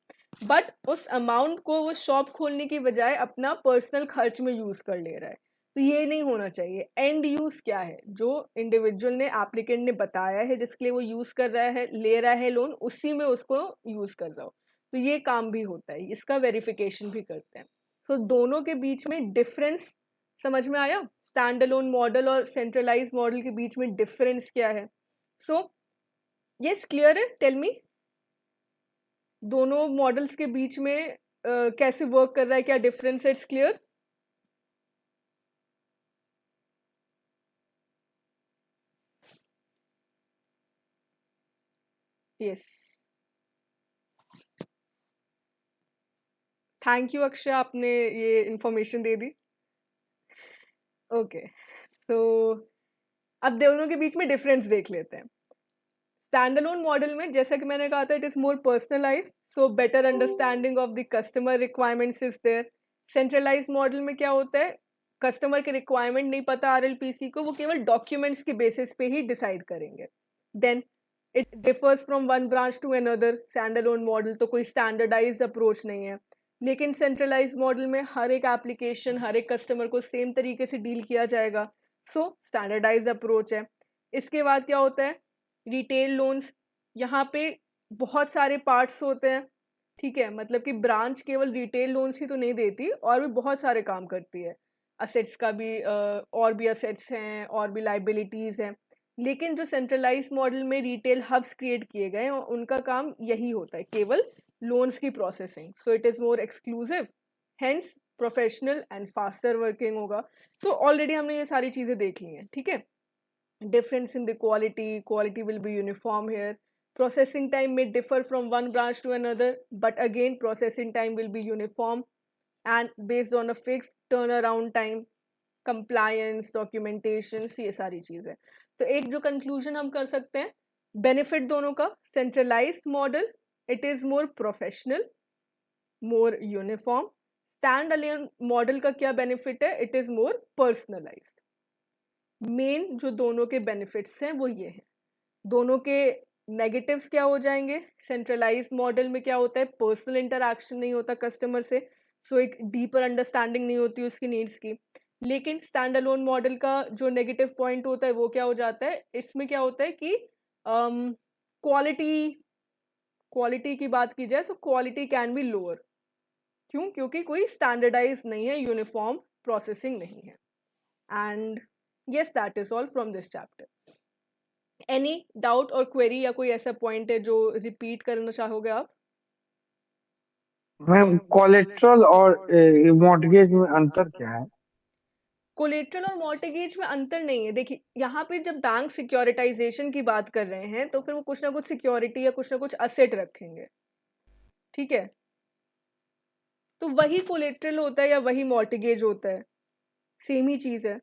but उस अमाउंट को वो शॉप खोलने की बजाय अपना पर्सनल खर्च में यूज कर ले रहा है. तो ये नहीं होना चाहिए. एंड यूज क्या है? जो इंडिविजुअल ने एप्लीकेंट ने बताया है जिसके लिए वो यूज कर रहा है, ले रहा है लोन, उसी में उसको यूज कर रहा हो. तो ये काम भी होता है, इसका वेरिफिकेशन भी करते हैं. तो दोनों के बीच में डिफरेंस समझ में आया? स्टैंड अलोन मॉडल और सेंट्रलाइज मॉडल के बीच में डिफरेंस क्या है? सो यस, क्लियर है? टेल मी, दोनों मॉडल्स के बीच में कैसे वर्क कर रहा है, क्या डिफरेंस है? It's clear? Yes, thank you Akshay, आपने ये इंफॉर्मेशन दे दी. ओके, तो अब दोनों के बीच में डिफरेंस देख लेते हैं. स्टैंडअलोन मॉडल में जैसा कि मैंने कहा था, it is more personalized, so better understanding of the customer requirements is there. Centralize model में क्या होता है, कस्टमर के रिक्वायरमेंट नहीं पता RLPC को, वो केवल डॉक्यूमेंट्स के बेसिस पे ही डिसाइड करेंगे. Then it differs from one branch to another. Standalone model तो कोई स्टैंडर्डाइज्ड अप्रोच नहीं है, लेकिन सेंट्रलाइज मॉडल में हर एक एप्लीकेशन, हर एक कस्टमर को सेम तरीके से डील किया जाएगा. सो स्टैंडर्डाइज अप्रोच है. इसके बाद क्या होता है, रिटेल लोन्स. यहाँ पे बहुत सारे पार्ट्स होते हैं, ठीक है, मतलब कि ब्रांच केवल रिटेल लोन्स ही तो नहीं देती, और भी बहुत सारे काम करती है. असेट्स का भी और भी असेट्स हैं, और भी लाइबिलिटीज़ हैं. लेकिन जो सेंट्रलाइज मॉडल में रिटेल हब्स क्रिएट किए गए हैं, उनका काम यही होता है, केवल लोन्स की processing. So it is more exclusive, hence professional and faster working होगा. तो ऑलरेडी हमने ये सारी चीज़ें देख ली हैं, ठीक है. Difference in the quality will be uniform here. Processing time may differ from one branch to another, but again processing time will be uniform and based on a fixed turnaround time. Compliance, documentation, ये सारी चीज़ है. तो एक जो conclusion हम कर सकते हैं, benefit दोनों का, centralized model it is more professional, more uniform. Standalone model का क्या benefit है? It is more personalized. Main जो दोनों के बेनिफिट्स हैं वो ये हैं. दोनों के नेगेटिव्स क्या हो जाएंगे? सेंट्रलाइज्ड मॉडल में क्या होता है, पर्सनल इंटरैक्शन नहीं होता कस्टमर से, सो एक डीपर अंडरस्टैंडिंग नहीं होती उसकी नीड्स की. लेकिन स्टैंड अलोन मॉडल का जो नेगेटिव पॉइंट होता है वो क्या हो जाता है, इसमें क्या होता है कि क्वालिटी की बात की जाए तो क्वालिटी कैन बी लोअर. क्यों? क्योंकि कोई स्टैंडर्डाइज नहीं है, यूनिफॉर्म प्रोसेसिंग नहीं है. And yes, that is all from this chapter. Any doubt or query या कोई ऐसा point है जो repeat करना चाहोगे आप? मैम कोलेट्रल और मॉर्टगेज में अंतर क्या है? कोलेट्रल और मॉर्टगेज में अंतर नहीं है. देखिए, यहाँ पे जब बैंक सिक्योरिटाइजेशन की बात कर रहे हैं तो फिर वो कुछ ना कुछ सिक्योरिटी या कुछ ना कुछ असेट रखेंगे, ठीक है. तो वही कोलेट्रल होता है या वही मॉर्टगेज होता है, सेम ही चीज़ है.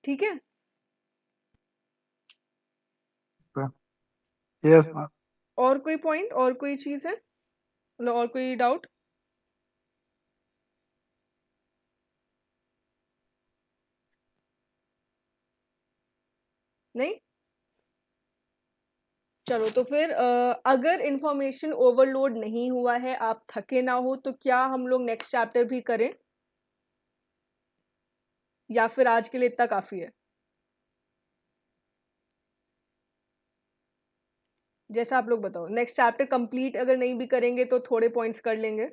ठीक है. Yes ma'am. और कोई पॉइंट, और कोई चीज़ है, मतलब और कोई डाउट? नहीं? चलो, तो फिर अगर इंफॉर्मेशन ओवरलोड नहीं हुआ है, आप थके ना हो, तो क्या हम लोग नेक्स्ट चैप्टर भी करें, या फिर आज के लिए इतना काफ़ी है? जैसा आप लोग बताओ. नेक्स्ट चैप्टर कंप्लीट अगर नहीं भी करेंगे तो थोड़े पॉइंट्स कर लेंगे.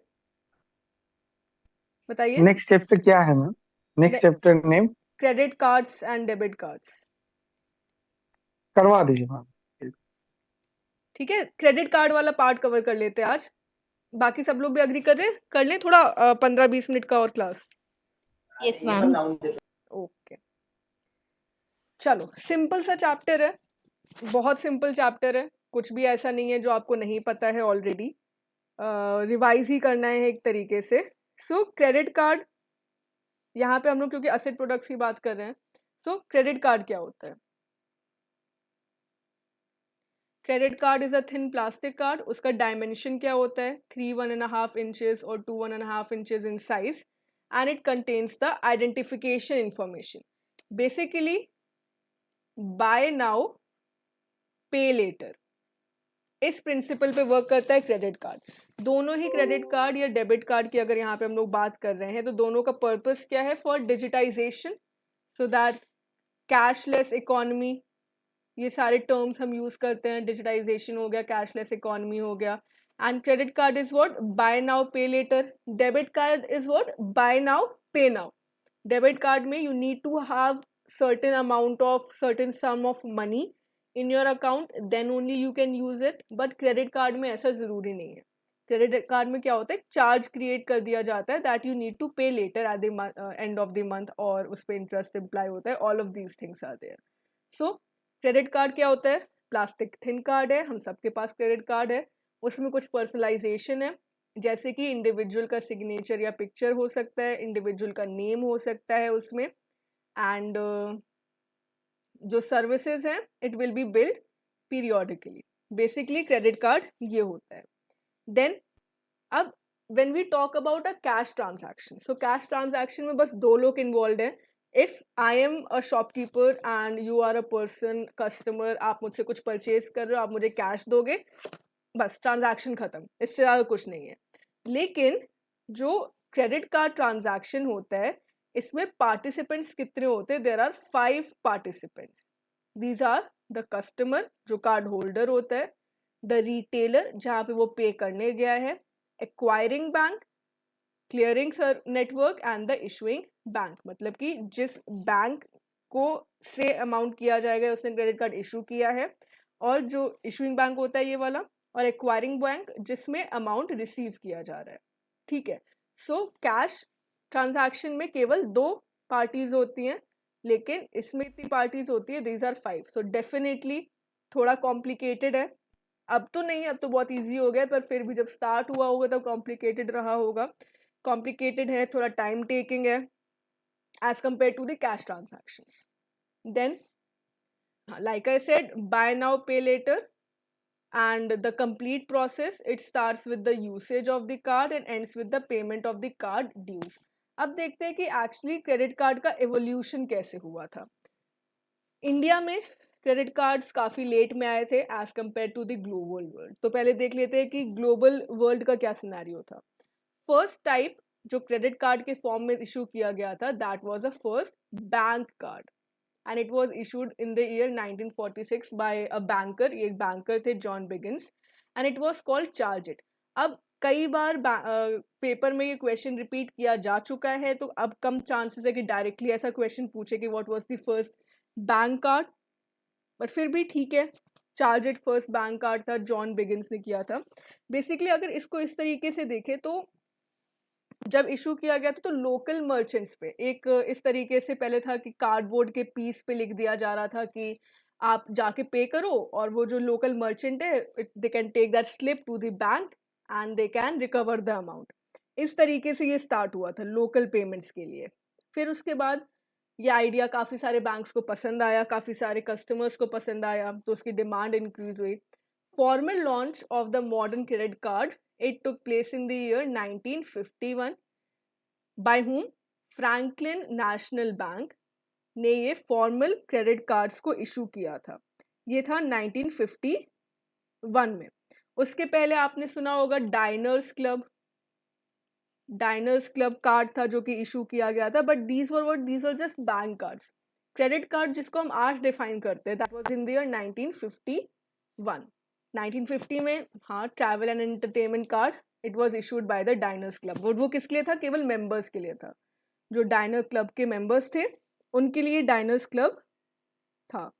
बताइए. नेक्स्ट चैप्टर क्या है ma'am? Next chapter name credit cards and debit cards. करवा दीजिए मैम. ठीक है, क्रेडिट कार्ड वाला पार्ट कवर कर लेते हैं आज. बाकी सब लोग भी अग्री कर रहे हैं? कर लें थोड़ा 15-20 मिनट का और क्लास. Yes, ma'am. ओके, चलो. सिंपल सा चैप्टर है, बहुत सिंपल चैप्टर है. कुछ भी ऐसा नहीं है जो आपको नहीं पता है ऑलरेडी, रिवाइज ही करना है एक तरीके से। सो क्रेडिट कार्ड, यहाँ पे हम लोग क्योंकि असेट प्रोडक्ट्स की बात कर रहे हैं, सो क्रेडिट कार्ड क्या होता है? Credit card is a thin plastic card. उसका डायमेंशन क्या होता है? 3 1.5 इंचेस और 2 1.5 inches in size, and it contains the identification information. Basically bye now pay letter, इस प्रिंसिपल पे वर्क करता है क्रेडिट कार्ड। दोनों ही क्रेडिट कार्ड या डेबिट कार्ड की अगर यहाँ पे हम लोग बात कर रहे हैं तो दोनों का पर्पस क्या है? For digitization, so that cashless economy, ये सारे टर्म्स हम यूज करते हैं। डिजिटाइजेशन हो गया, कैशलेस इकोनॉमी हो गया। And credit card is what? Buy now pay later. Debit card is what? Buy now pay now. Debit card में you need to have certain amount of certain sum of money in your account, then only you can use it. but credit card में ऐसा ज़रूरी नहीं है। Credit card में क्या होता है? चार्ज क्रिएट कर दिया जाता है that you need to pay later at the end of the month, और उस पर इंटरेस्ट अप्लाई होता है। All of these things are there. So credit card क्या होता है? प्लास्टिक थिन कार्ड है, हम सबके पास क्रेडिट कार्ड है। उसमें कुछ पर्सनलाइजेशन है, जैसे कि इंडिविजुअल का सिग्नेचर या पिक्चर हो सकता है, इंडिविजुअल का नेम हो सकता है उसमें, एंड जो सर्विसेज हैं it will be billed periodically. Basically credit card ये होता है। देन अब when we talk about a cash transaction, so cash transaction में बस दो लोग इन्वॉल्व हैं। If I am a shopkeeper and you are a person customer, आप मुझसे कुछ परचेज कर रहे हो, आप मुझे कैश दोगे, बस ट्रांजैक्शन खत्म, इससे ज़्यादा कुछ नहीं है। लेकिन जो क्रेडिट कार्ड ट्रांजैक्शन होता है इसमें पार्टिसिपेंट्स कितने होते हैं? There are 5 participants. These are the customer, जो कार्ड होल्डर होता है, द रिटेलर, जहाँ पे वो पे करने गया है, acquiring bank, clearing network, and the issuing bank. मतलब कि जिस बैंक को से अमाउंट किया जाएगा उसने क्रेडिट कार्ड इशू किया है, और जो इशुइंग बैंक होता है ये वाला, और एक्वायरिंग बैंक जिसमें अमाउंट रिसीव किया जा रहा है। ठीक है। सो कैश ट्रांजैक्शन में केवल 2 पार्टीज होती हैं, लेकिन इसमें इतनी पार्टीज होती है, दीज आर 5। सो डेफिनेटली थोड़ा कॉम्प्लिकेटेड है। अब तो नहीं, अब तो बहुत इजी हो गया, पर फिर भी जब स्टार्ट हुआ होगा तब कॉम्प्लिकेटेड रहा होगा। कॉम्प्लिकेटेड है, थोड़ा टाइम टेकिंग है as compare to the cash transactions. Then like I said, buy now pay later, and the complete process, it starts with the usage of the card and ends with the payment of the card dues. अब देखते हैं कि actually credit card का evolution कैसे हुआ था। India में credit cards काफ़ी लेट में आए थे as compare to the global world. तो पहले देख लेते हैं कि ग्लोबल वर्ल्ड का क्या सिनेरियो था। फर्स्ट टाइप जो क्रेडिट कार्ड के फॉर्म में इशू किया गया था, that was a first bank card, and it was issued in the year 1946 by a banker, ये एक बैंकर थे John begins, and it was called charge it। अब कई बार पेपर में ये क्वेश्चन रिपीट किया जा चुका है, तो अब कम चांसेस है कि डायरेक्टली ऐसा क्वेश्चन पूछे कि what was the first bank card, but फिर भी ठीक है, charge it first bank card था, जॉन बिगिंस ने किया था। बेसिकली अगर इसको इस तरीके से देखें तो जब इशू किया गया था तो लोकल मर्चेंट्स पे एक इस तरीके से पहले था कि कार्डबोर्ड के पीस पे लिख दिया जा रहा था कि आप जाके पे करो, और वो जो लोकल मर्चेंट है they can take that slip to the bank and they can recover the amount. इस तरीके से ये स्टार्ट हुआ था लोकल पेमेंट्स के लिए। फिर उसके बाद ये आइडिया काफ़ी सारे बैंक्स को पसंद आया, काफ़ी सारे कस्टमर्स को पसंद आया, तो उसकी डिमांड इंक्रीज हुई। Formal launch of the modern credit card, it took place in the year 1951 by whom? Franklin national bank ने ये फॉर्मल क्रेडिट कार्ड्स को इशू किया था। ये था 1951 में। उसके पहले आपने सुना होगा डाइनर्स क्लब कार्ड था जो कि इशू किया गया था, but these were just bank cards. Credit card जिसको हम आज डिफाइन करते हैं, that was in the year 1951। 1950 में हाँ, travel and entertainment card, it was issued by the diners club. वो किसके लिए था? केवल मेंबर्स के लिए था। जो डाइनर क्लब के मेंबर्स थे उनके लिए डाइनर्स क्लब था।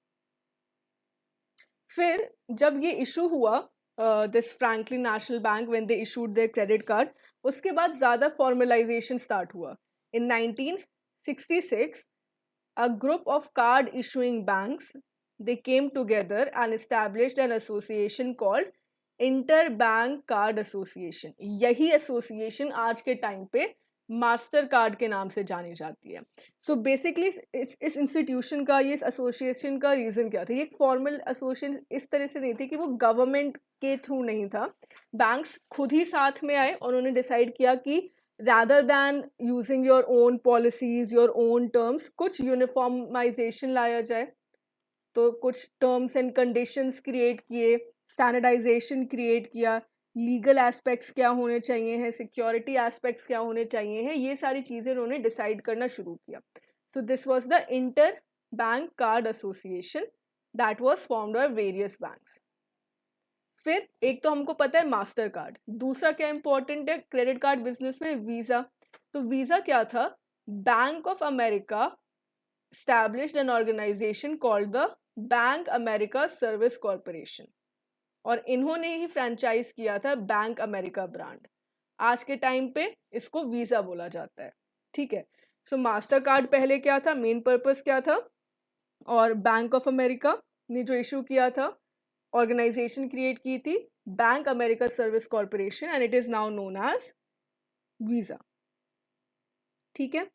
फिर जब ये इशू हुआ this Franklin national bank when they issued there credit card, उसके बाद ज़्यादा फॉर्मलाइजेशन स्टार्ट हुआ। इन 1966 a group of card issuing banks they came together and established an association called inter bank card association. यही association आज के time पे master card के नाम से जानी जाती है. सो बेसिकली इस इंस्टीट्यूशन का, ये इस एसोसिएशन का रीज़न क्या था? ये एक फॉर्मल एसोसिएशन इस तरह से नहीं थी कि वो गवर्नमेंट के थ्रू नहीं था. बैंक्स खुद ही साथ में आए और उन्होंने डिसाइड किया कि rather than using your own policies, your own terms, कुछ यूनिफॉर्माइजेशन लाया जाए. तो कुछ टर्म्स एंड कंडीशंस क्रिएट किए, स्टैंडर्डाइजेशन क्रिएट किया, लीगल एस्पेक्ट्स क्या होने चाहिए हैं, सिक्योरिटी एस्पेक्ट्स क्या होने चाहिए हैं, ये सारी चीज़ें उन्होंने डिसाइड करना शुरू किया. तो this was the inter bank card association that was formed by various banks. फिर एक तो हमको पता है मास्टर कार्ड, दूसरा क्या इंपॉर्टेंट है क्रेडिट कार्ड बिजनेस में? वीज़ा. तो वीज़ा क्या था? Bank of America established an organization called the bank America service corporation और इन्होंने ही फ्रेंचाइज किया था बैंक अमेरिका ब्रांड. आज के टाइम पे इसको वीज़ा बोला जाता है. ठीक है. सो मास्टर कार्ड पहले क्या था, मेन पर्पस क्या था, और बैंक ऑफ अमेरिका ने जो इशू किया था, ऑर्गेनाइजेशन क्रिएट की थी bank America service corporation and it is now known as Visa. ठीक है.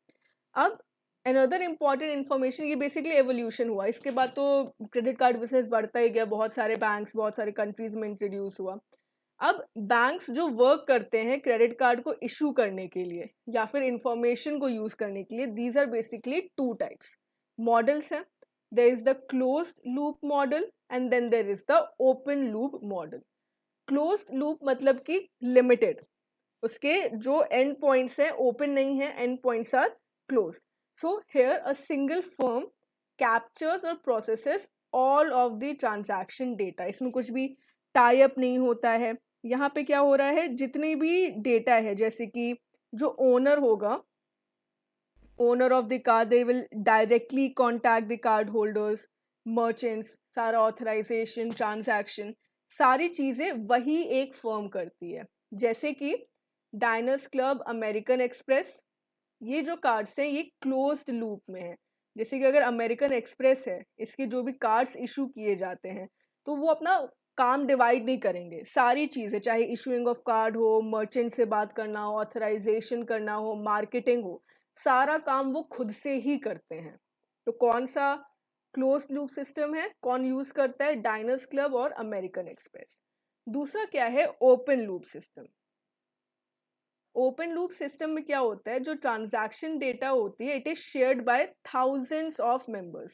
अब अनदर इम्पॉर्टेंट इन्फॉर्मेशन, ये बेसिकली एवोल्यूशन हुआ. इसके बाद तो क्रेडिट कार्ड बिजनेस बढ़ता ही गया, बहुत सारे बैंक्स बहुत सारे कंट्रीज में इंट्रोड्यूस हुआ. अब बैंक्स जो वर्क करते हैं क्रेडिट कार्ड को इशू करने के लिए या फिर इंफॉर्मेशन को यूज़ करने के लिए, these are basically two types models हैं. There is the closed loop model and then there is the open loop model. Closed loop मतलब कि लिमिटेड, उसके जो एंड पॉइंट्स हैं ओपन नहीं है, end points are closed. So here a single firm captures or processes all of the transaction data. इसमें कुछ भी टाई अप नहीं होता है. यहाँ पे क्या हो रहा है, जितनी भी डेटा है, जैसे कि जो ओनर होगा, owner of the card, they will directly contact the card holders, merchants, सारा ऑथराइजेशन, ट्रांजैक्शन, सारी चीज़ें वही एक फर्म करती है. जैसे कि डायनर्स क्लब, अमेरिकन एक्सप्रेस, ये जो कार्ड्स हैं ये क्लोज्ड लूप में है. जैसे कि अगर अमेरिकन एक्सप्रेस है, इसके जो भी कार्ड्स इशू किए जाते हैं तो वो अपना काम डिवाइड नहीं करेंगे. सारी चीज़ें, चाहे इशूइंग ऑफ कार्ड हो, मर्चेंट से बात करना हो, ऑथराइजेशन करना हो, मार्केटिंग हो, सारा काम वो खुद से ही करते हैं. तो कौन सा क्लोज्ड लूप सिस्टम है, कौन यूज़ करता है? डायनर्स क्लब और अमेरिकन एक्सप्रेस. दूसरा क्या है? Open loop system. Open loop system में क्या होता है, जो ट्रांजैक्शन डेटा होती है, it is shared by thousands of members.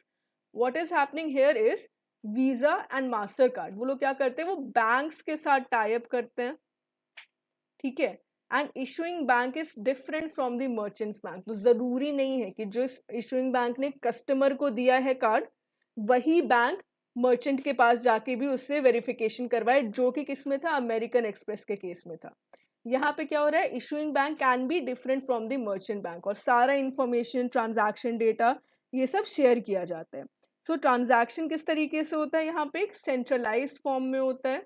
What is happening here is visa and master card, वो लोग क्या करते हैं, वो बैंक्स के साथ टाई अप करते हैं. ठीक है. And issuing bank is different from the merchant's bank. तो ज़रूरी नहीं है कि जो इशूइंग बैंक ने कस्टमर को दिया है कार्ड, वही बैंक मर्चेंट के पास जाके भी उससे वेरिफिकेशन करवाए, जो कि किस में था? अमेरिकन एक्सप्रेस के केस में था. यहाँ पे क्या हो रहा है, issuing bank can be different from the merchant bank और सारा इंफॉर्मेशन, ट्रांजैक्शन डेटा, ये सब शेयर किया जाता है. सो ट्रांजैक्शन किस तरीके से होता है, यहाँ पे एक सेंट्रलाइज्ड फॉर्म में होता है,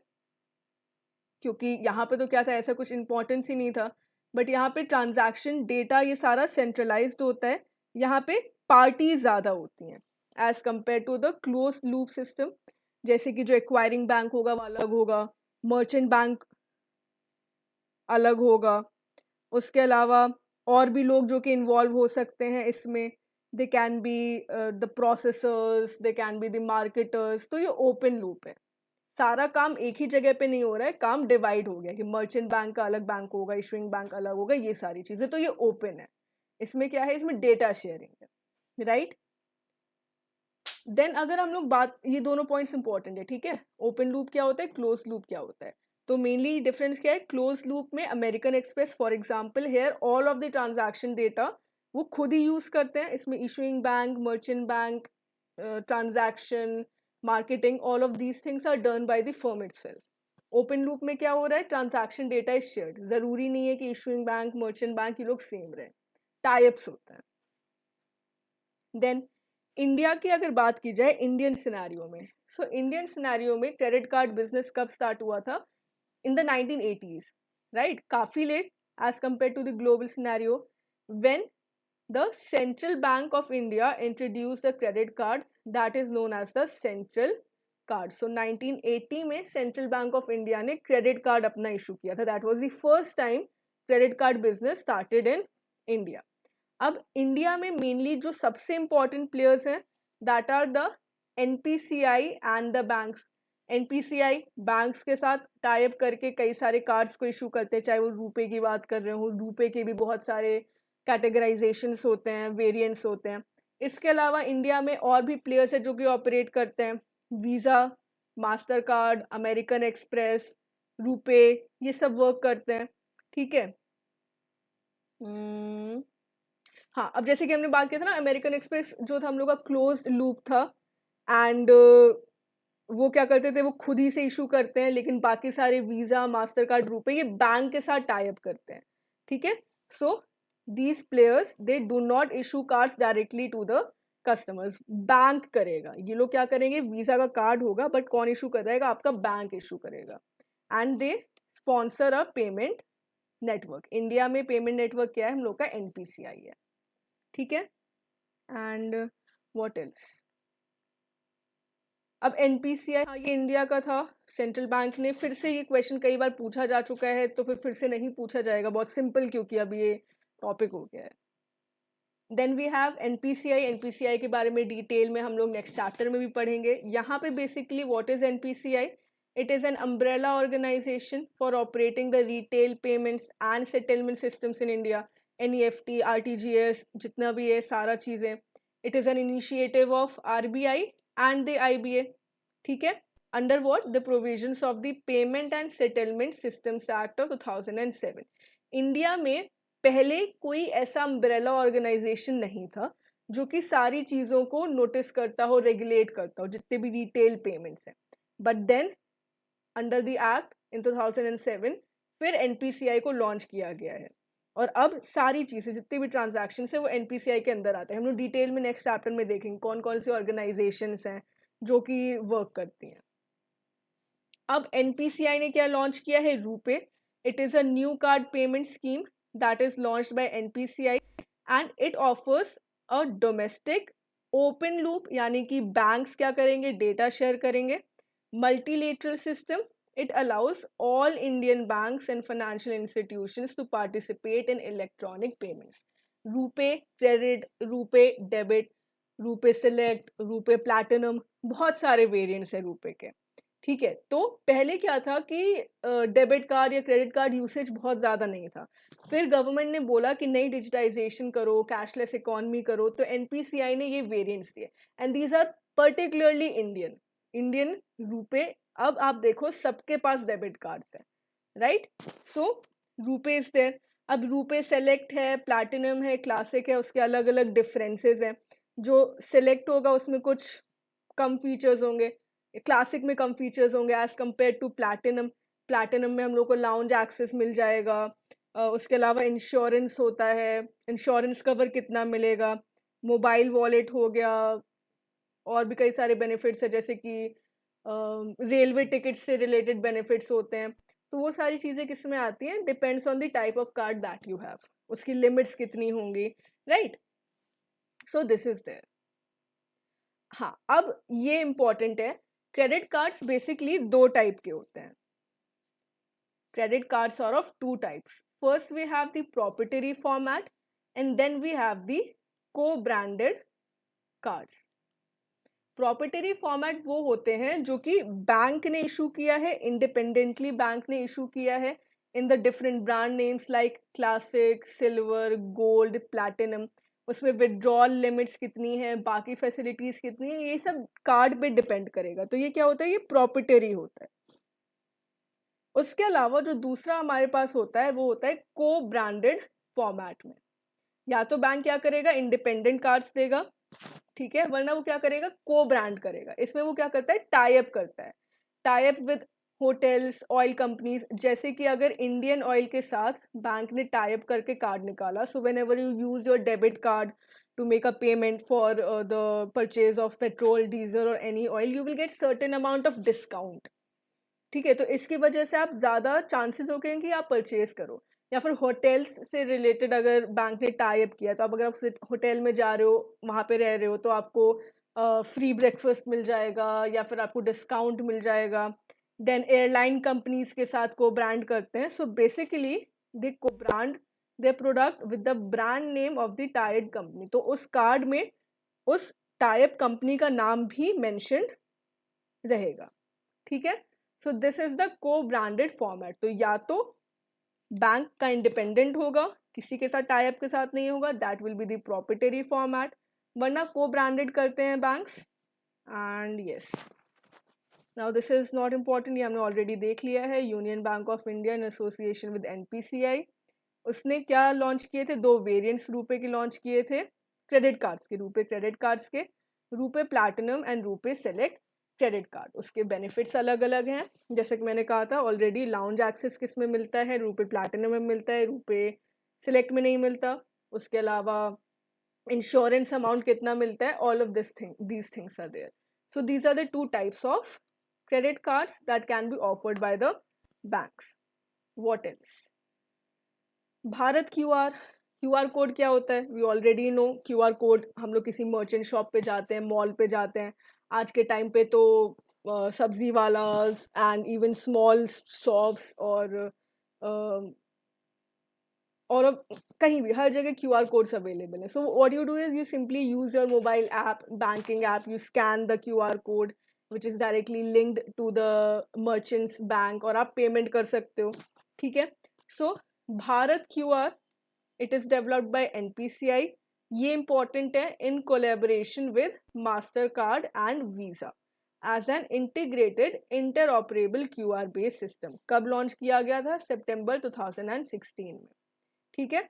क्योंकि यहाँ पे तो क्या था, ऐसा कुछ इंपॉर्टेंस ही नहीं था, बट यहाँ पे ट्रांजैक्शन डेटा ये सारा सेंट्रलाइज्ड होता है. यहाँ पे पार्टी ज़्यादा होती हैं as compare to the close loop system. जैसे कि जो एक्वायरिंग बैंक होगा वो अलग होगा, मर्चेंट बैंक अलग होगा. उसके अलावा और भी लोग जो कि इन्वॉल्व हो सकते हैं इसमें, they can be the processors, they can be the marketers. तो ये ओपन लूप है, सारा काम एक ही जगह पे नहीं हो रहा है, काम डिवाइड हो गया कि मर्चेंट बैंक का अलग बैंक होगा, इशूइंग बैंक अलग होगा, ये सारी चीज़ें. तो ये ओपन है. इसमें क्या है, इसमें डेटा शेयरिंग है, राइट. देन अगर हम लोग बात, ये दोनों पॉइंट्स इंपॉर्टेंट है. ठीक है. ओपन लूप क्या होता है, क्लोज लूप क्या होता है. तो मेनली डिफरेंस क्या है, क्लोज लूप में American Express for example, here all of the transaction data वो खुद ही यूज़ करते हैं. इसमें issuing bank, merchant bank, transaction, marketing, all of these things are done by the firm itself. Open loop में क्या हो रहा है, ट्रांजैक्शन डेटा इज शेयर्ड. ज़रूरी नहीं है कि इशूइंग बैंक, मर्चेंट बैंक ये लोग सेम रहे, टाइप्स होता है. देन इंडिया की अगर बात की जाए इंडियन सिनेरियो में, सो इंडियन सिनेरियो में क्रेडिट कार्ड बिजनेस कब स्टार्ट हुआ था, in the 1980s, right? काफ़ी late as compared to the global scenario, when the Central Bank of India introduced the credit cards that is known as the central card. So 1980 में central bank of India ने credit card अपना issue किया था. That was the first time credit card business started in India. अब India में mainly जो सबसे important players हैं that are the NPCI and the banks. NPCI banks के साथ टाई अप करके कई सारे कार्ड्स को इशू करते हैं, चाहे वो रुपए की बात कर रहे हो. रुपए के भी बहुत सारे कैटेगराइजेशंस होते हैं, वेरिएंट्स होते हैं. इसके अलावा इंडिया में और भी प्लेयर्स हैं जो कि ऑपरेट करते हैं. Visa, master card, American express, RuPay, ये सब वर्क करते हैं. ठीक है. हाँ, अब जैसे कि हमने बात किया था ना, अमेरिकन एक्सप्रेस जो था हम लोग का क्लोज्ड लूप था एंड वो क्या करते थे, वो खुद ही से इशू करते हैं, लेकिन बाकी सारे वीज़ा, मास्टर कार्ड, रुपए ये बैंक के साथ टाई अप करते हैं. ठीक है. So these players they do not issue cards directly to the customers. Bank करेगा. ये लोग क्या करेंगे, वीज़ा का कार्ड होगा बट कौन इशू करेगा, आपका बैंक इशू करेगा. And they sponsor a payment network. India में पेमेंट नेटवर्क क्या है, हम लोग का एनपीसीआई है. ठीक है. And what else. अब एनपीसीआई, हाँ, ये इंडिया का था. सेंट्रल बैंक ने, फिर से ये क्वेश्चन कई बार पूछा जा चुका है तो फिर से नहीं पूछा जाएगा, बहुत सिंपल, क्योंकि अब ये टॉपिक हो गया है. Then we have NPCI. NPCI के बारे में डिटेल में हम लोग नेक्स्ट चैप्टर में भी पढ़ेंगे. यहाँ पे basically what is NPCI. It is an umbrella organization for operating the retail payments and settlement systems in India. NEFT, RTGS, जितना भी है सारा चीज़ें. It is an initiative of RBI and the IBA. ठीक है. Under what? The provisions of the Payment and Settlement Systems Act of 2007. India में पहले कोई ऐसा अम्ब्रेला ऑर्गेनाइजेशन नहीं था जो कि सारी चीज़ों को नोटिस करता हो, रेगुलेट करता हो, जितने भी रिटेल पेमेंट्स हैं. But then under the act in 2007 फिर एनपीसीआई को लॉन्च किया गया है. और अब सारी चीज़ें, जितनी भी ट्रांजैक्शन है वो एनपीसीआई के अंदर आते हैं. हम लोग डिटेल में नेक्स्ट चैप्टर में देखेंगे कौन कौन सी ऑर्गेनाइजेशंस हैं जो कि वर्क करती हैं. अब एनपीसीआई ने क्या लॉन्च किया है, RuPay. It is a new card payment scheme that is launched by NPCI and it offers a domestic open loop, यानी कि बैंक्स क्या करेंगे, डेटा शेयर करेंगे. Multilateral system. It allows all Indian banks and financial institutions to participate in electronic payments. RuPay Credit, RuPay Debit, RuPay Select, RuPay Platinum, बहुत सारे variants हैं RuPay के. ठीक है. तो पहले क्या था कि डेबिट कार्ड या क्रेडिट कार्ड यूसेज बहुत ज़्यादा नहीं था. फिर गवर्नमेंट ने बोला कि नई डिजिटाइजेशन करो, कैशलेस इकोनॉमी करो, तो एनपीसीआई ने ये वेरिएंट्स दिए. And these are particularly Indian RuPay. अब आप देखो सबके पास डेबिट कार्ड्स हैं, right. So RuPay is there. अब रुपे सेलेक्ट है, प्लैटिनम है, क्लासिक है, उसके अलग अलग डिफरेंसेस हैं. जो सेलेक्ट होगा उसमें कुछ कम फीचर्स होंगे, क्लासिक में कम फीचर्स होंगे as compare to platinum. Platinum में हम लोग को लाउंज एक्सेस मिल जाएगा. उसके अलावा इंश्योरेंस होता है, इंश्योरेंस कवर कितना मिलेगा, मोबाइल वॉलेट हो गया, और भी कई सारे बेनिफिट्स है, जैसे कि रेलवे टिकट से रिलेटेड बेनिफिट्स होते हैं. तो वो सारी चीज़ें किस में आती हैं, depends on the type of card that you have, उसकी लिमिट्स कितनी होंगी, right. So this is there. हाँ, अब ये इम्पॉर्टेंट है. क्रेडिट कार्ड्स बेसिकली दो टाइप के होते हैं. Credit cards are of two types. First we have the proprietary format and then we have the co branded cards. Proprietary format वो होते हैं जो कि बैंक ने इशू किया है, इंडिपेंडेंटली बैंक ने इशू किया है, in the different brand names like classic, silver, gold, platinum. उसमें विड्रॉल लिमिट्स कितनी है, बाकी फैसिलिटीज़ कितनी है, ये सब कार्ड पे डिपेंड करेगा. तो ये क्या होता है, ये प्रॉपर्टरी होता है. उसके अलावा जो दूसरा हमारे पास होता है वो होता है को ब्रांडेड फॉर्मेट में. या तो बैंक क्या करेगा, इंडिपेंडेंट कार्ड्स देगा, ठीक है, वरना वो क्या करेगा, को ब्रांड करेगा. इसमें वो क्या करता है, टाई अप करता है. Tie up with hotels, oil companies. जैसे कि अगर इंडियन ऑयल के साथ बैंक ने टाई अप करके कार्ड निकाला, so whenever you use your debit card to make a payment for the purchase of petrol, diesel और any oil, you will get certain amount of discount. ठीक है. तो इसकी वजह से आप ज़्यादा चांसेस हो गए कि आप परचेज करो. या फिर होटल्स से रिलेटेड अगर बैंक ने टाई अप किया, तो अब अगर आप होटल में जा रहे हो, वहाँ पे रह रहे हो, तो आपको फ्री ब्रेकफास्ट मिल जाएगा या फिर आपको डिस्काउंट मिल जाएगा. देन एयरलाइन कंपनीज के साथ को ब्रांड करते हैं. सो basically they co brand the product with the brand name of the tied company. तो उस कार्ड में उस टाइप कंपनी का नाम भी मेंशन रहेगा. ठीक है. So this is the co branded format. तो या तो बैंक का इंडिपेंडेंट होगा, किसी के साथ टाइप के साथ नहीं होगा, that will be the proprietary format. वरना को ब्रांडेड करते हैं banks. And yes, now this is not important, ये हमने ऑलरेडी देख लिया है. Union bank of India in association with NPCI, उसने क्या लॉन्च किए थे? 2 वेरिएंट्स रुपए के लॉन्च किए थे, क्रेडिट कार्ड्स के, रुपए क्रेडिट कार्ड्स के, रुपए प्लैटिनम एंड रुपए सेलेक्ट क्रेडिट कार्ड. उसके बेनिफिट्स अलग अलग हैं. जैसे कि मैंने कहा था ऑलरेडी, लाउंज एक्सेस किस में मिलता है? रुपए प्लैटिनम में मिलता है, रुपए सेलेक्ट में नहीं मिलता. उसके अलावा इंश्योरेंस अमाउंट कितना मिलता है? All of these things are there. So these are the 2 types of credit cards that can be offered by the banks. What else? Bharat QR code क्या होता है? We already know. QR code हम लोग किसी merchant shop पे जाते हैं, mall पे जाते हैं. आज के टाइम पे तो सब्जी वालाज एंड इवन स्मॉल शॉप्स और कहीं भी हर जगह क्यूआर कोड्स अवेलेबल है. So what you do is you simply use your mobile app, banking app, you scan the QR code which is directly linked to the merchant's bank और आप payment कर सकते हो. ठीक है. So Bharat QR, it is developed by NPCI. ये important है in collaboration with Mastercard and visa as an integrated interoperable QR based system. कब लॉन्च किया गया था? सितंबर 2016 में. ठीक है.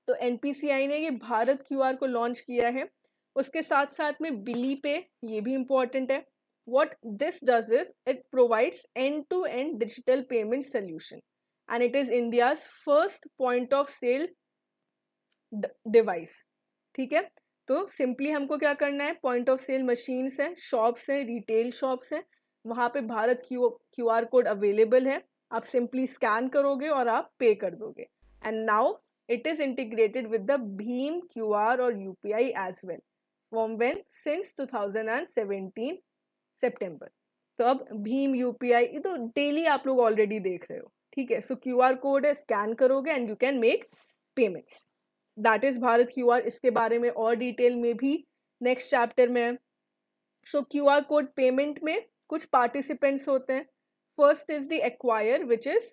तो एनपीसीआई ने ये भारत क्यूआर को लॉन्च किया है. उसके साथ साथ में बिली पे, ये भी इम्पॉर्टेंट है. What this does is it provides end-to-end digital payment solution and it is India's first point of sale device. ठीक है. तो सिंपली हमको क्या करना है? पॉइंट ऑफ सेल मशीन्स हैं, शॉप्स हैं, रिटेल शॉप्स हैं, वहाँ पे भारत क्यूआर कोड अवेलेबल है. आप सिंपली स्कैन करोगे और आप पे कर दोगे. And now it is integrated with the भीम क्यूआर और UPI as well. From when? Since 2017 सितंबर. तो अब भीम यूपीआई ये तो डेली आप लोग ऑलरेडी देख रहे हो. ठीक है. सो क्यूआर कोड है, स्कैन करोगे and you can make payments. That is Bharat QR. इसके बारे में और डिटेल में भी नेक्स्ट चैप्टर में है. सो क्यूआर कोड पेमेंट में कुछ पार्टिसिपेंट्स होते हैं. First is the acquire which is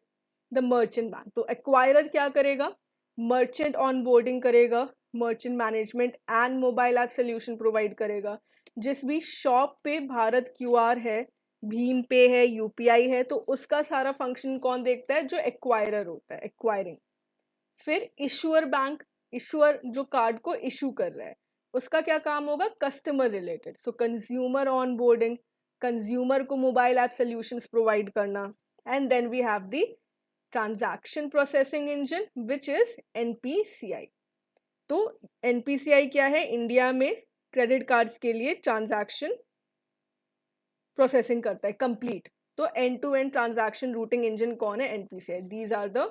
the merchant bank. तो एक्वायरर क्या करेगा? मर्चेंट ऑन बोर्डिंग करेगा, merchant management and mobile app solution provide करेगा. जिस भी शॉप पे भारत क्यूआर है, भीम पे है, यूपीआई है, तो उसका सारा फंक्शन कौन देखता है? जो एक्वायरर होता है, एक्वायरिंग. फिर इशुअर बैंक, इशुअर जो कार्ड को इशू कर रहा है, उसका क्या काम होगा? Customer related. So consumer on boarding, consumer को मोबाइल ऐप सोल्यूशंस प्रोवाइड करना. And then we have the transaction processing engine which is NPCI. तो एनपीसीआई क्या है? इंडिया में क्रेडिट कार्ड्स के लिए ट्रांजैक्शन प्रोसेसिंग करता है कंप्लीट. तो end to end transaction routing engine कौन है? NPCI. These are the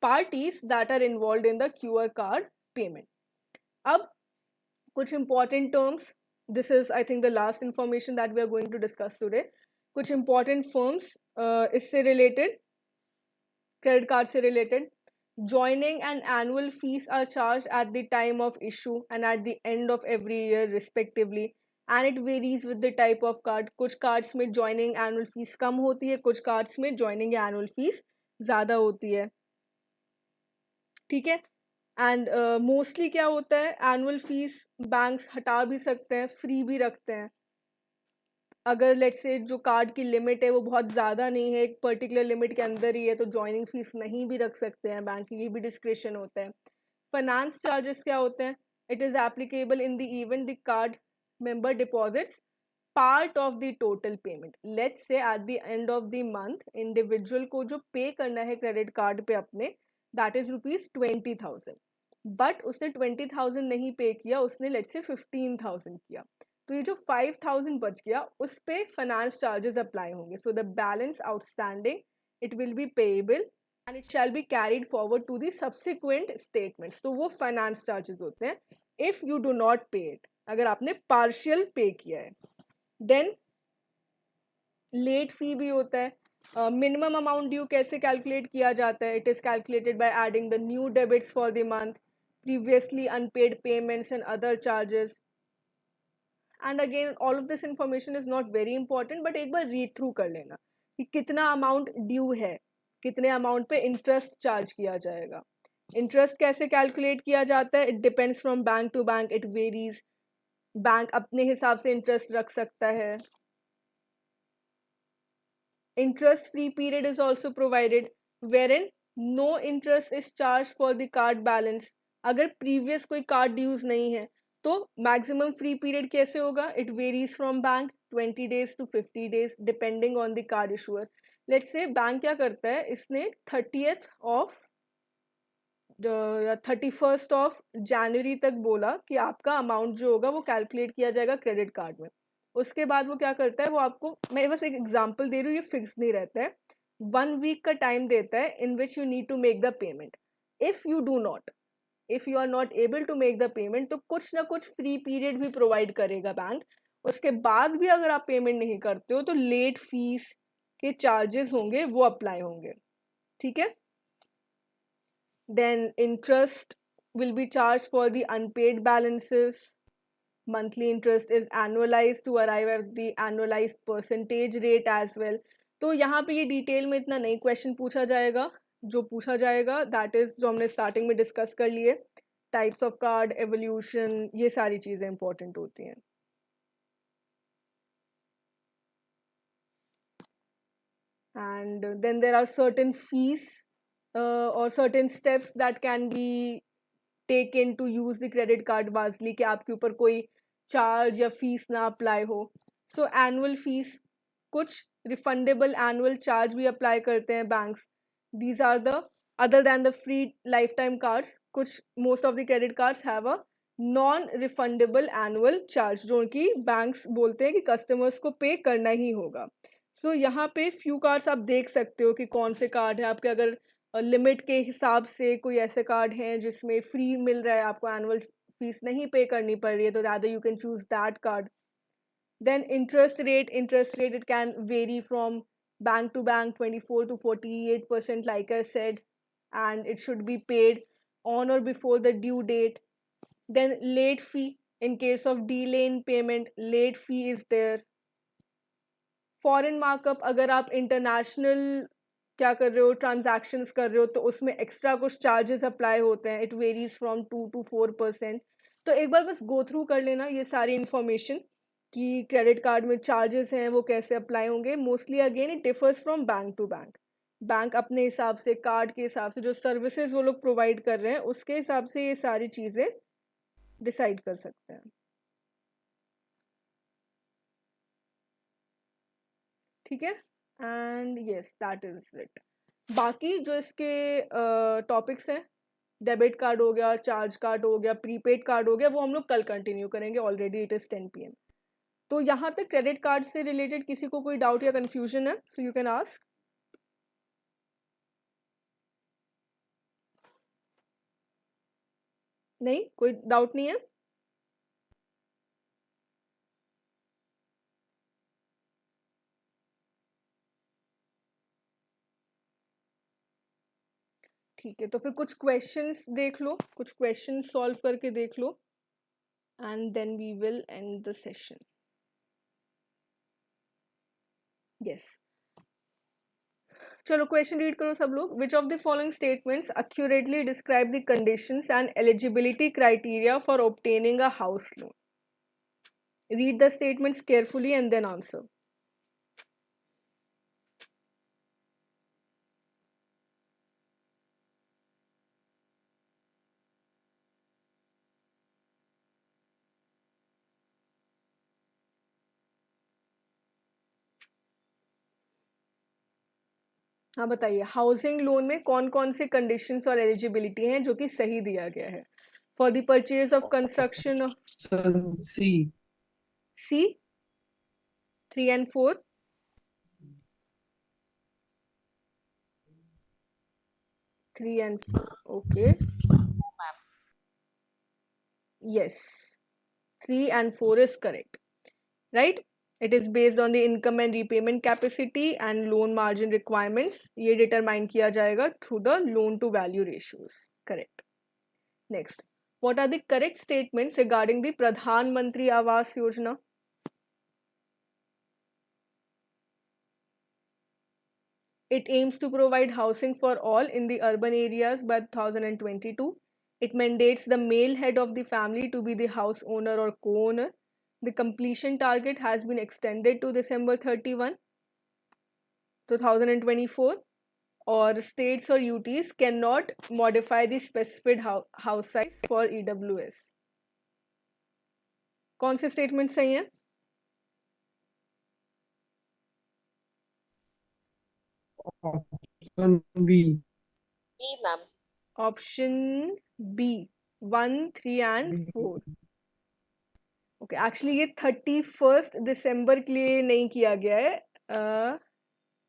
parties that are involve in the QR card payment. अब कुछ important terms, this is I think the last information that we are going to discuss today. कुछ important firms इससे रिलेटेड, credit card से रिलेटेड. Joining and annual fees are charged at the time of issue and at the end of every year respectively, and it varies with the type of card. कुछ cards में joining annual fees कम होती है, कुछ cards में joining annual fees ज़्यादा होती है. ठीक है. एंड मोस्टली क्या होता है? एनुअल फीस बैंक्स हटा भी सकते हैं, फ्री भी रखते हैं. अगर लेट्स से जो कार्ड की लिमिट है वो बहुत ज़्यादा नहीं है, एक पर्टिकुलर लिमिट के अंदर ही है, तो जॉइनिंग फीस नहीं भी रख सकते हैं बैंक की, ये भी डिस्क्रिप्शन होता है. फाइनेंस चार्जेस क्या होते हैं? It is applicable in the event the card member deposits part of the total payment. Let's say eight the end of the month individual को जो पे करना है क्रेडिट कार्ड पे अपने, दैट इज ₹20,000, बट उसने 20,000 नहीं पे किया, उसने लेट्स से 15,000 किया. तो ये जो 5,000 बच गया उस पे फाइनेंस चार्जेस अप्लाई होंगे. So the balance outstanding it will be payable and it shall be carried forward to the subsequent statements. तो वो फाइनेंस चार्जेस होते हैं if you do not pay it. अगर आपने पार्शियल पे किया है। देन लेट फी भी होता है। मिनिमम अमाउंट ड्यू कैसे कैलकुलेट किया जाता है? It is calculated by adding the new debits for the month, previously unpaid payments and other charges. And again, all of this information is not very important, but एक बार read through कर लेना कि कितना amount due है, कितने amount पे interest charge किया जाएगा। इंटरेस्ट कैसे कैलकुलेट किया जाता है? It depends from bank to bank, it varies. Bank अपने हिसाब से इंटरेस्ट रख सकता है। Interest free period is also provided wherein no interest is charged for the card balance। अगर प्रीवियस कोई कार्ड ड्यूज नहीं है तो मैक्सिमम फ्री पीरियड कैसे होगा? It varies from bank 20 days to 50 days depending on the card issuer. Let's say bank क्या करता है, इसने 30th ऑफ या 31st ऑफ जनवरी तक बोला कि आपका अमाउंट जो होगा वो कैलकुलेट किया जाएगा क्रेडिट कार्ड में। उसके बाद वो क्या करता है, वो आपको, मैं बस एक एग्जांपल दे रही हूँ, ये फिक्स नहीं रहता है, 1 वीक का टाइम देता है in which you need to make the payment. If you do not, if you are not able to make the payment, तो कुछ ना कुछ फ्री पीरियड भी प्रोवाइड करेगा बैंक। उसके बाद भी अगर आप पेमेंट नहीं करते हो तो लेट फीस के चार्जेस होंगे, वो अप्लाई होंगे। ठीक है। Then interest will be charge for the unpaid balances. Monthly interest is annualized to arrive at the annualized percentage rate as well। तो यहाँ पे ये डिटेल में इतना नहीं क्वेश्चन पूछा जाएगा। जो पूछा जाएगा दैट इज जो हमने स्टार्टिंग में डिस्कस कर लिए, टाइप्स ऑफ कार्ड, एवोल्यूशन, ये सारी चीज़ें इंपॉर्टेंट होती हैं। And then there are certain fees or certain steps that can be taken to use the credit card wisely, कि आपके ऊपर कोई चार्ज या फीस ना अप्लाई हो। सो एनुअल फीस, कुछ रिफंडेबल एनुअल चार्ज भी अप्लाई करते हैं banks. These are the other than the free lifetime cards, कुछ most of the credit cards have a non refundable annual charge, जो कि banks बोलते हैं कि कस्टमर्स को पे करना ही होगा। सो यहाँ पे फ्यू कार्ड्स आप देख सकते हो कि कौन से कार्ड हैं आपके। अगर लिमिट के हिसाब से कोई ऐसे कार्ड हैं जिसमें फ्री मिल रहा है, आपको एनुअल फीस नहीं पे करनी पड़ रही है, तो rather you can choose that card. Then interest rate, it can vary from bank to bank, 24 to 48% like I said, and it should be paid on or before the due date। Then late fee, in case of delay in payment, late fee is there। Foreign markup, अगर आप international क्या कर रहे हो, transactions कर रहे हो, तो उसमें एक्स्ट्रा कुछ चार्जेस अप्लाई होते हैं। It varies from 2 to 4%। तो एक बार बस गो थ्रू कर लेना ये सारी इन्फॉर्मेशन कि क्रेडिट कार्ड में चार्जेस हैं वो कैसे अप्लाई होंगे। Mostly again it differs from bank to bank. Bank अपने हिसाब से, कार्ड के हिसाब से, जो सर्विसेज वो लोग प्रोवाइड कर रहे हैं उसके हिसाब से ये सारी चीज़ें डिसाइड कर सकते हैं। ठीक है। And yes that is it. बाकी जो इसके टॉपिक्स हैं, डेबिट कार्ड हो गया, चार्ज कार्ड हो गया, प्रीपेड कार्ड हो गया, वो हम लोग कल कंटिन्यू करेंगे। Already it is 10 PM। तो यहाँ तक क्रेडिट कार्ड से रिलेटेड किसी को कोई डाउट या कन्फ्यूजन है, सो यू कैन आस्क। नहीं, कोई डाउट नहीं है? ठीक है, तो फिर कुछ क्वेश्चंस देख लो, कुछ क्वेश्चन सॉल्व करके देख लो, and then we will end the session. Yes, चलो क्वेश्चन रीड करो सब लोग। Which of the following statements accurately describe the conditions and eligibility criteria for obtaining a house loan? Read the statements carefully and then answer. हाँ बताइए, housing loan में कौन कौन से कंडीशंस और एलिजिबिलिटी हैं जो कि सही दिया गया है? For the purchase of construction, C C 3 and 4। Three and four, okay. Yes, 3 and 4 is correct, right? It is based on the income and repayment capacity and loan margin requirements. ये determine किया जाएगा through the loan to value ratios. Correct. Next, what are the correct statements regarding the Pradhan Mantri Awas Yojana? It aims to provide housing for all in the urban areas by 2022. It mandates the male head of the family to be the house owner or co-owner. The completion target has been extended to December 31, 2024. Or states or UTs cannot modify the specified house size for EWS. कौन से statement सही हैं? Option B. B, ma'am. Option B, 1, 3 and 4. Okay, actually ये 31st दिसंबर के लिए नहीं किया गया है.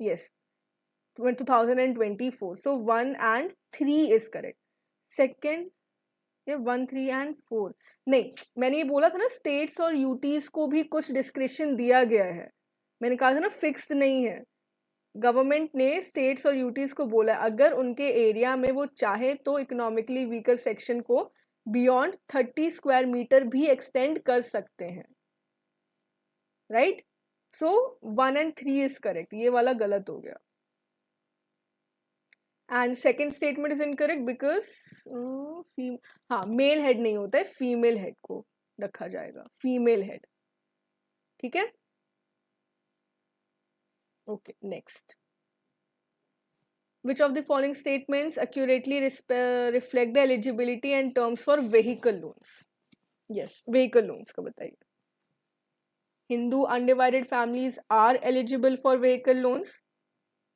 Yes, 2024. So 1 and 3 is correct. Second, ये 1, 3 and 4 नहीं, मैंने ये बोला था ना स्टेट्स और यूटीज को भी कुछ डिस्क्रिप्शन दिया गया है. मैंने कहा था ना फिक्स्ड नहीं है. गवर्नमेंट ने स्टेट्स और यूटीज को बोला अगर उनके एरिया में वो चाहे तो इकोनॉमिकली वीकर सेक्शन को बियॉन्ड 30 स्क्वायर मीटर भी एक्सटेंड कर सकते हैं, right? So 1 and 3 is correct. ये वाला गलत हो गया. And second statement is incorrect because हाँ मेल हेड नहीं होता है, फीमेल हेड को रखा जाएगा, फीमेल हेड. ठीक है, okay. Next, which of the following statements accurately reflect the eligibility and terms for vehicle loans? Yes, vehicle loans का बताइए. Hindu undivided families are eligible for vehicle loans.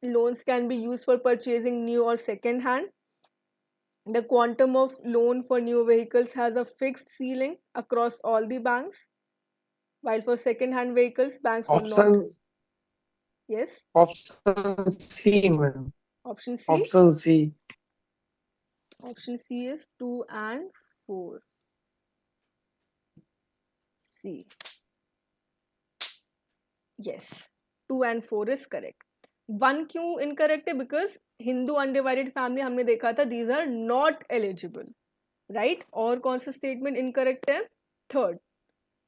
Loans can be used for purchasing new or second hand. The quantum of loan for new vehicles has a fixed ceiling across all the banks, while for second hand vehicles banks will not. Option Yes, Option C, ma'am. option C. Option C. Option C is 2 and 4. C. Yes, 2 and 4 is correct. 1 क्यों incorrect है? Because Hindu undivided family हमने देखा था, these are not eligible, right? और कौन सा statement incorrect है? Third,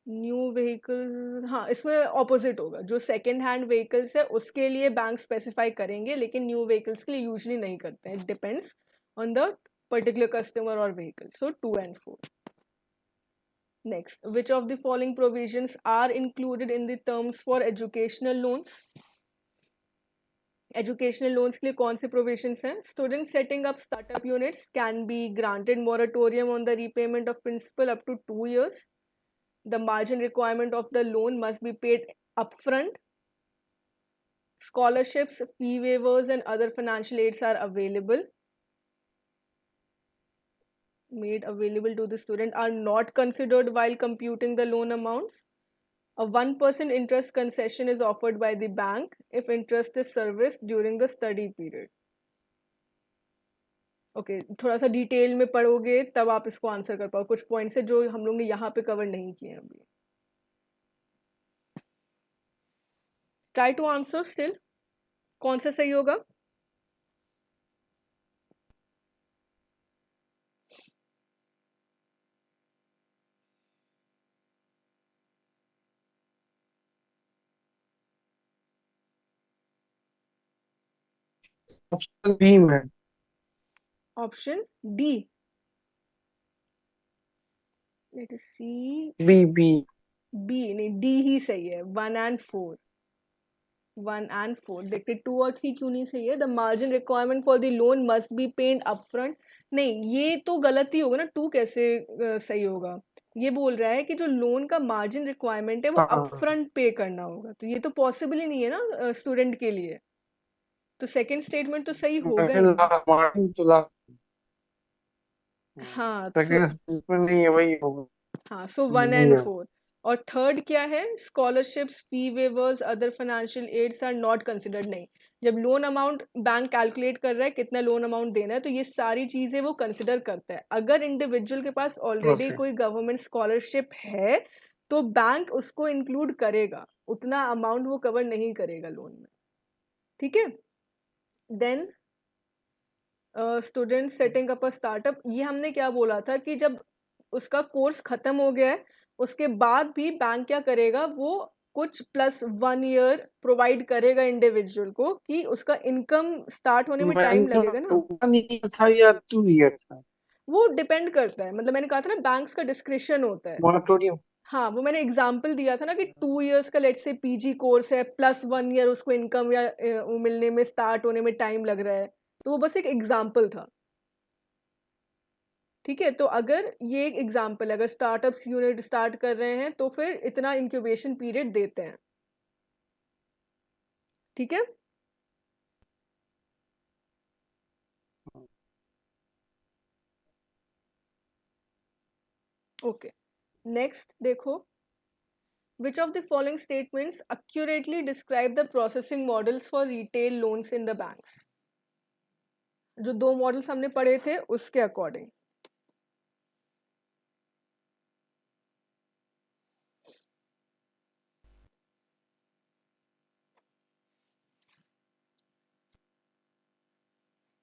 new vehicle, हाँ इसमें ऑपोजिट होगा. जो सेकेंड हैंड व्हीकल्स है उसके लिए बैंक स्पेसिफाई करेंगे, लेकिन न्यू व्हीकल्स के लिए यूजली नहीं करते हैं. It depends on the particular customer और vehicle. So 2 and 4. Next, which of the following provisions are included in the terms for educational loans? Educational loans के लिए कौन से प्रोविजंस हैं? Student setting up startup units can be granted moratorium on the repayment of principal up to 2 years. The margin requirement of the loan must be paid upfront. Scholarships, fee waivers, and other financial aids are available. Made available to the student are not considered while computing the loan amounts. A 1% interest concession is offered by the bank if interest is serviced during the study period. Okay, थोड़ा सा detail में पढ़ोगे तब आप इसको answer कर पाओ. कुछ पॉइंट्स है जो हम लोग ने यहाँ पे कवर नहीं किए अभी. Try to answer still. कौन सा सही होगा? Option B, ma'am. Option D. Let us see. B, B. B नहीं, डी ही सही है. 1 and 4. 1 and 4. देखते 2 और 3 क्यों नहीं सही है? The margin requirement for the loan must be paid upfront. नहीं, ये तो गलत ही होगा ना. 2 कैसे सही होगा? ये बोल रहा है कि जो लोन का मार्जिन रिक्वायरमेंट है वो हाँ. अपफ्रंट पे करना होगा. तो ये तो पॉसिबल ही नहीं है ना स्टूडेंट के लिए. तो सेकंड स्टेटमेंट तो सही होगा ही नहीं. मार्जिन तो ला हाँ, सेकंड स्टेटमेंट नहीं है, वही होगा. हाँ, सो 1 and 4. और थर्ड क्या है, scholarships, fee waivers, other financial aids are not considered. नहीं, जब लोन अमाउंट बैंक कैलकुलेट कर रहा है कितना लोन अमाउंट देना है, तो ये सारी चीज़ें वो कंसिडर करता है। अगर इंडिविजुअल के पास ऑलरेडी Okay. कोई गवर्नमेंट स्कॉलरशिप है तो बैंक उसको इंक्लूड करेगा, उतना अमाउंट वो कवर नहीं करेगा लोन में। ठीक है। Then student setting up a startup, ये हमने क्या बोला था कि जब उसका कोर्स खत्म हो गया है उसके बाद भी बैंक क्या करेगा, वो कुछ +1 ईयर प्रोवाइड करेगा इंडिविजुअल को कि उसका इनकम स्टार्ट होने में टाइम मैम लगेगा ना। 1 year था या 2 year था? वो डिपेंड करता है, मतलब मैंने कहा था ना बैंक्स का डिस्क्रिशन होता है। Moratorium. हाँ, वो मैंने एग्जाम्पल दिया था ना कि 2 इयर्स का लेट्स से पीजी कोर्स है, +1 ईयर उसको इनकम या वो मिलने में स्टार्ट होने में टाइम लग रहा है, तो वो बस एक एग्जाम्पल था। ठीक है, तो अगर ये एक एग्जाम्पल, अगर स्टार्टअप्स यूनिट स्टार्ट कर रहे हैं तो फिर इतना इंक्यूबेशन पीरियड देते हैं। ठीक है। ओके, नेक्स्ट देखो, विच of the following statements accurately describe the processing models for retail loans in the banks. जो 2 मॉडल्स हमने पढ़े थे उसके according.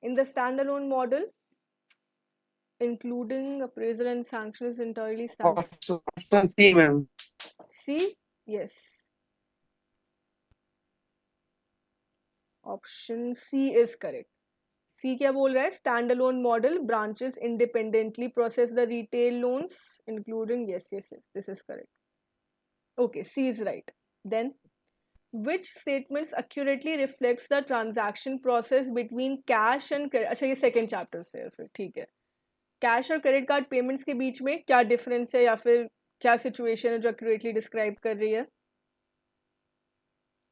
In the standalone model, including appraisal and sanction is entirely standard. Option C, ma'am. C, yes. Option C is correct. C क्या बोल रहा है? Standalone model, branches independently process the retail loans, including, yes, this is correct. Okay, C is right. Then, which statements accurately reflects the transaction process between cash and credit? अच्छा, ये second chapter से है फिर, ठीक है। Cash और credit card payments के बीच में क्या डिफरेंस है या फिर क्या सिचुएशन है जो एक्यूरेटली डिस्क्राइब कर रही है?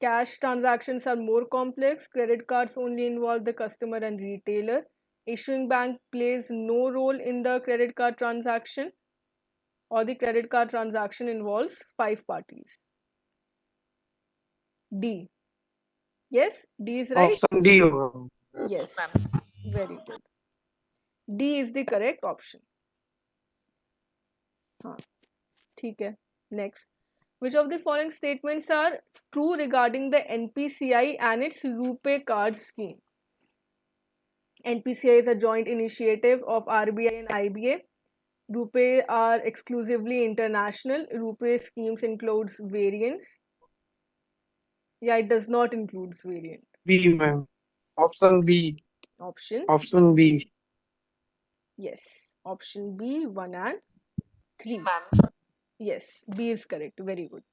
Cash transactions are more complex, credit cards only involve the customer and retailer, issuing bank plays no role in the credit card transaction, और the credit card transaction involves 5 parties. D. Yes, D is right. Option D होगा. Yes, very good. D is the correct option. हाँ, ठीक है। Next, which of the following statements are true regarding the NPCI and its RuPay card scheme? NPCI is a joint initiative of RBI and IBA. RuPay are exclusively international. RuPay schemes includes variants. Yeah, it does not include variant. B, ma'am. Option B. Option B. Yes, option B, 1 and 3. Yes, B is correct. Very good.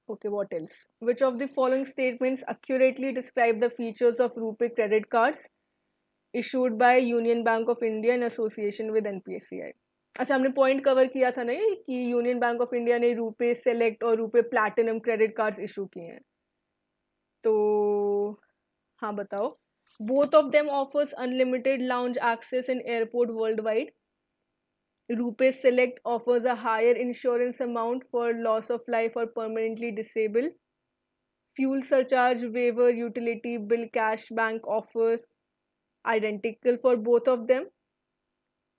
Okay, what else? Which of the following statements accurately describe the features of RuPay credit cards issued by Union Bank of India in association with NPCI? अच्छा, हमने point cover किया था ना ये कि union bank of India ने RuPay select और RuPay platinum credit cards issue किए हैं। तो हाँ, बताओ। Both of them offers unlimited lounge access in airport worldwide. RuPay Select offers a higher insurance amount for loss of life or permanently disabled. Fuel surcharge waiver, utility bill, cash bank offer identical for both of them.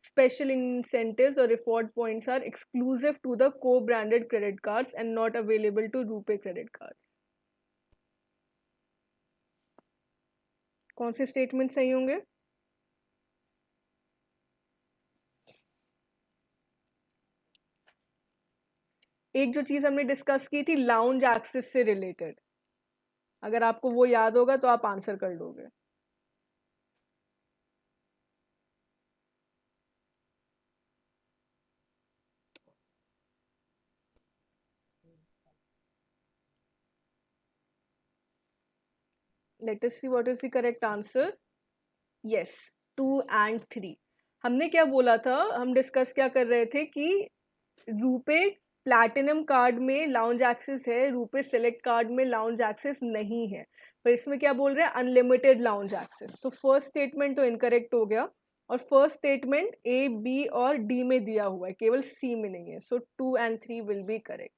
Special incentives or reward points are exclusive to the co-branded credit cards and not available to RuPay credit cards. कौन से statement सही होंगे? एक जो चीज हमने discuss की थी लाउंज एक्सेस से रिलेटेड, अगर आपको वो याद होगा तो आप आंसर कर लोगे। Let us see what is the correct answer. Yes, 2 and 3. हमने क्या बोला था, हम डिस्कस क्या कर रहे थे कि रूपे प्लैटिनम कार्ड में लाउंज एक्सेस है, रूपे सेलेक्ट कार्ड में लाउंज एक्सेस नहीं है, पर इसमें क्या बोल रहे हैं, अनलिमिटेड लाउंज एक्सेस। तो फर्स्ट स्टेटमेंट तो इनकरेक्ट हो गया और फर्स्ट स्टेटमेंट ए बी और डी में दिया हुआ है, केवल सी में नहीं है, so 2 and 3 will be correct.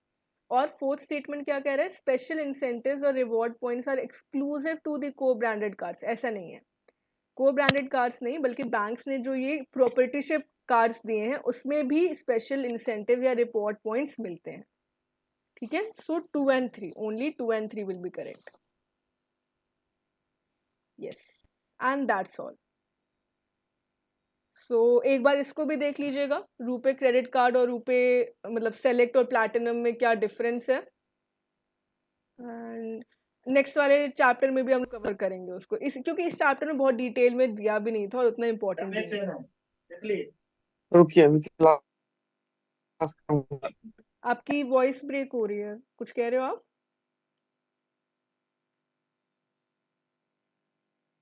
और फोर्थ स्टेटमेंट क्या कह रहा है, स्पेशल इंसेंटिव्स और reward points are exclusive to the co branded cards. ऐसा नहीं है, को ब्रांडेड कार्ड्स नहीं, बल्कि बैंक्स ने जो ये प्रॉपर्टीशिप कार्ड्स दिए हैं उसमें भी स्पेशल इंसेंटिव या रिवॉर्ड पॉइंट्स मिलते हैं। ठीक है, so 2 and 3, only 2 and 3 will be correct. Yes, and that's all. So एक बार इसको भी देख लीजिएगा, रुपे क्रेडिट कार्ड और रुपे मतलब सेलेक्ट और प्लैटिनम में क्या डिफरेंस है। एंड नेक्स्ट वाले चैप्टर में भी हम कवर करेंगे उसको, क्योंकि इस चैप्टर में बहुत डिटेल में दिया भी नहीं था और उतना इम्पोर्टेंट भी नहीं। रुकिए अभी क्लास करूंगा। आपकी वॉइस ब्रेक हो रही है, कुछ कह रहे हो आप?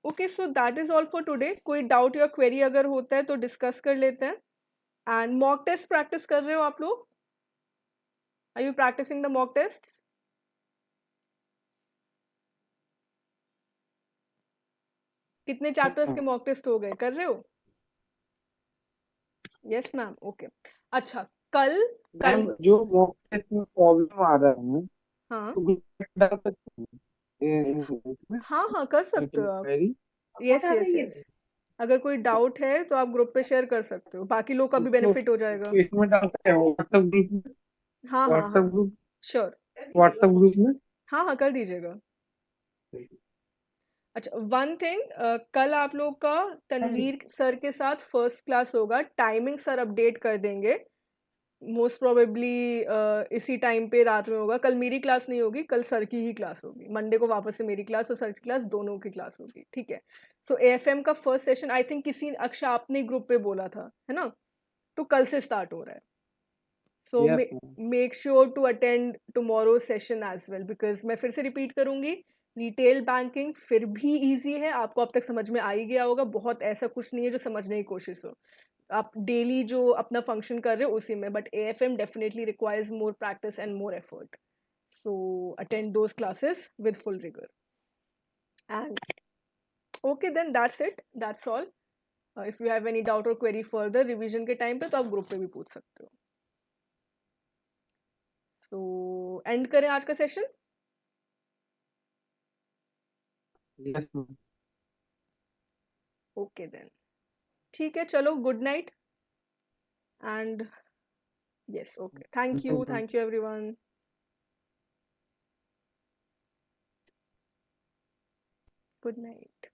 Okay, so that is all for today. कोई डाउट या क्वेरी अगर होता है तो डिस्कस कर लेते हैं। एंड मॉक टेस्ट प्रैक्टिस कर रहे हो आप लोग? Are you practicing the mock test? कितने चैप्टर्स के मॉक टेस्ट हो गए, कर रहे हो? Yes ma'am, okay. अच्छा, कल मैम जो मॉक टेस्ट में प्रॉब्लम आ रहा है हाँ तो ग्रुप में डाल सकते हैं हाँ हाँ कर सकते हो आप। क्वेरी। यस यस यस, अगर कोई डाउट है तो आप ग्रुप पे शेयर कर सकते हो, बाकी लोग का भी बेनिफिट हो जाएगा। इसमें डालते हैं व्हाट्सएप ग्रुप में। हाँ हाँ व्हाट्सएप हाँ, ग्रुप श्योर। व्हाट्सएप ग्रुप में। हाँ हाँ कर दीजिएगा। अच्छा, वन थिंग, कल आप लोग का तनवीर सर के साथ फर्स्ट क्लास होगा। टाइमिंग सर अपडेट कर देंगे, मोस्ट प्रोबेबली इसी टाइम पे रात में होगा। कल मेरी क्लास नहीं होगी, कल सर की ही क्लास होगी। मंडे को वापस से मेरी क्लास और सर की क्लास, दोनों की क्लास होगी। ठीक है, सो एएफएम का फर्स्ट सेशन आई थिंक किसी अक्षा आपने ग्रुप पे बोला था, है ना? तो कल से स्टार्ट हो रहा है। So Yes, ma'am. Make sure to attend tomorrow session as well, because मैं फिर से रिपीट करूंगी, रिटेल बैंकिंग फिर भी इजी है, आपको अब तक समझ में आ ही गया होगा। बहुत ऐसा कुछ नहीं है जो समझने की कोशिश हो, आप डेली जो अपना फंक्शन कर रहे हो उसी में। But AFM definitely requires more practice and more effort, so attend those classes with full rigour. And okay then, that's it, that's all. If you have any doubt और क्वेरी फर्दर रिवीजन के time पे तो आप group पे भी पूछ सकते हो। सो एंड करें आज का session? Yes, ma'am. Okay then, ठीक है, चलो good night and yes, okay, thank you everyone. Good night.